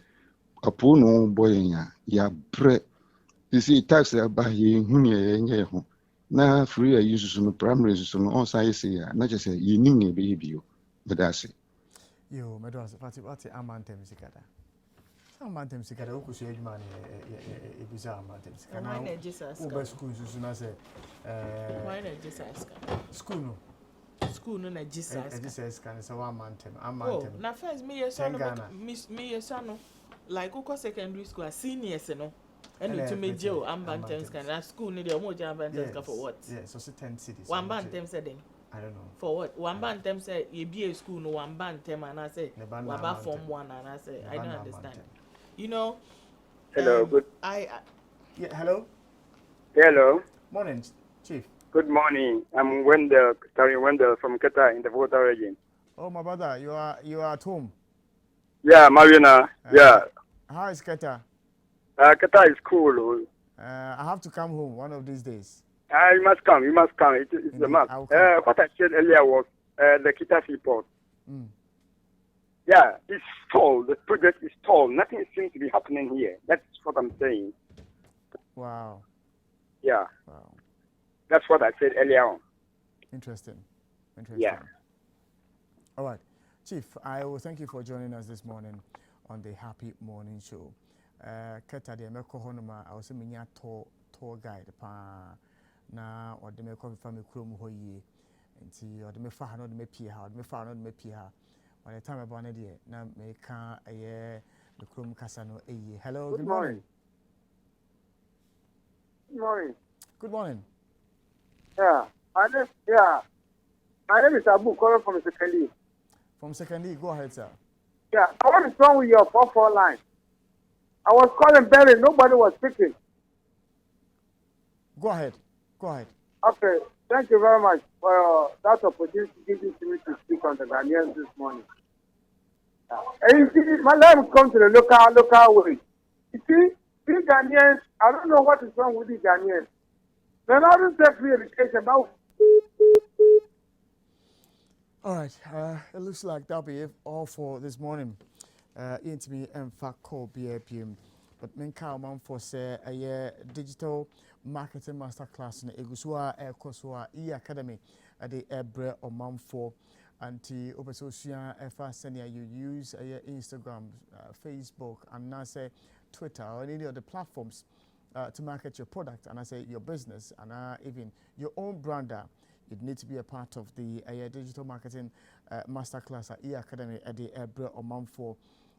upon no boy, ya bre. You see, tax by ye, na free use no primary, so on science, not just say, you need a baby, but that's it. Yo, Medos, what's a man temsicada? Some man temsicada, who could say money, a bizarre man temsicada. Why not just ask? Who schools, soon as why not just ask? School no. School no, not just ask. This is kind of one man tem. Oh, now first, me, your son, me, your son, like Uko secondary school, seniors, you know. And to me, Joe, I'm Bantam's kind of school, need your more jam Bantam's for what? Yeah, so 10 cities. One Bantam said, I don't know. For what? One Bantam said, you be a school, no one Bantam, and I say, Waba Form 1, and I say, I don't understand. You know, hello, good. Yeah, hello. Hello. Morning, Chief. Good morning. I'm Wendell, Terry Wendell from Qatar in the Volta region. Oh, my brother, you are at home. Yeah, Marina. Yeah. How is Qatar? Qatar is cool. I have to come home one of these days. You must come. You must come. It's the must. What I said earlier was the Kita seaport. Yeah, it's tall. The project is tall. Nothing seems to be happening here. That's what I'm saying. Wow. Yeah. Wow. That's what I said earlier on. Interesting. Yeah. All right. Chief, I will thank you for joining us this morning on the Happy Morning Show. Keta de meko honoma I was saying tour guide pa na or the meko family krom ho yi nti or the me fa ha no de me pie ha or the me fa no de me pie ha by the time about na de na me ka the krom kasa no eyi. Hello, good morning. Good morning. Good morning. Yeah, my name is Abu calling from Secondly. From Secondly, go ahead, sir. Yeah, what is wrong with your 4-4 line? I was calling Barry. Nobody was speaking. Go ahead. Go ahead. Okay. Thank you very much for that opportunity given to me to speak on the Ghanaians this morning. And you see, my life come to the local way. You see, we Ghanaians, I don't know what is wrong with the Ghanaians. They're not just free education, but all right. It looks like that'll be all for this morning. Into me and fact call BAPM. But Menka man for say a digital marketing masterclass in Egusua Air Kosua Academy at the Ebre or man for anti Opesocia Senia you use Instagram, Facebook, and now say Twitter or any other platforms to market your product and I say your business and even your own brander. You need to be a part of the digital marketing masterclass at Academy at the Ebre or man for.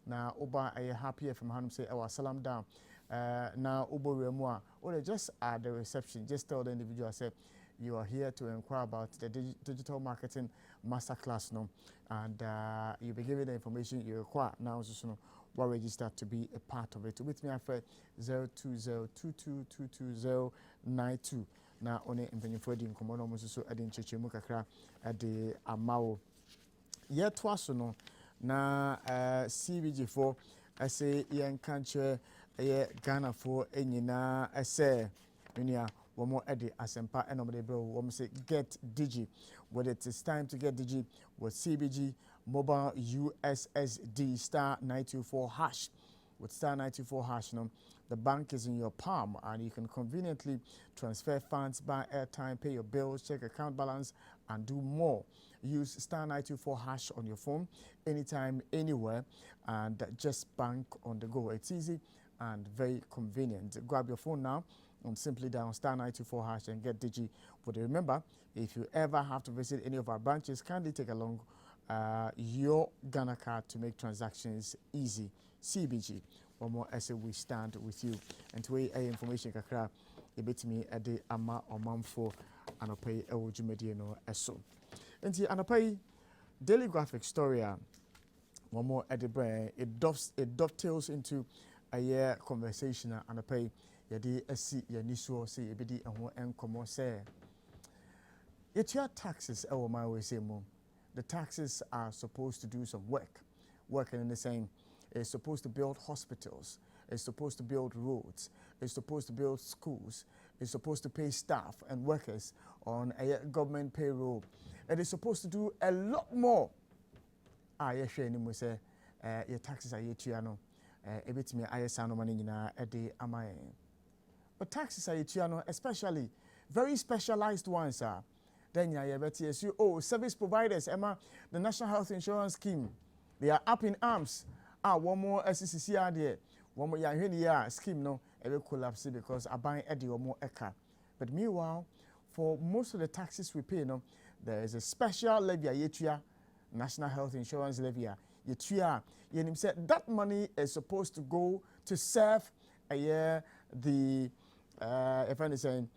Now, Oba, I happy from Hanum say, "Oh, salam down." Now, Obo Remua, or just at the reception, just tell the individual, say, you are here to inquire about the digital marketing masterclass, no, and you'll be given the information you require. Now, so we're registered to be a part of it. With me, I feel 02022222092. Now, only in for the Commodore Musu at the Chichimukakra at the Amao. Yet, was no. Na CBG4 I say yan kanche Ghana for enyina I say minia womo edi asempa enomde bro wom say get digi when it is time to get digi with CBG mobile USSD star 924 hash with star 924 hash no the bank is in your palm and you can conveniently transfer funds, buy airtime, pay your bills, check account balance and do more. Use star 924 hash on your phone anytime, anywhere, and just bank on the go. It's easy and very convenient. Grab your phone now and simply dial star 924 hash and get digi. But remember, if you ever have to visit any of our branches, kindly take along your Ghana card to make transactions easy. CBG. One more essay, we stand with you. And to information kakra, you bet me a day ama or mom for and pay a wujumediano eso. And the Anapai Daily Graphic story, one more at the brain, it dovetails into a year conversation and a pay yadi a seat yaniso say a bidi and what and come say. Yet your taxes, our my way say more. The taxes are supposed to do some working in the same. It's supposed to build hospitals. It's supposed to build roads. It's supposed to build schools. It's supposed to pay staff and workers on a government payroll. It is supposed to do a lot more. Yes, you say your taxes are yet no. A bit me I sound money in a day am I. But taxes are yet especially very specialized ones are. Then you bet you service providers, Emma, the National Health Insurance Scheme. They are up in arms. One more SCCC there. One more year scheme no, it will collapse because I buy Eddie or more eka. But meanwhile, for most of the taxes we pay, no, there is a special levy yetua, National Health Insurance levy yetua. You said that money is supposed to go to serve the if I'm saying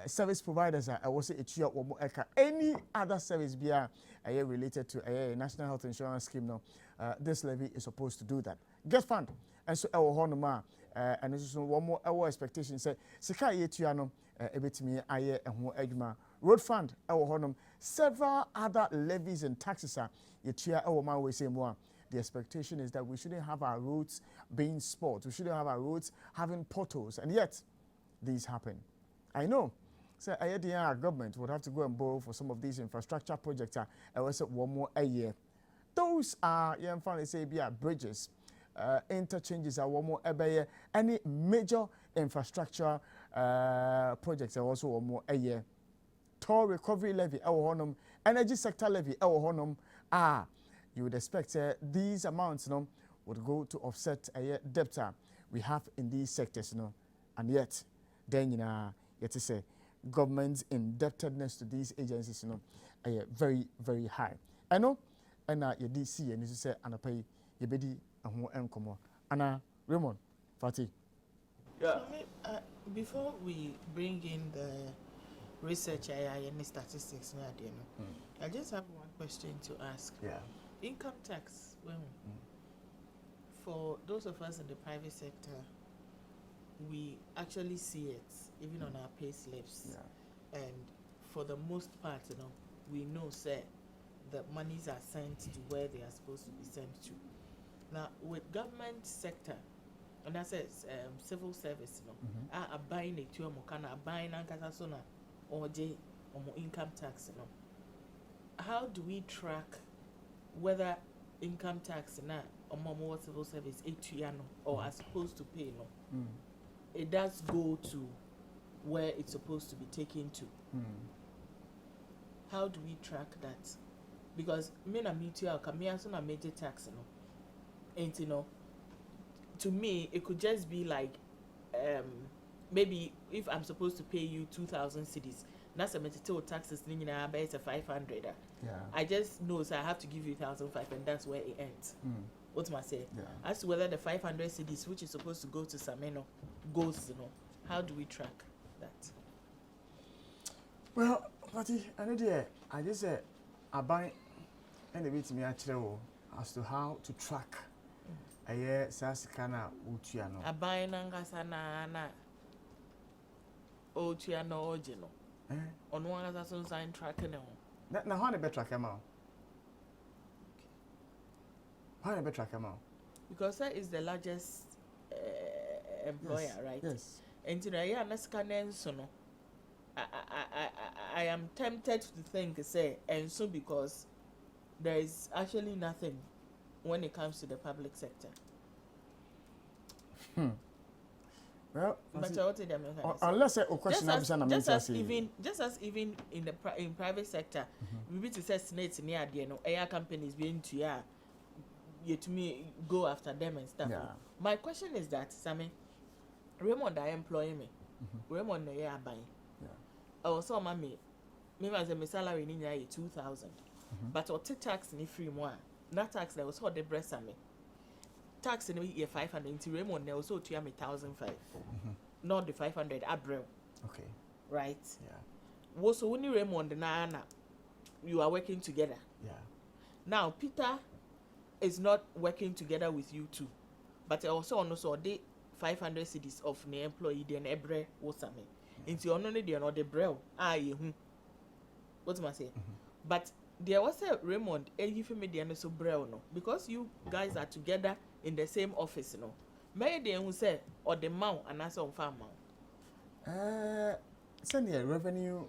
service providers I will say yetua or more eka. Any other service be related to a National Health Insurance scheme no. This levy is supposed to do that. Get fund. And so our honoma and this is one more our expectation say sika yetuano ebetimi aye eho adwuma. Road fund our honum several other levies and taxes are yetua our man we say more. The expectation is that we shouldn't have our roads being spoiled. We shouldn't have our roads having potholes, and yet these happen. I know. So our government would have to go and borrow for some of these infrastructure projects. I will say one more a year. Those are, finally say, bridges, interchanges are one more any major infrastructure projects are also one more a year. Toll recovery levy, our honum, energy sector levy, our honum. You would expect these amounts would go to offset a debt we have in these sectors, and yet, then yet to say, government's indebtedness to these agencies, are very, very high. I know. And your DC and you say and pay your bedi and who encomo. Anna Raymond Fatih. Yeah. Before we bring in the research and the statistics, I just have one question to ask. Yeah. Income tax, for those of us in the private sector, we actually see it even on our pay slips. Yeah. And for the most part, we know, say, the monies are sent to where they are supposed to be sent to. Now, with government sector, and that says civil service, are buying a tuo mokana, buying ankasasona or J or income tax, How do we track whether income tax na or more civil service or are supposed to pay? It does go to where it's supposed to be taken to. How do we track that? Because me na meet you come here so na major tax, and to me it could just be like maybe if I'm supposed to pay you 2,000 cedis, that's a material taxes thing in our base of 500. Yeah. I just know so I have to give you 1,500 and that's where it ends. What am I saying? Yeah. As to whether the 500 cedis which is supposed to go to Sameno goes, how do we track that? Well, Patty, I just said I buy and a bit me actually as to how to track a year Sasikana Utiano. I buy Nangasana Otiano Ojino. On one as a son sign tracking. Now, how better track him out? How better track him out? Because that is the largest employer, yes, right? Yes. And today, I am tempted to think, say, and so because there is actually nothing when it comes to the public sector. Well, unless a question just as even in the in private sector, we need to say snakes near the air companies being to you to me go after them and stuff. Yeah. My question is that Sammy, Raymond, I employ me. Raymond, I am buying. Also, mommy, maybe as a salary in 2,000, but or tax in free more. Not tax that was what the breast me. Tax in a year 500. Into Raymond, they also to me 1,500. Not the 500 Abril. Okay. Right. Yeah. Was so when you Raymond and Anna, you are working together. Yeah. Now Peter is not working together with you too, but also the 500 cedis of the employee then Ebre was me. Into only the another Brel. What am I saying? But there was a Raymond, give me the so Brel no, because you guys are together in the same office, May they who say or the mount and answer on farm mount. Send the revenue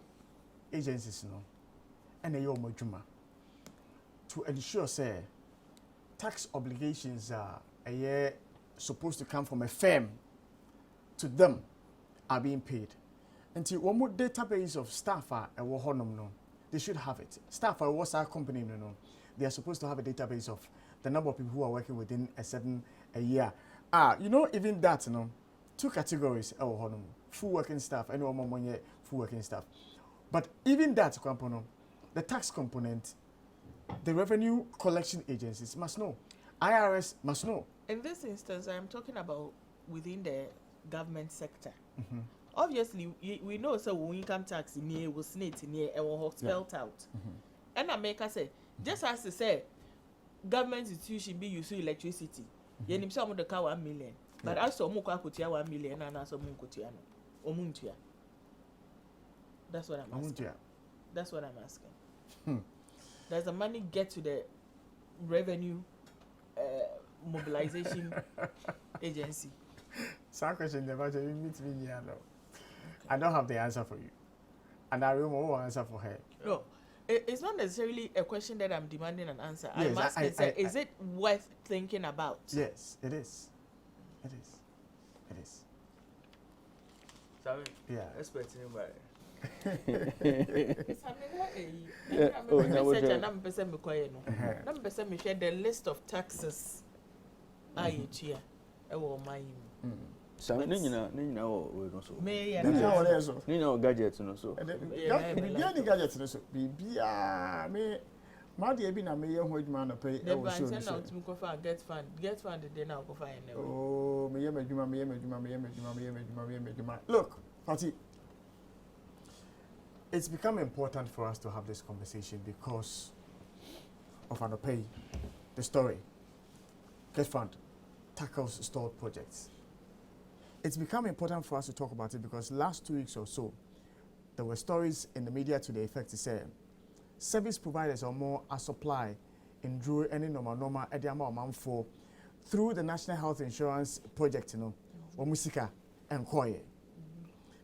agencies, and a yomojuma to ensure say tax obligations are a year supposed to come from a firm to them are being paid. Until one more database of staff are a honum no, they should have it. Staff are what's our company no, they are supposed to have a database of the number of people who are working within a year. Even that two categories honum, full working staff and one more full working staff. But even that component, the tax component, the revenue collection agencies must know. IRS must know. In this instance, I am talking about within the government sector. Obviously, we know so when income tax in here was snake in here and was spelled out. And I make us say, just as to say, government institution be using electricity. You need some of the car 1 million, but also Muka Kutia 1 million and also Munkutiano or Muntia. That's what I'm asking. That's what I'm asking. Does the money get to the revenue mobilization agency? Some question never you meet me here now. I don't have the answer for you. And I will answer for her. No. It's not necessarily a question that I'm demanding an answer. Yes, I'm asking, is it worth thinking about? Yes, it is. It is. It is. Sorry? Yeah. Expecting about the list of taxes I here. So nina o no so. Nina gadget no so. Bibi gadget no so. Bibia me ma de bi na me ye ho adwuma no pay e wo show no so. Now to go get fund dey now go find now. Oh, me ye madwuma. Look, Patty, it's become important for us to have this conversation because of the story. Get fund. tackles stalled projects. It's become important for us to talk about it because last 2 weeks or so, there were stories in the media to the effect to say service providers are more a supply in Drew any normal Ediama for through the National Health Insurance Project, or Musika and Koye.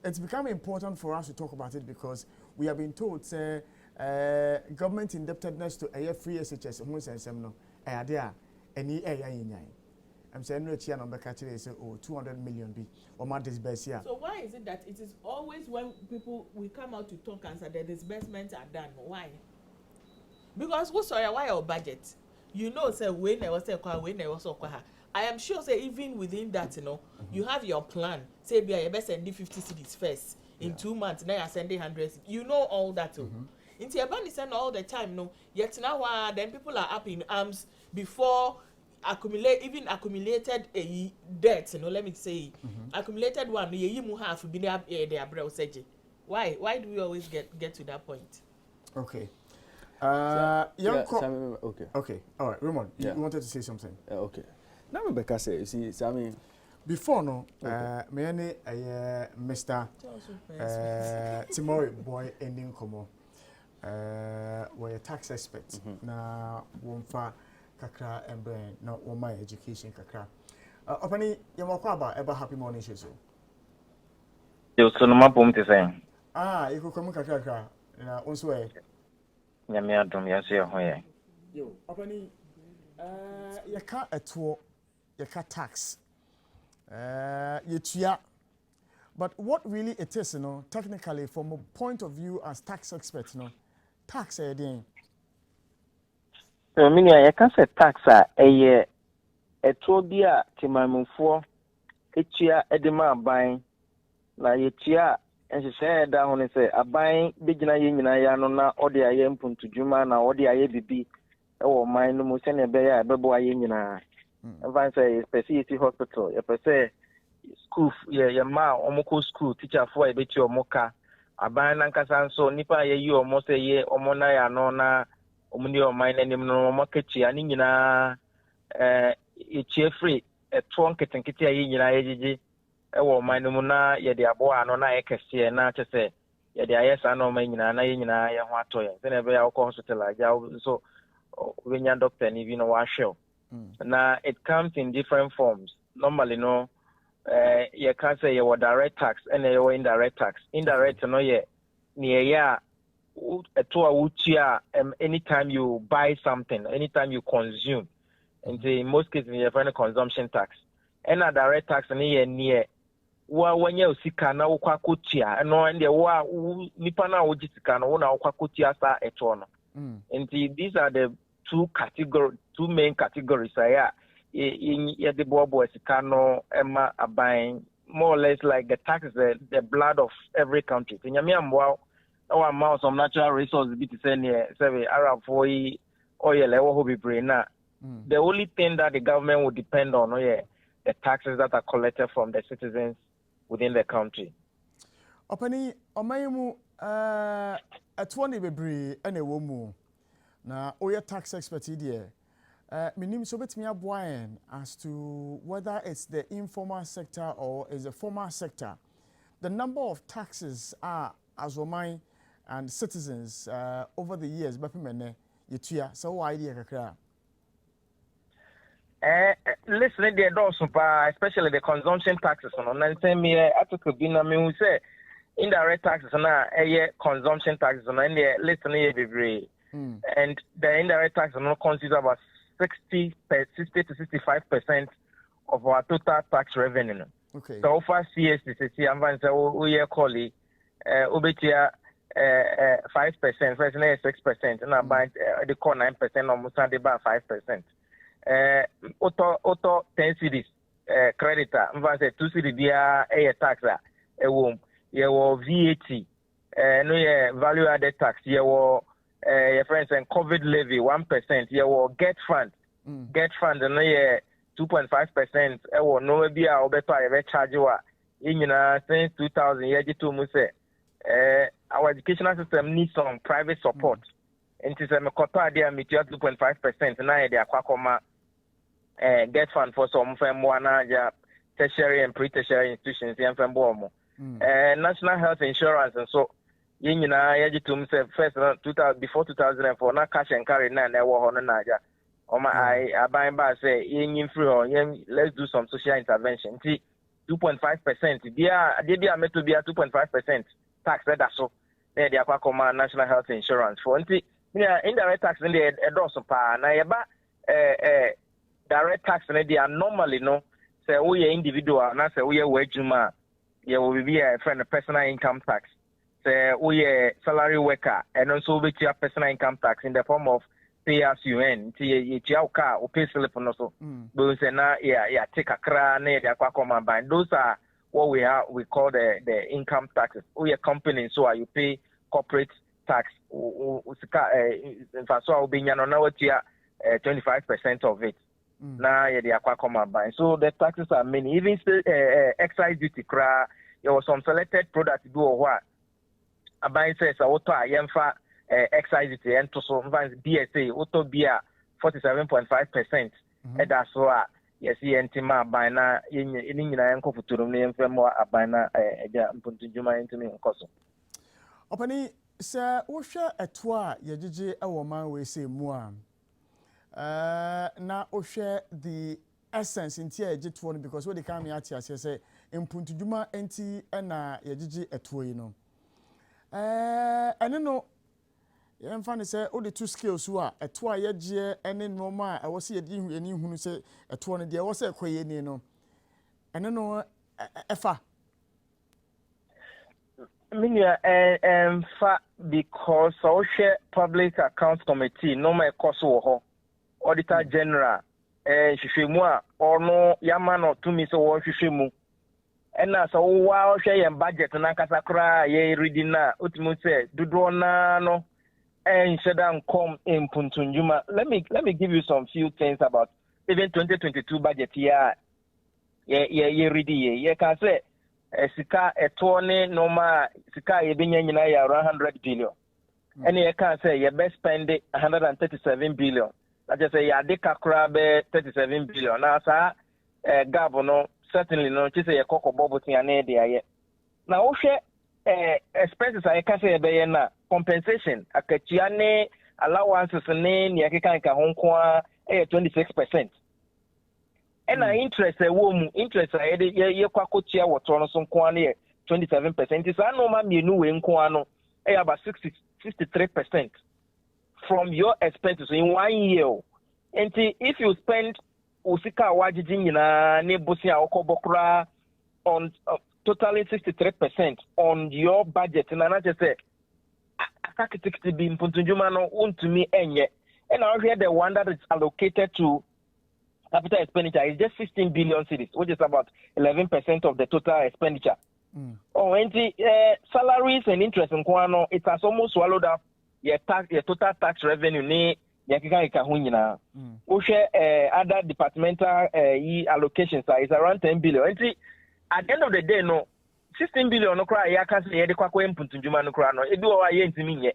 It's become important for us to talk about it because we have been told government indebtedness to a free SHS I'm saying no chia number catching say 200 million be or more disbursement. So why is it that it is always when people we come out to talk and say the disbursements are done? Why? Because why our budget? Say when I was I am sure say even within that, you have your plan. Say be I best send 50 cities first in 2 months. Now I send 100. All that. Into your band send all the time. Yet now then people are up in arms before accumulated a debt. Let me say accumulated one. Have been up Why do we always get to that point? Okay. Okay. All right, Raymond, you wanted to say something? Okay. Now, Rebecca says, you see, I mean, before me Mr. Timori boy ending como, we're a tax expert. Na wonfa kakra embrain, not one my education kakra. Opani, yamokwaba ever happy morning show. You so no mapum te say. You could come kakra. Na onso Nyame adom ya se ho ye. Yo, opani yaka eto yaka tax. Yetua. But what really it is, technically from a point of view as tax experts, tax again. So mini yaka say tax eye eto bia timamufo etua edema aban na yetua and she said that when say aban bigina ye nyina ya no na ode aye mpuntu dwuma na ode aye bibi e wo man no mo se ne be ya bebo aye nyina and say specialty hospital ye per say school ye ma omoko school teacher for e beti omoka aban na nkasa nso nipa ye yi omo say ye omo na ya no na omuni o man nanim no omokachi ani nyina e chie free e to nketenkete aye nyina ye gigi ewo manum na ye de abo ano na ekese na chese ye de ayesa na o manyina na ye nyina ye ho atoye se na be ya ko hospital aja so we nya doctor ni bi no wa hwe na it comes in different forms normally ye can say ye direct tax and ye indirect tax indirect no ye ni ya eto a wutia anytime you buy something anytime you consume and in most cases you have consumption tax and a direct tax ni ye near wanye osika na wokwa kotia no nde wa nipa na wogitika no na wokwa kotia sa eto no these are the two main categories ye the bobo osika no ema aban more or less like the tax the blood of every country nyame amwa our amount of natural resources bit say near say arab for oil e wo ho bebre na the only thing that the government will depend on the taxes that are collected from the citizens within the country. Opani omayemu atwone bebre ene wo mu na oya tax expert here minim so betimi aboaen as to whether it's the informal sector or is the formal sector. The number of taxes are as Oman and citizens over the years bepemene yetua so idea kakra. Listen, they don't super, especially the consumption taxes. And same article bina me say indirect taxes na consumption taxes and listen and the indirect taxes constitute about 60 to 65% of our total tax revenue. Okay. So far CSTC and van say we call it ubetia 5%, first 6%, and about the core 9% almost about 5%. Auto 10 cities creditor mva say 2 cities dia tax wom ye wo VAT no ye value added tax ye wo your friends and COVID levy 1% ye wo get fund no ye 2.5% wo no bia obeto ye charge wa nyina since 2000 ye jitu mu say our educational system needs some private support. It is a kota dia 2.5% na ye de akwakoma get fund for some family tertiary and pre-tertiary institutions and family. National health insurance and so you know I to myself first 2000 before 2004 na cash and carry na wo ho na ja I buy by say yin free or let's do some social intervention 2.5% dia meto bia 2.5% tax that so there they akwa national health insurance for indirect tax in the edoso pa na yeba direct tax na dia normally no say we individual na say we wejuma you will be a friend of personal income tax. Say we a salary worker and also we a personal income tax in the form of pay as you earn. You car or pay slip on also. But say na take a crown those are what we call the income taxes. We a company so you pay corporate tax. In fact, so will be now 25% of it. Now so the taxes are many. Even excise duty there was some selected products do or what a buy says auto yemfa excise duty and to some BSA auto beer 47.5%. And that's why yes yentima by na in yanko futurum name more abana mpuntujuma into me koso. Opani sir osha etwa yejije awoma we say mua na osha the essence in tia ejitwo because what they come here to say impuntujuma enti na yejije etwo yi no ene no yemfa ne say all the two skills wa etwo a yeje ene normal a wo se yedi eni hunu say etwo no de wo say koye ni no ene no efa minia fa because social public accounts committee no my cost wo ho auditor general hwehwemu a ono yamano tumi so wo hwehwemu ena so wa hwe budget na kasa kra ye reading na otimu se dodo na no sheda come in puntunjuma. Let me give you some few things about even 2022 budget year ye reading ye can say sika etone normal sika ye binya nyina ya around 100 billion and ye can say ye best spend 137 billion. I just say ya de kakra be 37 billion na sa gap no certainly no chi say ye kokko bobo tin na de aye na wo hwe expenses I can say be na compensation akachia ne allowances ne ne akeka nka honko a 26%. And interest wo mu interest ye kwakotia woto no so nko na 27%. Is normal mienu we nko ano about 63% from your expenses in 1 year. And if you spend usika wajiji nyina ne bosi a okobokra on totally 63% on your budget na na just say akakitikiti bi mpuntunjuma no untumi enye. And I hear the one that is allocated to capital expenditure is just 16 billion cedis, which is about 11% of the total expenditure. Oh, and salaries and interest in Kwano, it has almost swallowed up your total tax revenue ne yakika hunyina. Other departmental allocations is around 10 billion. And at the end of the day, no 16 billion no cry yaka say de kwakwa mpuntunjuma no cry no. Ebi wa ye ntimi nye.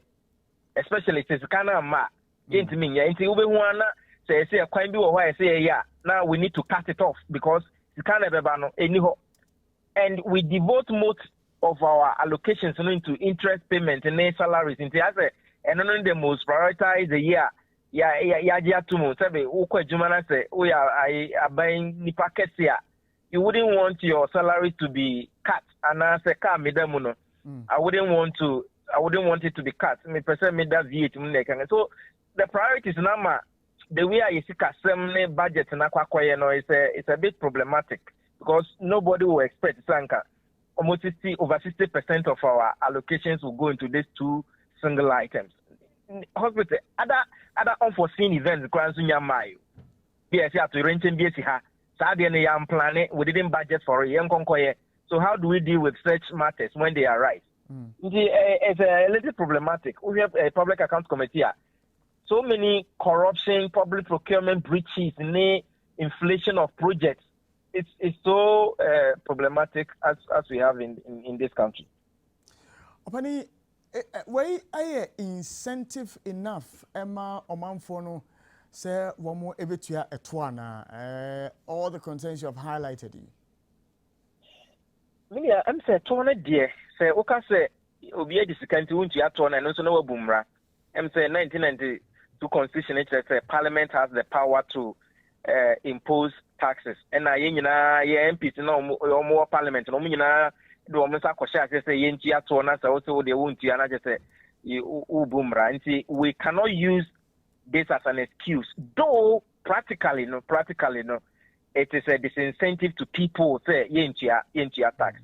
Especially since kana ma ye ntimi nye. Nti ube huana say kwan bi wo hwa say ya. Now we need to cut it off because you can't ever no anyhow. And we devote most of our allocations into interest payment and salaries. And then the most prioritized the year. You wouldn't want your salary to be cut. And I say, I wouldn't want it to be cut. So the priority is now the way I see a budget it's a bit problematic because nobody will expect Sanka almost over 60% of our allocations will go into these two single items. Hospital, other unforeseen events, yes, you have to rent in BSH. We didn't budget for it. So how do we deal with such matters when they arise? It's a little problematic. We have a public accounts committee. So many corruption, public procurement breaches, inflation of projects. It's so problematic as we have in this country. Opani, why are incentive enough, Emma Omanfono, say one more ebetua etwana all the concerns you have highlighted. Minia, I'm say tona dear. Say oka say obi e disikanti wunti atona no so na wabumra. I'm say 1992 constitution it says parliament has the power to impose taxes. And na yenyina ye MPs na omo parliament no nyina do omo sa kwhya say yenti atona say o de wunti ana je say ubumra. Nti we cannot use this as an excuse. Though practically no, it is a disincentive to people say yentia tax.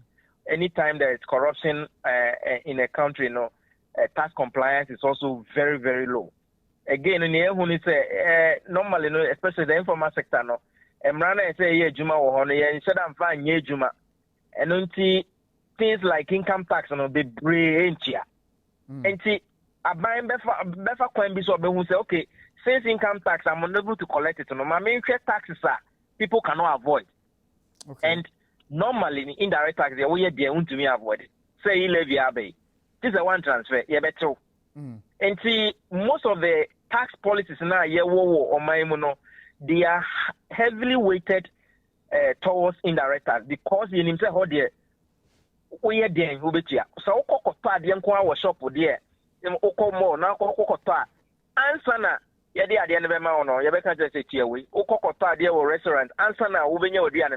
Anytime there is corruption in a country, tax compliance is also very, very low. Again, in the when say normally, especially the informal sector, Emrana say ye juma or honor instead of fine ye juma, and until things like income tax be brilliantia. And see, a buying befa coin be so who say okay, since income tax I'm unable to collect it. No, my main taxes are people cannot avoid. Okay. And normally, indirect tax, they will be able to avoid it. Say, levy abbey. This is a one transfer, yeah, better. And see, most of the tax policies now, yeah, or my mono, they are heavily weighted towards indirect tax because you need to hold there. We are there, Ubetia. So, Okota, the Uncle shop with there. Oko now, Okota. Answer na. Yadi at the end of the month, you better just say, we Okota, dear restaurant, answer now, Ubenya or Diana.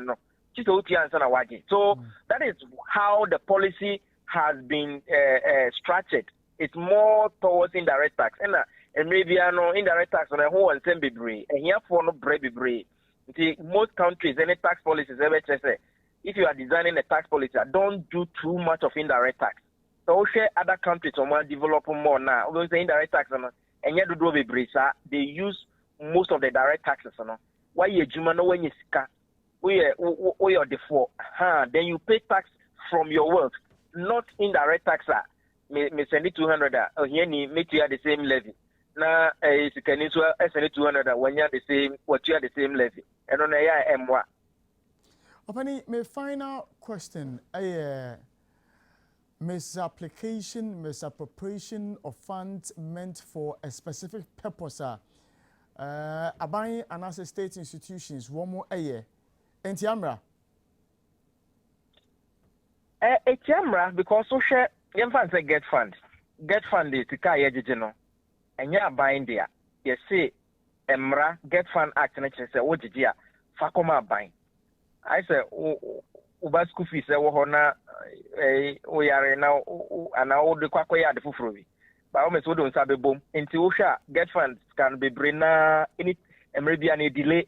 So that is how the policy has been structured. It's more towards indirect tax. And maybe indirect tax on a whole and send be and here for no bread be. Most countries, any tax policies ever say, if you are designing a tax policy, don't do too much of indirect tax. So share other countries or more developing more now. We're going to say indirect tax and yet do be they use most of the direct taxes. Why you jumano when you ska? We are default. Then you pay tax from your wealth, not indirect tax. Me send it 200. Here ni make you the same levy. Now you can send it 200 when you are the same. What you are the same levy. And on a M1. Opani, my final question. Misapplication, misappropriation of funds meant for a specific purpose. Abang and as state institutions one more a year. Entiamra. Etiamra because so share say get fund is to carry no and ya buying there. You say Emra get fund act and say what did ya fakoma buying. I say uba school fees wo na we are now and now the kwakoya the fufrovi. But almost we don't sabe boom. Until get funds can be bring any maybe any delay.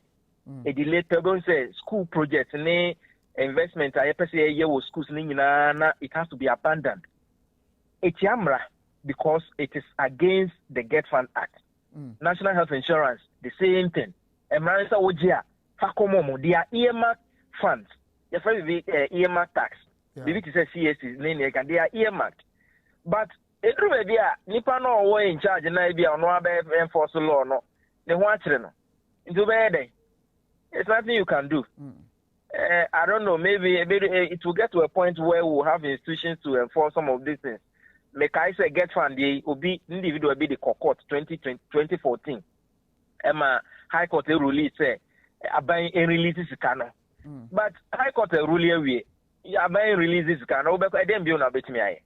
A delay to say school projects and investment I per se year with schools it has to be abandoned. It's Yamra because it is against the Get Fund Act. National Health Insurance, the same thing. Emransa Ojia, Fakomomo, they are earmarked funds. The first earmarked tax. Maybe it says CSC, they are earmarked. But it will be a Nipano way in charge and I be on one enforce law. No, they want to know. Into bed. It's nothing you can do. I don't know. Maybe it will get to a point where we'll have institutions to enforce some of these things. Like I said, Get Fund, they will be individual be the court 2014. Emma High Court release say abang releases canon. But High Court rule we abang releases canon. But I didn't be on a bit me.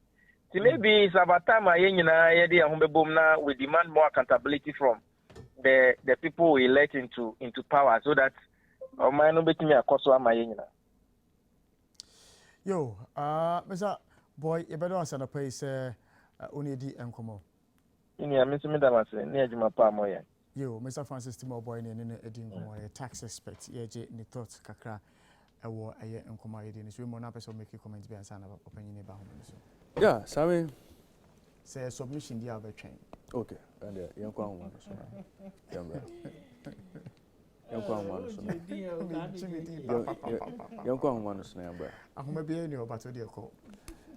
So maybe it's about time I we demand more accountability from the people we elect into power so that or my no bet me across my yo, Mr. Boy, you better answer the place only di enkomo. Yeah, Mr. Medamas, near Juma Pamoya. Yo, Mr. Francis Timo Boy, and a tax expert, ye ni thoughts kakra a war a year enkomo in this room on episode make a comment be and sign about opinion about him. Yeah, sorry. Say a submission the other chain. Okay, and young one.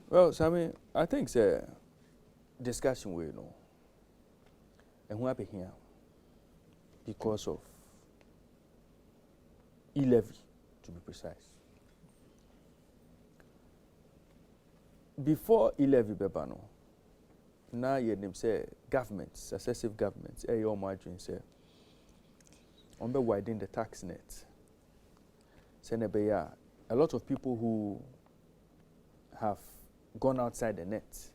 Well, Sammy, I think it's a discussion we know. And what happened here? Because of e-levy, to be precise. Before e-levy, Bebano, now you name say governments, successive governments, your margin say. on be widen the tax net. Senebe a lot of people who have gone outside the net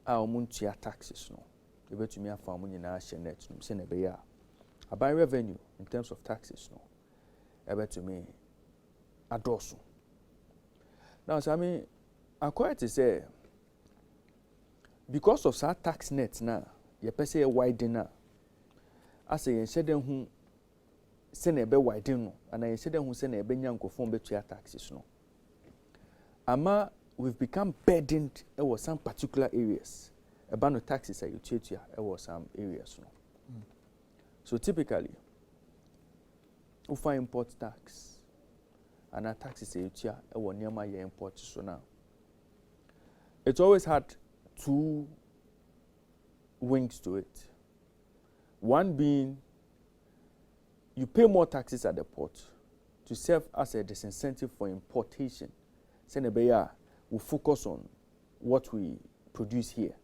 are omuntia taxes no. They bet to me a farm in our net no senebe a buy revenue in terms of taxes no. I bet to me a dosu. Now so I mean according to say because of that tax net now, you pay say widen now. I say you said who send a be widen no, and I said who send a be nyanko phone be to taxes no. Ama we've become burdened over some particular areas. About no taxes are you cheat over some areas no. So typically, we find import tax, and our taxes are you cheat over near my import so now. It's always had two wings to it. One being you pay more taxes at the port to serve as a disincentive for importation. Senebeya will focus on what we produce here.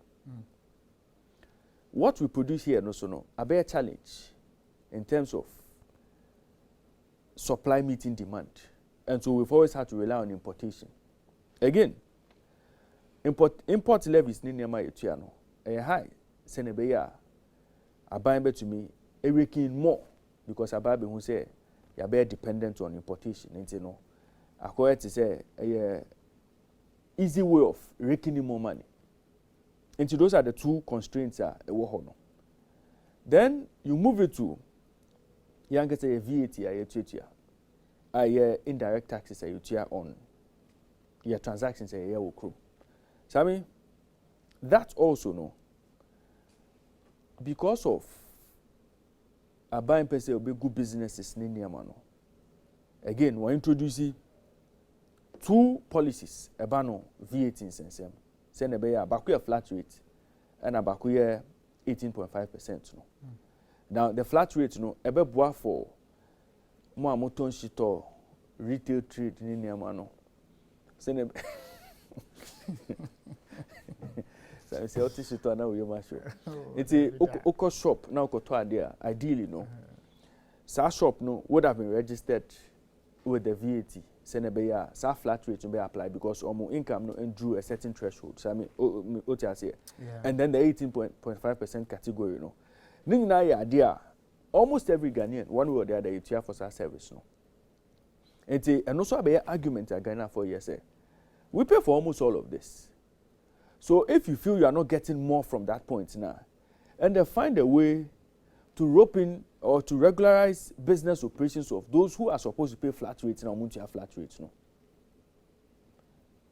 What we produce here also no a better challenge in terms of supply meeting demand. And so we've always had to rely on importation. Again, import levies ni nema yetua no high senebeya aban be to me raking more because ababe who say you are dependent on importation nti no akoya to say easy way of raking more money. And those are the two constraints no. Then you move it to young say VAT indirect taxes on your transactions will crew. So I mean, that also no. Because of a buying person will be good businesses in India, no. Again, we're introducing two policies about no VAT in sense. Send a bakuya flat rate and a bakuya 18.5% no. Now the flat rate no ebe boa for mo amoton shito retail trade in India, no. Send a so I say what is it now we must show. It's a oko shop now ko there ideally no. Sa shop no would have been registered with the VAT. Senebeya sa flat rate to be applied because omo income no drew a certain threshold. So I mean and then the 18.5% category no. Ning na ya idea almost every Ghanaian one way or the other you for sa service no. And also be argument at Ghana for years say we pay for almost all of this. So if you feel you are not getting more from that point now, and then find a way to rope in or to regularize business operations of those who are supposed to pay flat rates and want to have flat rates, no.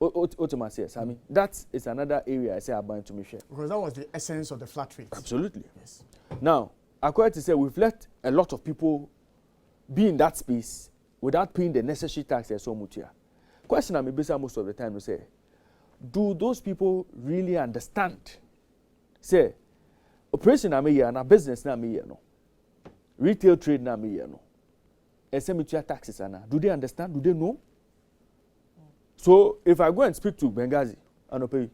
I mean, that is another area I say I'm going to make sure. Because that was the essence of the flat rates. Absolutely. Yes. Now, according to say, we've let a lot of people be in that space without paying the necessary taxes so much here. Question I'm based most of the time to say, do those people really understand? Say, operation na me here, na business na me here no. Retail trade na me here no. SME taxes na. Do they understand? Do they know? So if I go and speak to Benghazi, Anope,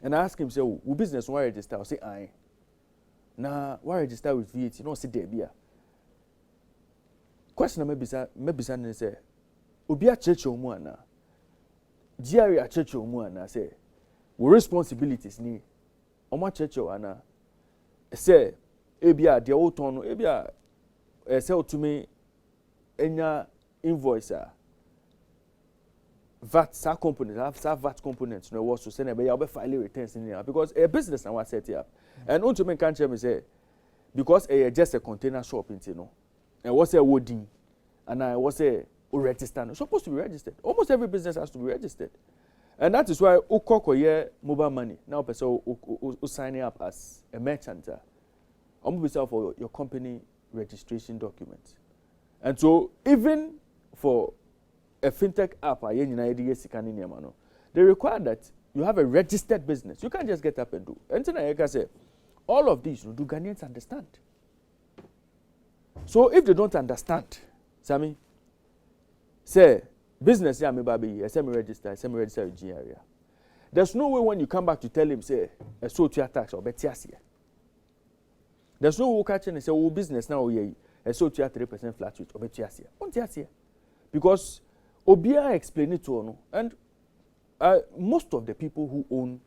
and I ask him, say, "Who business why register?" I'll say, "Aye." Nah, why register with VAT? No, say there be. Question maybe say, "Obi a church omu ana." GRE a church omu ana say, "We responsibilities ni." Oma church ana say, "Ebia the old tono ebia say to me enya invoice VAT sa component have VAT components no was to send be you file returns in here because a business now set up and on to me can tell me say because just a container shop into no and what's a wording and I was a register no supposed to be registered. Almost every business has to be registered, and that is why ukokoye mobile money now person signing up as a merchant for your company registration document. And so even for a fintech app, they require that you have a registered business. You can't just get up and do. And then I say, all of these, do Ghanaians understand? So if they don't understand, Sammy, say, business, semi-register with G area. There's no way when you come back to tell him, say, a social tax or betiasia. There's no work catching and say, oh, business now, yeah, so to 3% flat rate, or better, because Obia explained it to ono, and most of the people who own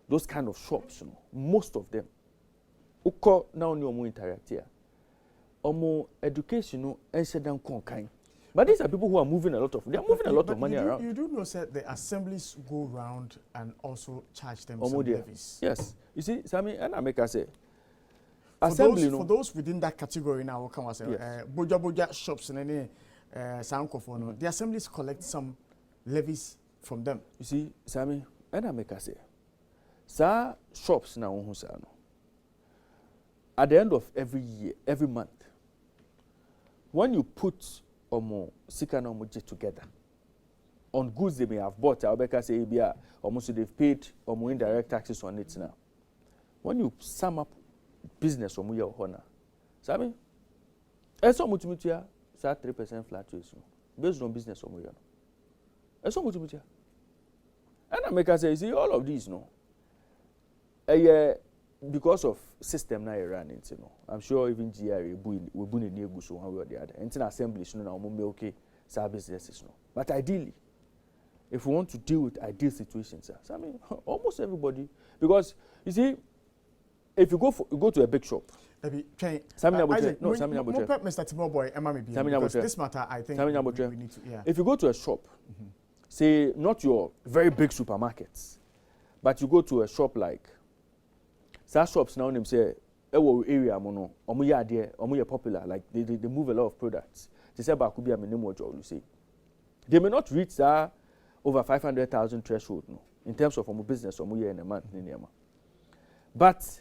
those kind of shops, most of them, uko now ni omo interact here, omo educational and share them kind. But these are people who are moving a lot of, they are moving a lot of money around. You do know that the assemblies go round and also charge them some levies. Yes, you see, Sammy, and I make us say. For those within that category now, come and say, boja shops and any sound the assemblies collect some levies from them. You see, Sammy, and I make us say, sir, shops now, at the end of every year, every month, when you put omo sika na omo together on goods they may have bought, I'll make us say, almost they've paid omo indirect taxes on it now. When you sum up business omo ye ohona, Sammy, eso mutumitia sa 3% flat rate based on business omo ye no. Eso mutumitia. And I make us say, see, all of these, no. Because of system na run into, I'm sure even GRA will be in the so one way or the other. And assemblies, no, now okay, businesses, no. But ideally, if we want to deal with ideal situations, I mean, almost everybody, because you see, if you go to a big shop. Mr. Timothy, because this matter, I think we need to, If you go to a shop, say not your very big supermarkets, but you go to a shop like some shops now them say area mono omo popular, like they move a lot of products. They say ba could be a minimum job, you say. They may not reach that over 500,000 threshold, no, in terms of omo business omo year in a month in Niama. But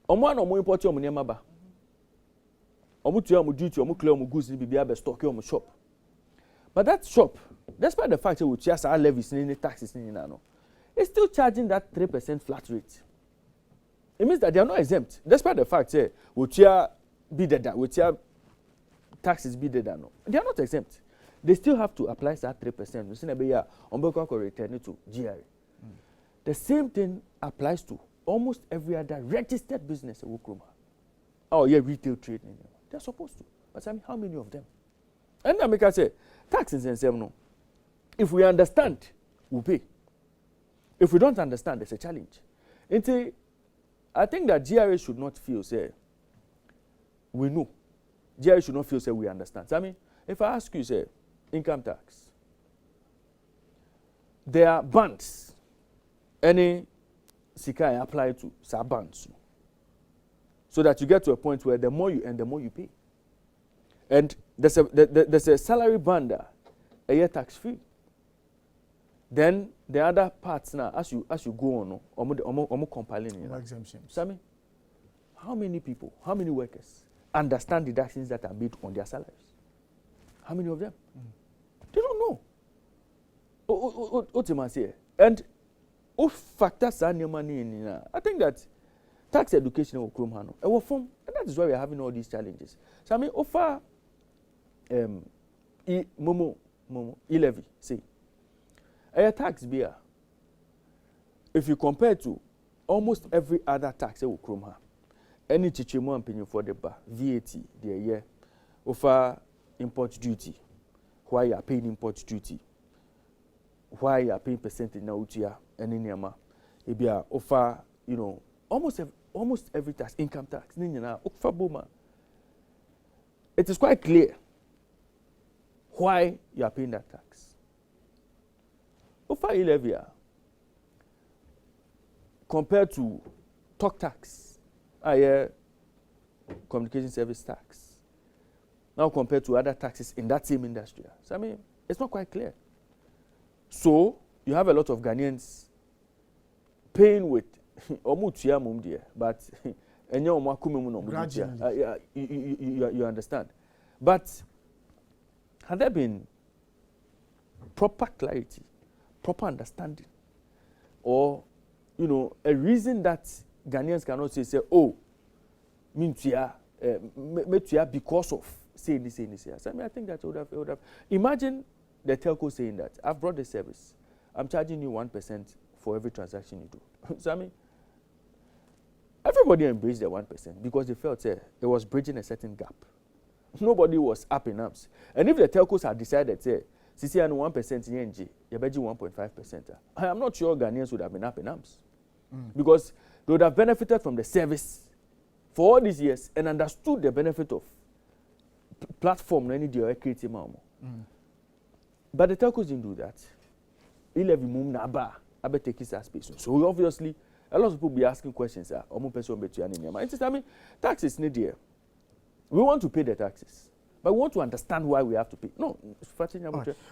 omo import omo Niama ba. Omo to omo duty omo clear omo goods ni bibia be stock omo shop. But that shop, despite the fact that we just our levies ni taxes ni no, it's still charging that 3% flat rate. It means that they are not exempt, despite the fact that taxes be there. No, they are not exempt. They still have to apply that 3%. You see, return to GRA. The same thing applies to almost every other registered business in Wukruma. Oh yeah, retail trade. They're supposed to, but I mean, how many of them? And I make I say, taxes and some no. If we understand, we pay. If we don't understand, there's a challenge. I think that GRA should not feel, say, we know. GRA should not feel, say, we understand. So, I mean, if I ask you, say, income tax, there are bands. Any sika apply to some bands. So that you get to a point where the more you earn, the more you pay. And there's a salary band, a year tax free. Then the other parts now, as you go on, almost compiling exemptions. Sammy, how many people, how many workers understand deductions that are made on their salaries? How many of them? They don't know. What am say? And factors are money in. I think that tax education will come and that is why we are having all these challenges. So I mean, offer Momo levy say. A tax beer. If you compare to almost every other tax that will come here, any chichimo and penny for the bar, VAT, the year, offer import duty, why you are paying import duty, why you are paying percentage now to and in Yama, if you offer, almost every tax, income tax, offer boma. It is quite clear why you are paying that tax. Offer 11 compared to talk tax, communication service tax, now compared to other taxes in that same industry. So, I mean, it's not quite clear. So, you have a lot of Ghanaians paying with but you understand. But had there been proper clarity, proper understanding, or a reason that Ghanaians cannot say, oh, because of say this. I mean, I think that would have. Imagine the telco saying that I've brought the service, I'm charging you 1% for every transaction you do. So I mean, everybody everybody embraced the 1% because they felt it was bridging a certain gap. Nobody was up in arms. And if the telcos had decided, CCN 1% ENG, you bet you 1.5%, I am not sure Ghanaians would have been up in arms. Because they would have benefited from the service for all these years and understood the benefit of platform any day creating more. But the telcos didn't do that. 11 mum na ba abe take his space. So obviously a lot of people be asking questions. I mean, taxes need there. We want to pay the taxes, but we want to understand why we have to pay. No, we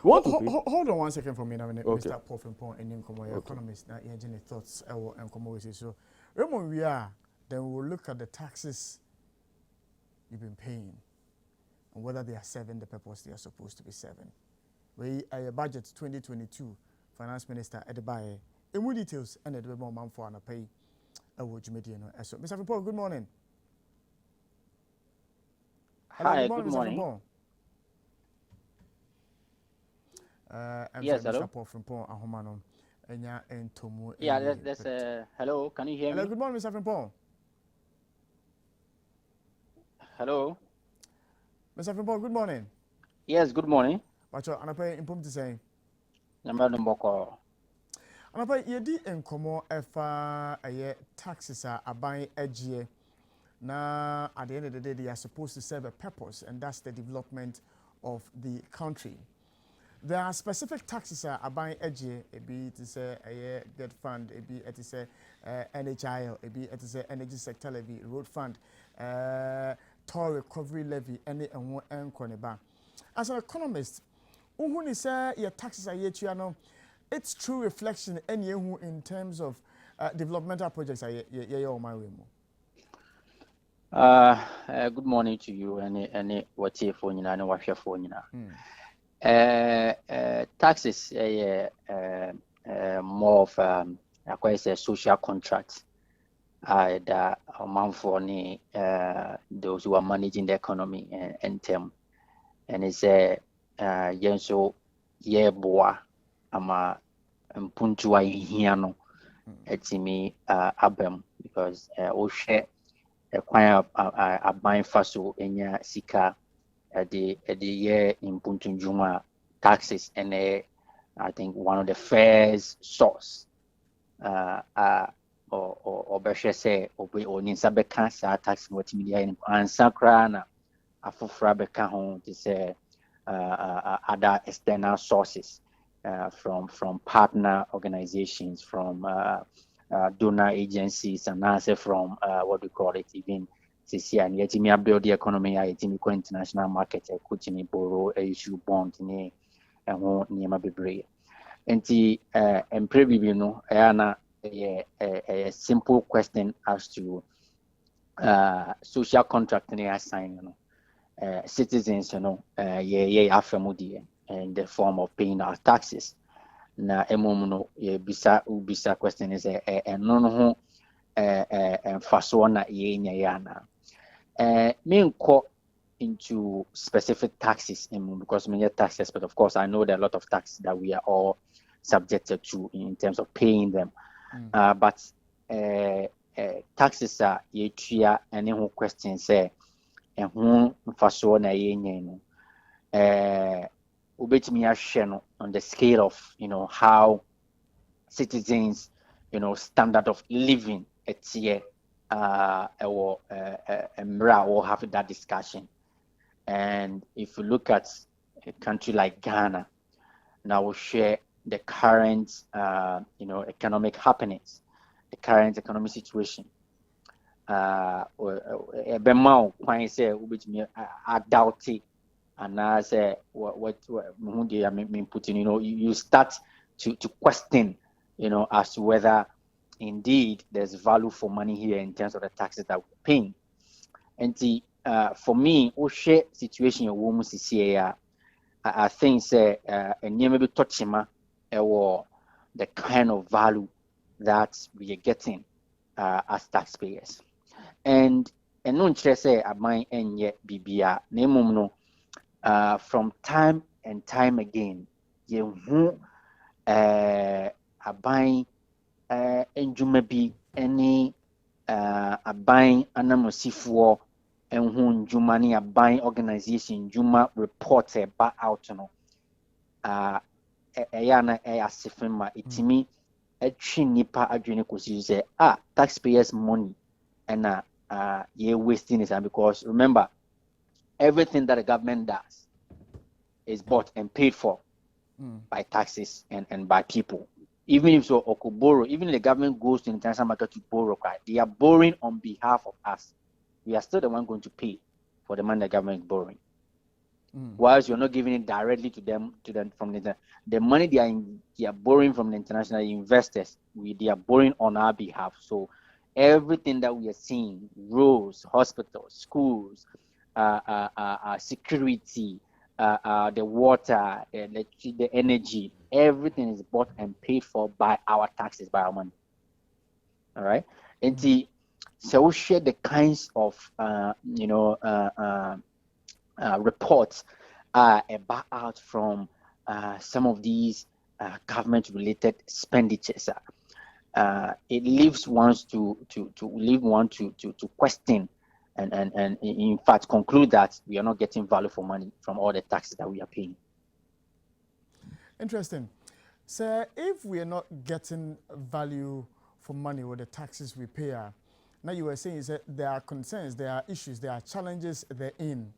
want to pay. Hold on 1 second for me now, okay. Mr. Poffinpon and Nkomo, economist. Now, any thoughts? And Nkomo say so. When we are, then we'll look at the taxes you've been paying and whether they are serving the purpose they are supposed to be serving. We a budget 2022 finance minister at the buy. In more details and the more man for an pay. So, Mr. Poffinpon, good morning. Hello, Hi, good morning. Yes, hello. Mr. Poffinpon Ahomano. Yeah, there's a hello. Can you hear me? Hello, good morning, Mr. Poffinpon. Hello. Mr. Poffinpon, good morning. Yes, good morning. But you're important to say. Number Mboko. Anapa yedi enkomo efa taxes are buying edge. Now, at the end of the day, they are supposed to serve a purpose, and that's the development of the country. There are specific taxes are buying edge. It is a debt fund. It is a NHIL. It is a energy sector levy, road fund, toll recovery levy, any and one and as an economist, who say your taxes are yet it's true reflection any in terms of developmental projects are on my way. Good morning to you and what's your phone and what's your phone taxes more of I quite say social contract that amount for those who are managing the economy and term and it's yenso ye boa ama mpuntua hiano etimi abem because share kwan aban faso enya sika the year in Puntunjuma taxes and I think one of the first source or better say or ninsa beka sa tax multimedia in ansakra na afofra beka ho to say other external sources from partner organizations, from donor agencies, and also from what we call it even CC and yet me build the economy yet me go international market could me borrow issue bond ni and won near bebre enti emprebi no na a simple question as to social contract ni assign citizens afamudi in the form of paying our taxes na no bisa question is no ho faso na nya yana me into specific taxes because many taxes, but of course I know there are a lot of taxes that we are all subjected to in terms of paying them. But taxes are yetua any who question say and who faso na nya no ubetimi ahwe no on the scale of how citizens standard of living etie we'll have that discussion. And if you look at a country like Ghana, now we'll share the current economic happenings, the current economic situation. Ebema kwai say ubetimi adult and I say what I mean putting you start to question as to whether indeed there's value for money here in terms of the taxes that we're paying. And for me, share situation your woman here, I think say and maybe touching the kind of value that we are getting as taxpayers. And no interest say I might end yet BBA name no from time and time again, you are buying and you may be any aban anamosifoɔ ɛho ndwuma ne aban organization ndwuma report ɛba out no ɛyɛ na ɛyɛ asefin ma ɛtumi ɛtwi nipa adwene kɔsi sɛ taxpayers money ɛna you're wasting it, because remember, everything that the government does is bought and paid for by taxes and by people. Even if so, or could borrow, even if the government goes to the international market to borrow, they are borrowing on behalf of us. We are still the one going to pay for the money the government is borrowing. Whilst you're not giving it directly to them from the money they are borrowing from the international investors, they are borrowing on our behalf. So everything that we are seeing, roads, hospitals, schools, security, the water, the energy, everything is bought and paid for by our taxes, by our money. All right? And so we share the kinds of, reports about out from some of these government-related expenditures. It leaves one to question and in fact conclude that we are not getting value for money from all the taxes that we are paying. Interesting. So if we are not getting value for money with the taxes we pay, now you were saying is that there are concerns, there are issues, there are challenges therein.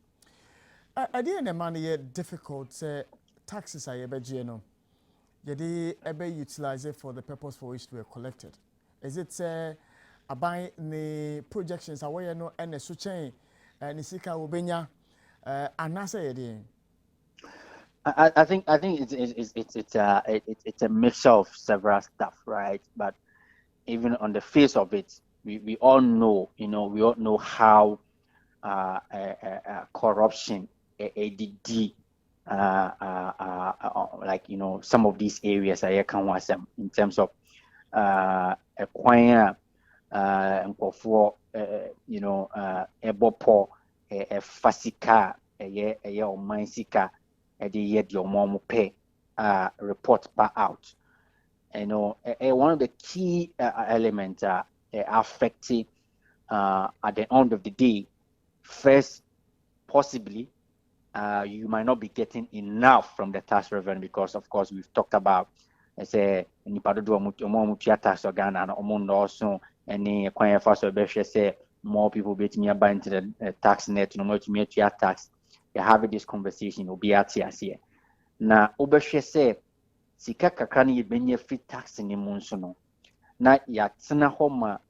At the end of the money, difficult taxes are ebe utilize it for the purpose for which they were collected. Is it about the projections away no and the switching and Nisika Ubenya anasa? I think it's a mixture of several stuff, right? But even on the face of it, we all know, we all know how corruption, ADD, like some of these areas I can watch them in terms of acquire and for ebopo fasika or mansika the yet your mom pay report back out. One of the key elements affecting at the end of the day, first, possibly you might not be getting enough from the tax revenue because, of course, we've talked about say tax organ and also any say more people getting buy into the tax net, no more to tax. You're having this conversation will be at here. Now, Obeshe say sika kakani benye free tax in the monsoon. Now yatsana homa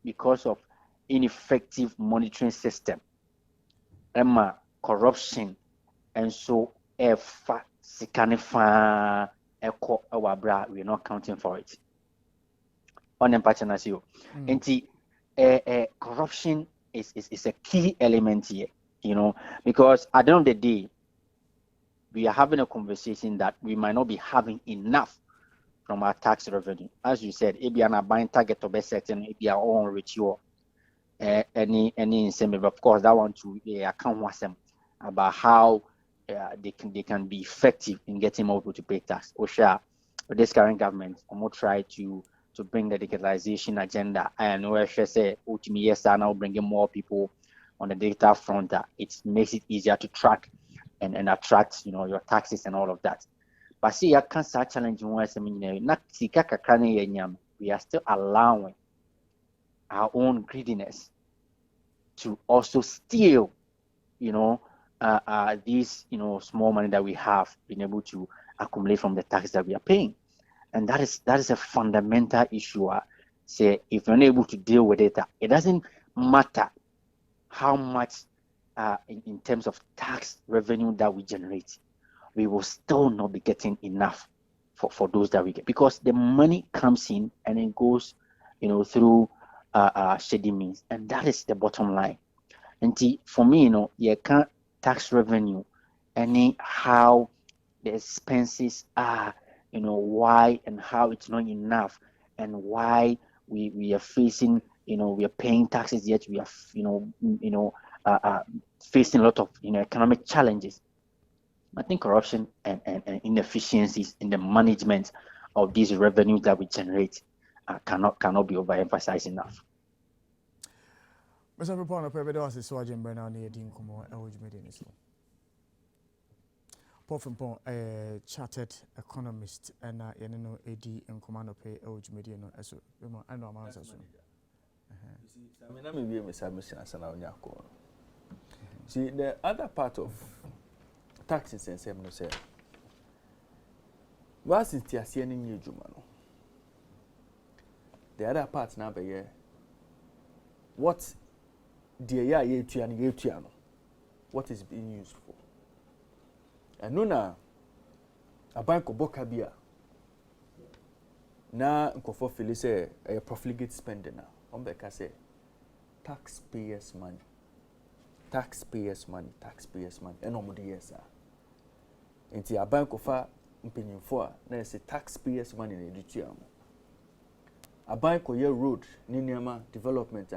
because of ineffective monitoring system. Emma corruption and so if sikanifa echo awabra, we're not counting for it. On empathy as you. And corruption is a key element here, because at the end of the day, we are having a conversation that we might not be having enough from our tax revenue. As you said, if you are buying target to be certain, if you are on ritual, any incentive, of course, that one to account with them about how they can be effective in getting more people to pay tax. OSHA, this current government, will try to bring the digitalization agenda. And OSHA say, yes, now bringing more people on the data front. It makes it easier to track and attract, your taxes and all of that. But see, I can't start challenging we are still allowing our own greediness to also steal, these, small money that we have been able to accumulate from the tax that we are paying. And that is a fundamental issue. Say, if you're not able to deal with it, it doesn't matter how much in terms of tax revenue that we generate, we will still not be getting enough for those that we get, because the money comes in and it goes, through shady means, and that is the bottom line. And for me, you can't tax revenue and how the expenses are, why and how it's not enough, and why we are facing, we are paying taxes yet we are, facing a lot of economic challenges. I think corruption and inefficiencies in the management of these revenues that we generate cannot be overemphasized enough. Mr. Propon, Pebe was so Jim Bernard near Dinkomo, Elwood Medina. Paul Frimpong, a chartered economist, and Yanino AD in Commando Pay, Elwood Medina, as I know my answer. I mean, I'm a Miss Mission and see, the other part of taxes and seminars say, was it Tiasian in New Jumano? The other part now be what the year to what is being used for. And nuna a bank of Bokabia na nkofo feel say a profligate spending now. On beka say taxpayers' money. Taxpayers' money. And no more yes, sir. A bank of opinion for na say taxpayers' money in the a bank of your road, Ninema development,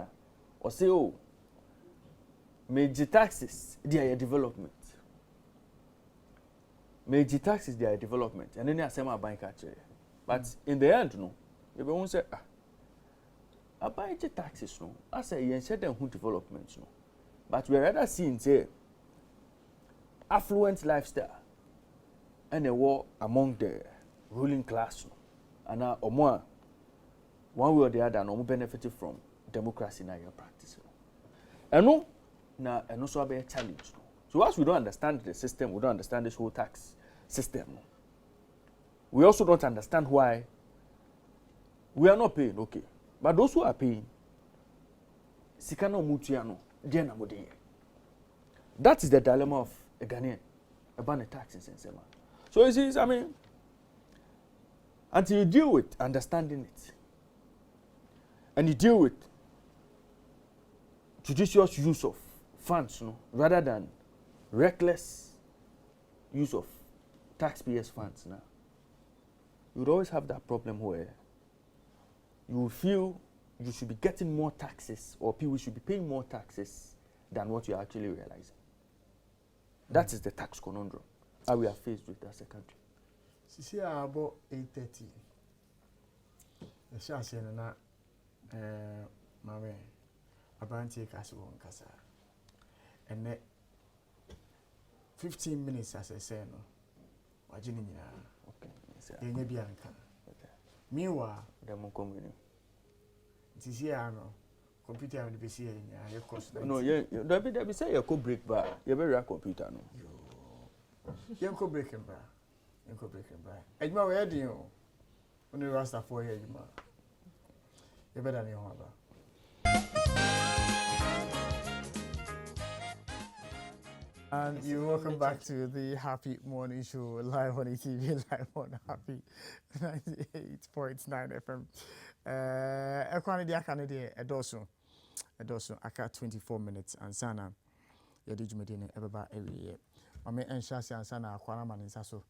or say, oh, major taxes, they are development. Major taxes, they are development. And then I say my bank actually. But in the end, no, you won't say, a bank taxes, no. I say, you said them who development, no. But we rather seeing, say, affluent lifestyle and a war among the ruling class, no. And now, or more. One way or the other, no benefited from democracy in your practice. And no, and also be a challenge. So as we don't understand the system, we don't understand this whole tax system. We also don't understand why we are not paying, okay. But those who are paying, sikano mutiano, diana modi. That is the dilemma of a Ghanaian about the tax in Sensema. So you see, I mean, until you deal with understanding it, and you deal with judicious use of funds, no, rather than reckless use of taxpayers' funds now, you would always have that problem where you feel you should be getting more taxes or people should be paying more taxes than what you're actually realizing. That is the tax conundrum that we are faced with as a country. See, about 8:30. The chance in that. Mame, Abanti Castle Casa. And 15 minutes as I say, no. Wajinina. Okay. Yenye Bianca. Meanwhile, the Moncombini. It is here, no. Computer will be here in your course. No, there be say you could break bar. You very rare computer, no. You could break him bar. You could break him bar. And my wedding, only Rasta for you, ma. You better know about. And you're welcome back to the Happy Morning Show live on ETV, live on Happy 98.9 FM. Ekwani dia kanede edoso aka 24 minutes ansana yedi jumedine ebeba ewiye. Mame enhyase ansana akwara maninsa so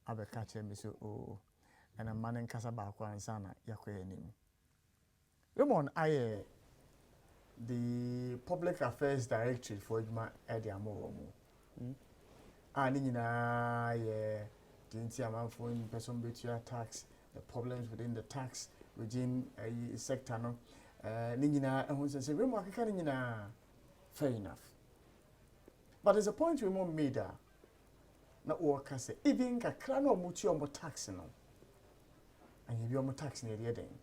abeka che me so o ena manen kasa ba akwa ansana yakoye nim. Raymond Aye, the Public Affairs Directorate for Ejuma Ediamo. And in the person between tax, the problems within the tax regime sector. No, Nina and who says, fair enough. But there's a point we more made that not work as even a crown or mutual tax, no, and you be on tax near the end.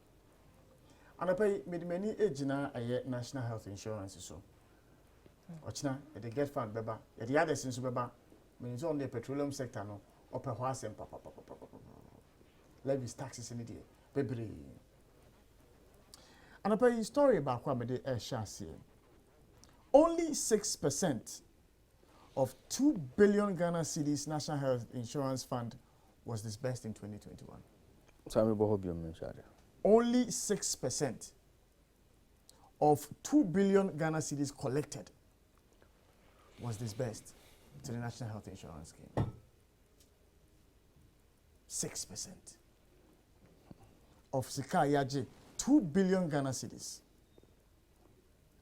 And I pay many age na national health insurance so. Ochina the get fund beba the other since beba means on the petroleum sector no or per wasem papa levies taxes in the day baby. And I pay story about kwamede shasi. Only 6% of 2 billion Ghana cedis national health insurance fund was disbursed in 2021. Only 6% of 2 billion Ghana cedis collected was disbursed to the National Health Insurance Scheme. 6% of Sika Yaje, 2 billion Ghana cedis.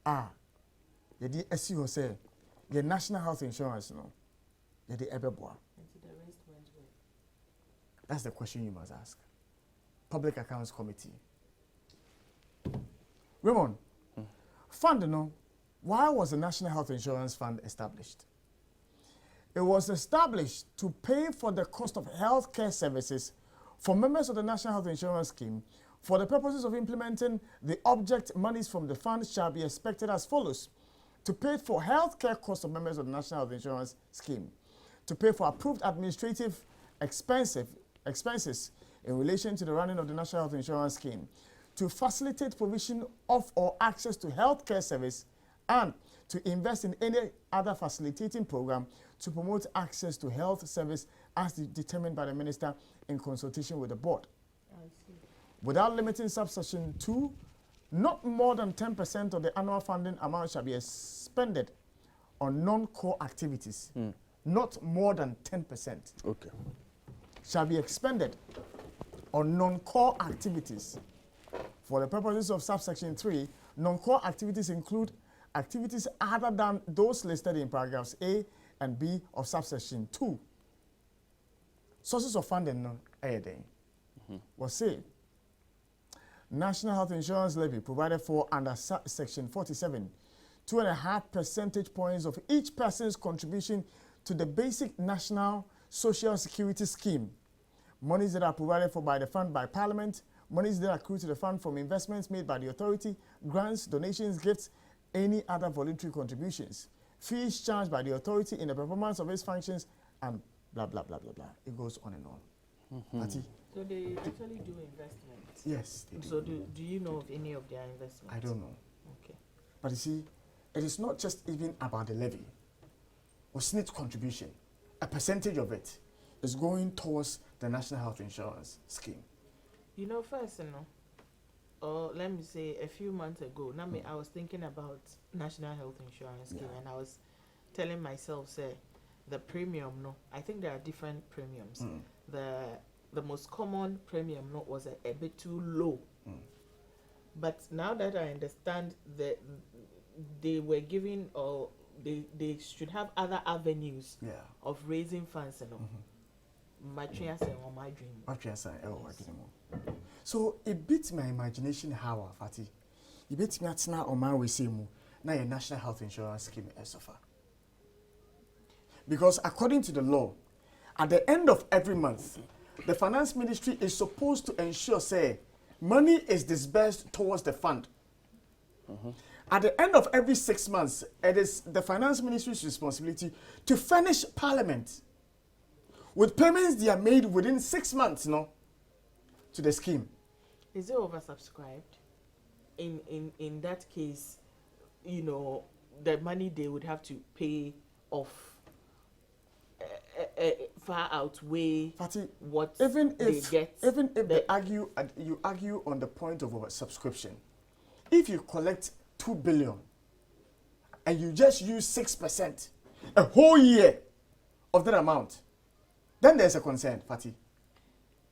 Yedi esi ho say the National Health Insurance no. Yedi ebeboa. That's the question you must ask. Public Accounts Committee. Raymond, fund no Why was the National Health Insurance Fund established? It was established to pay for the cost of health care services for members of the National Health Insurance Scheme. For the purposes of implementing the object, monies from the fund shall be expected as follows: to pay for health care costs of members of the National Health Insurance Scheme, to pay for approved administrative expenses in relation to the running of the National Health Insurance Scheme, to facilitate provision of or access to health care service, and to invest in any other facilitating program to promote access to health service as determined by the minister in consultation with the board. Without limiting subsection 2, not more than 10% of the annual funding amount shall be expended on non-core activities. Not more than 10%. Okay. Shall be expended on non-core activities. For the purposes of subsection 3, non-core activities include activities other than those listed in paragraphs A and B of subsection 2. Sources of funding, was say National Health Insurance Levy provided for under section 47, 2.5 percentage points of each person's contribution to the basic national social security scheme. Monies that are provided for by the fund by Parliament, monies that accrue to the fund from investments made by the authority, grants, donations, gifts, any other voluntary contributions, fees charged by the authority in the performance of its functions, and blah, blah, blah, blah, blah. It goes on and on. Patty? So they actually do investments? Yes. So do you know of any of their investments? I don't know. Okay. But you see, it is not just even about the levy or SNIT contribution. A percentage of it is going towards the National Health Insurance Scheme. You know, first, or let me say a few months ago, I was thinking about National Health Insurance Scheme, and I was telling myself, say, the premium, I think there are different premiums. The most common premium was a bit too low. But now that I understand that they were giving, or they should have other avenues of raising funds, my dream. So it beats my imagination how, Fatty. It beats me at now on my way, now a National Health Insurance Scheme is suffer. Because according to the law, at the end of every month, the Finance Ministry is supposed to ensure, say, money is disbursed towards the fund. At the end of every 6 months, it is the Finance Ministry's responsibility to furnish Parliament with payments they are made within 6 months, to the scheme. Is it oversubscribed? In that case, the money they would have to pay off far outweigh what they get. Even if you argue on the point of oversubscription, if you collect 2 billion and you just use 6% a whole year of that amount, then there's a concern, Fatty.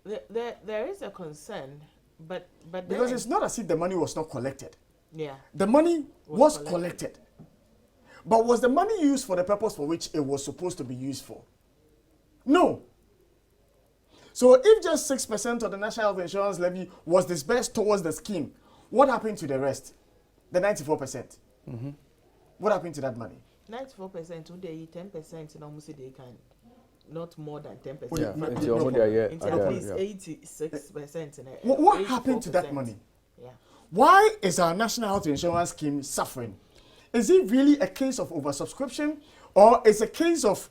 There is a concern, but because it's not as if the money was not collected. Yeah. The money was collected. But was the money used for the purpose for which it was supposed to be used for? No. So if just 6% of the National Health Insurance Levy was disbursed towards the scheme, what happened to the rest? The 94%? What happened to that money? 94%, today 10%, almost they can, not more than 10%. At least 86%. What happened to that money? Yeah. Why is our National Health Insurance Scheme suffering? Is it really a case of oversubscription, or is a case of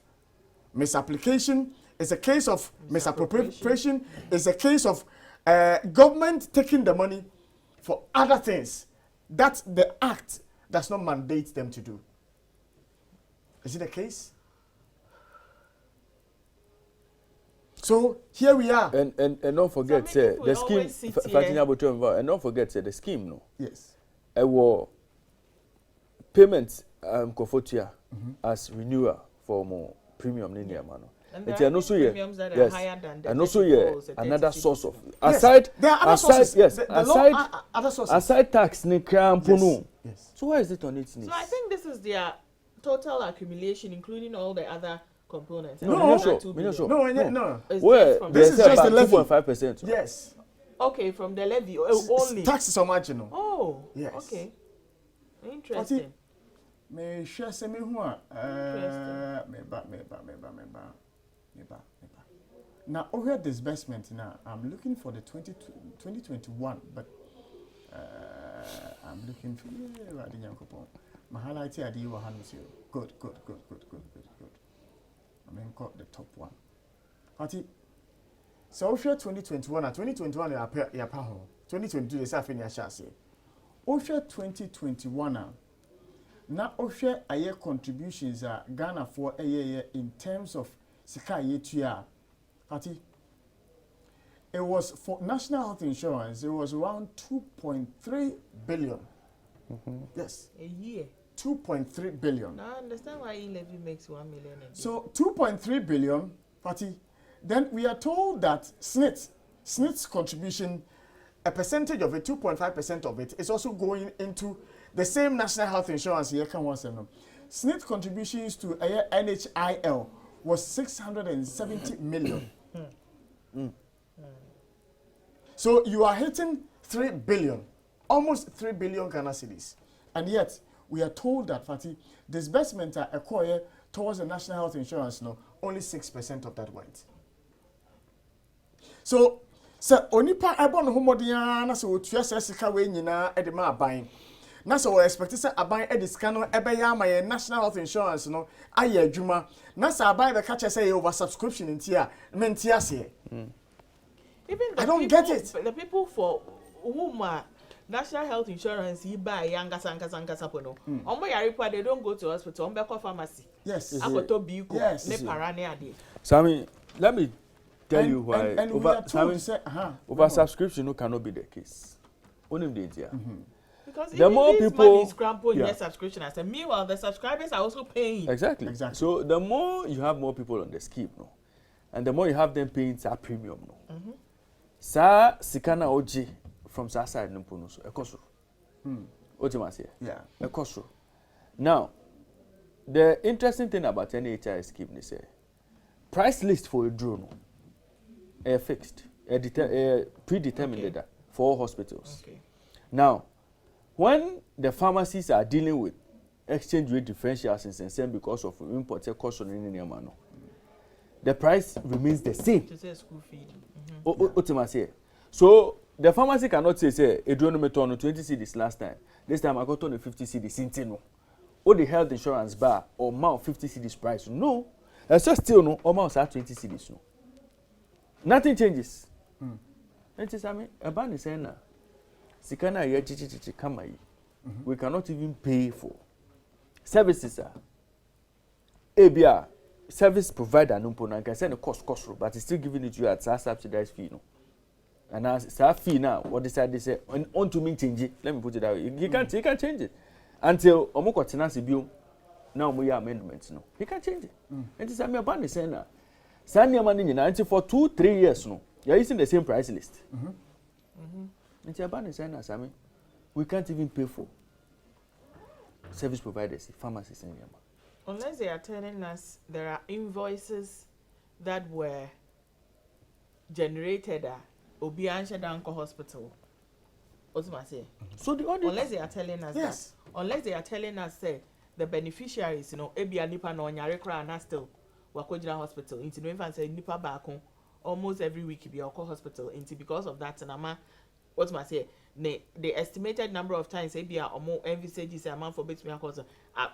misapplication? It's a case of misappropriation. It's a case of government taking the money for other things that the Act does not mandate them to do. Is it a case? So here we are. And don't forget, the scheme. And don't forget, the scheme, no. Yes. Payments as renewal for more premium in the manner. And there are premiums that are higher than the and also another source of aside aside tax yes. So why is it on its knees? So I think this is their total accumulation, including all the other components. No. Where this is just the levy. 2.5%. Yes. Okay, from the levy only. Taxes are marginal. Oh. Yes. Okay. Interesting. Me share se me hu a meba. Now over disbursement now I'm looking for the 2021 but I'm looking for my highlight here the good. I mean got the top one. Party so share 2021 and 2021 ya pa ho 2022 they say finish share. Osha 2021 na osha aye contributions a Ghana for a year in terms of sika yetua party it was for national health insurance it was around 2.3 billion. Yes, a year 2.3 billion. now I understand why e-levy makes 1 million a day. So 2.3 billion party then we are told that SNIT's contribution a percentage of it, 2.5% of it, is also going into the same national health insurance here. SNIT contributions to NHIL was 670 million. So you are hitting 3 billion, almost 3 billion Ghana cedis. And yet, we are told that, Fatih, disbursement are acquired towards the national health insurance, only 6% of that went. So, onipa ebo no homodia na so otua sika we nyina e de ma aban na so we expect say aban e de sika no ebe ya ma ye national health insurance no aye adwuma na so aban be ka che say over subscription ntia mentia se even I don't get it. The people for whom national health insurance you buy yanga pono omo yare pa they don't go to hospital omo be call pharmacy. Yes, akoto biko ne parane ade. So I mean let me tell you why and over subscription cannot be the case. Only the idea. Because the more people scramble in subscription as a meanwhile the subscribers are also paying. Exactly. So the more you have more people on the scheme, and the more you have them paying that premium, sa sikana oji from sa side no pono so ekoso. Otimase. Yeah. Ekoso. Now, the interesting thing about NHI scheme is price list for a drone. Fixed, predetermined data for all hospitals. Okay. Now, when the pharmacies are dealing with exchange rate differentials in same because of import cost on any amount, the price remains the same. To say school feed. So the pharmacy cannot say a drone meton 20 cedis last time. This time I got on 50 cedis. Sintino. Or the health insurance bar or mount 50 cedis price. No, that's just still no. Or mount 20 cedis. No. Nothing changes. And just I mean, a ban is saying, Sikana ye kama yi. We cannot even pay for services. ABR service provider no can send a cost, but it's still giving it to you at subsidized fee. No, and as that fee now, what decide they say on to me change it. Let me put it that way. You can't change it until omoko tenancy bill. Now we are amendments. No, he can't change it. And just I mean, a ban is saying Sanya money until for 2-3 years no. You're using the same price list. And Japan is saying I mean, we can't even pay for service providers, pharmacists in Yama. Unless they are telling us there are invoices that were generated at Obiansha Danko Hospital. So the only unless they are telling us that. Unless they are telling us say the beneficiaries, Ebia Nipa no Nyarekra and still Wakojina Hospital into no say nipa back almost every week be Oko Hospital into because of that and what must say the estimated number of times Ebia or more envisages the amount for bit me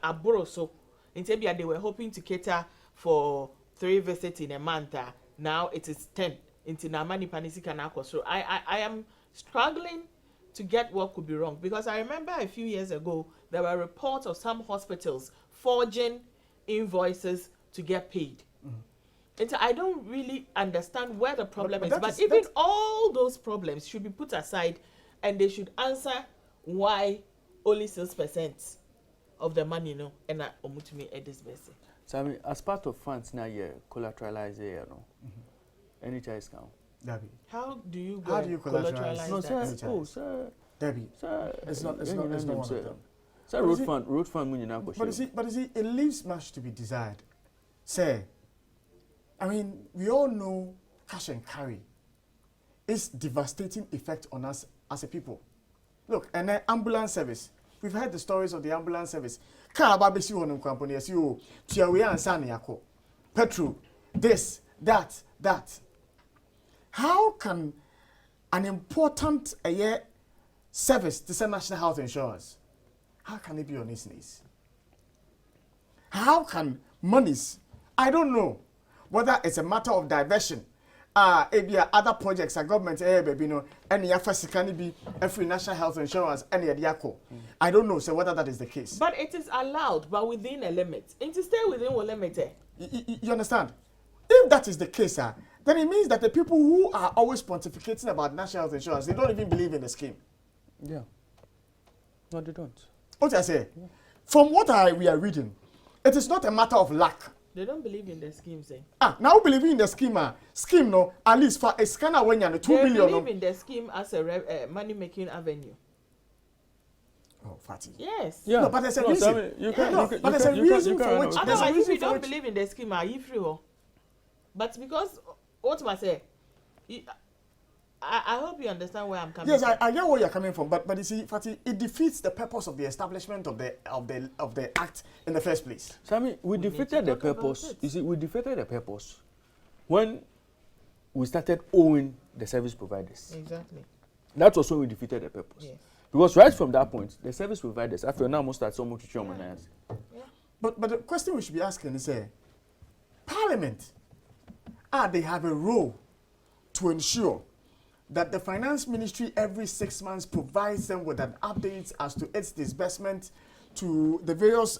a borrow so into Ebia they were hoping to cater for 3 visits in a month. Now it is 10 into Namani Panisika Nako. So I am struggling to get what could be wrong because I remember a few years ago there were reports of some hospitals forging invoices to get paid. And so I don't really understand where the problem is. But even all those problems should be put aside and they should answer why only 6% of the money, and not omutumi at this basis. So I mean, as part of funds now, collateralize any choice count. Debbie. How do you collateralize? No, that? sir. Oh, sir. Debbie. Sir, it's not one of them. Sir, road fund money now. But you see, it leaves much to be desired. Say, I mean, we all know cash and carry is devastating effect on us as a people. Look, an ambulance service, We've heard the stories of the ambulance service. Car babesi honum company as you tiawe ansa na yako. Petrol, this, that. How can an important service to send national health insurance, how can it be on its knees? How can monies, I don't know whether it's a matter of diversion, other projects, government, any first can be every national health insurance, any diako. I don't know, so whether that is the case. But it is allowed, but within a limit. And to stay within a limit. You understand? If that is the case, then it means that the people who are always pontificating about national health insurance, they don't even believe in the scheme. Yeah. No, they don't. What I say? Yeah. From what we are reading, it is not a matter of luck. They don't believe in the scheme, say. Now believing in the scheme, no, at least for a scanner when you're 2 billion. They believe in the scheme as a money-making avenue. Oh, Fatty. Yes. Yeah. No, but there's a reason. But there's a reason for which. Otherwise, if you don't believe in the scheme, are you free? But because what must I say? I hope you understand where I'm coming from. Yes, I get where you're coming from, but you see, Fatty, it defeats the purpose of the establishment of the act in the first place. So I mean, we defeated the purpose. You see, we defeated the purpose when we started owing the service providers. Exactly. That was when we defeated the purpose. Yes. Because right from that point, the service providers, after now, must start so much to show money. But the question we should be asking is, Parliament, they have a role to ensure that the finance ministry every 6 months provides them with an update as to its disbursement to the various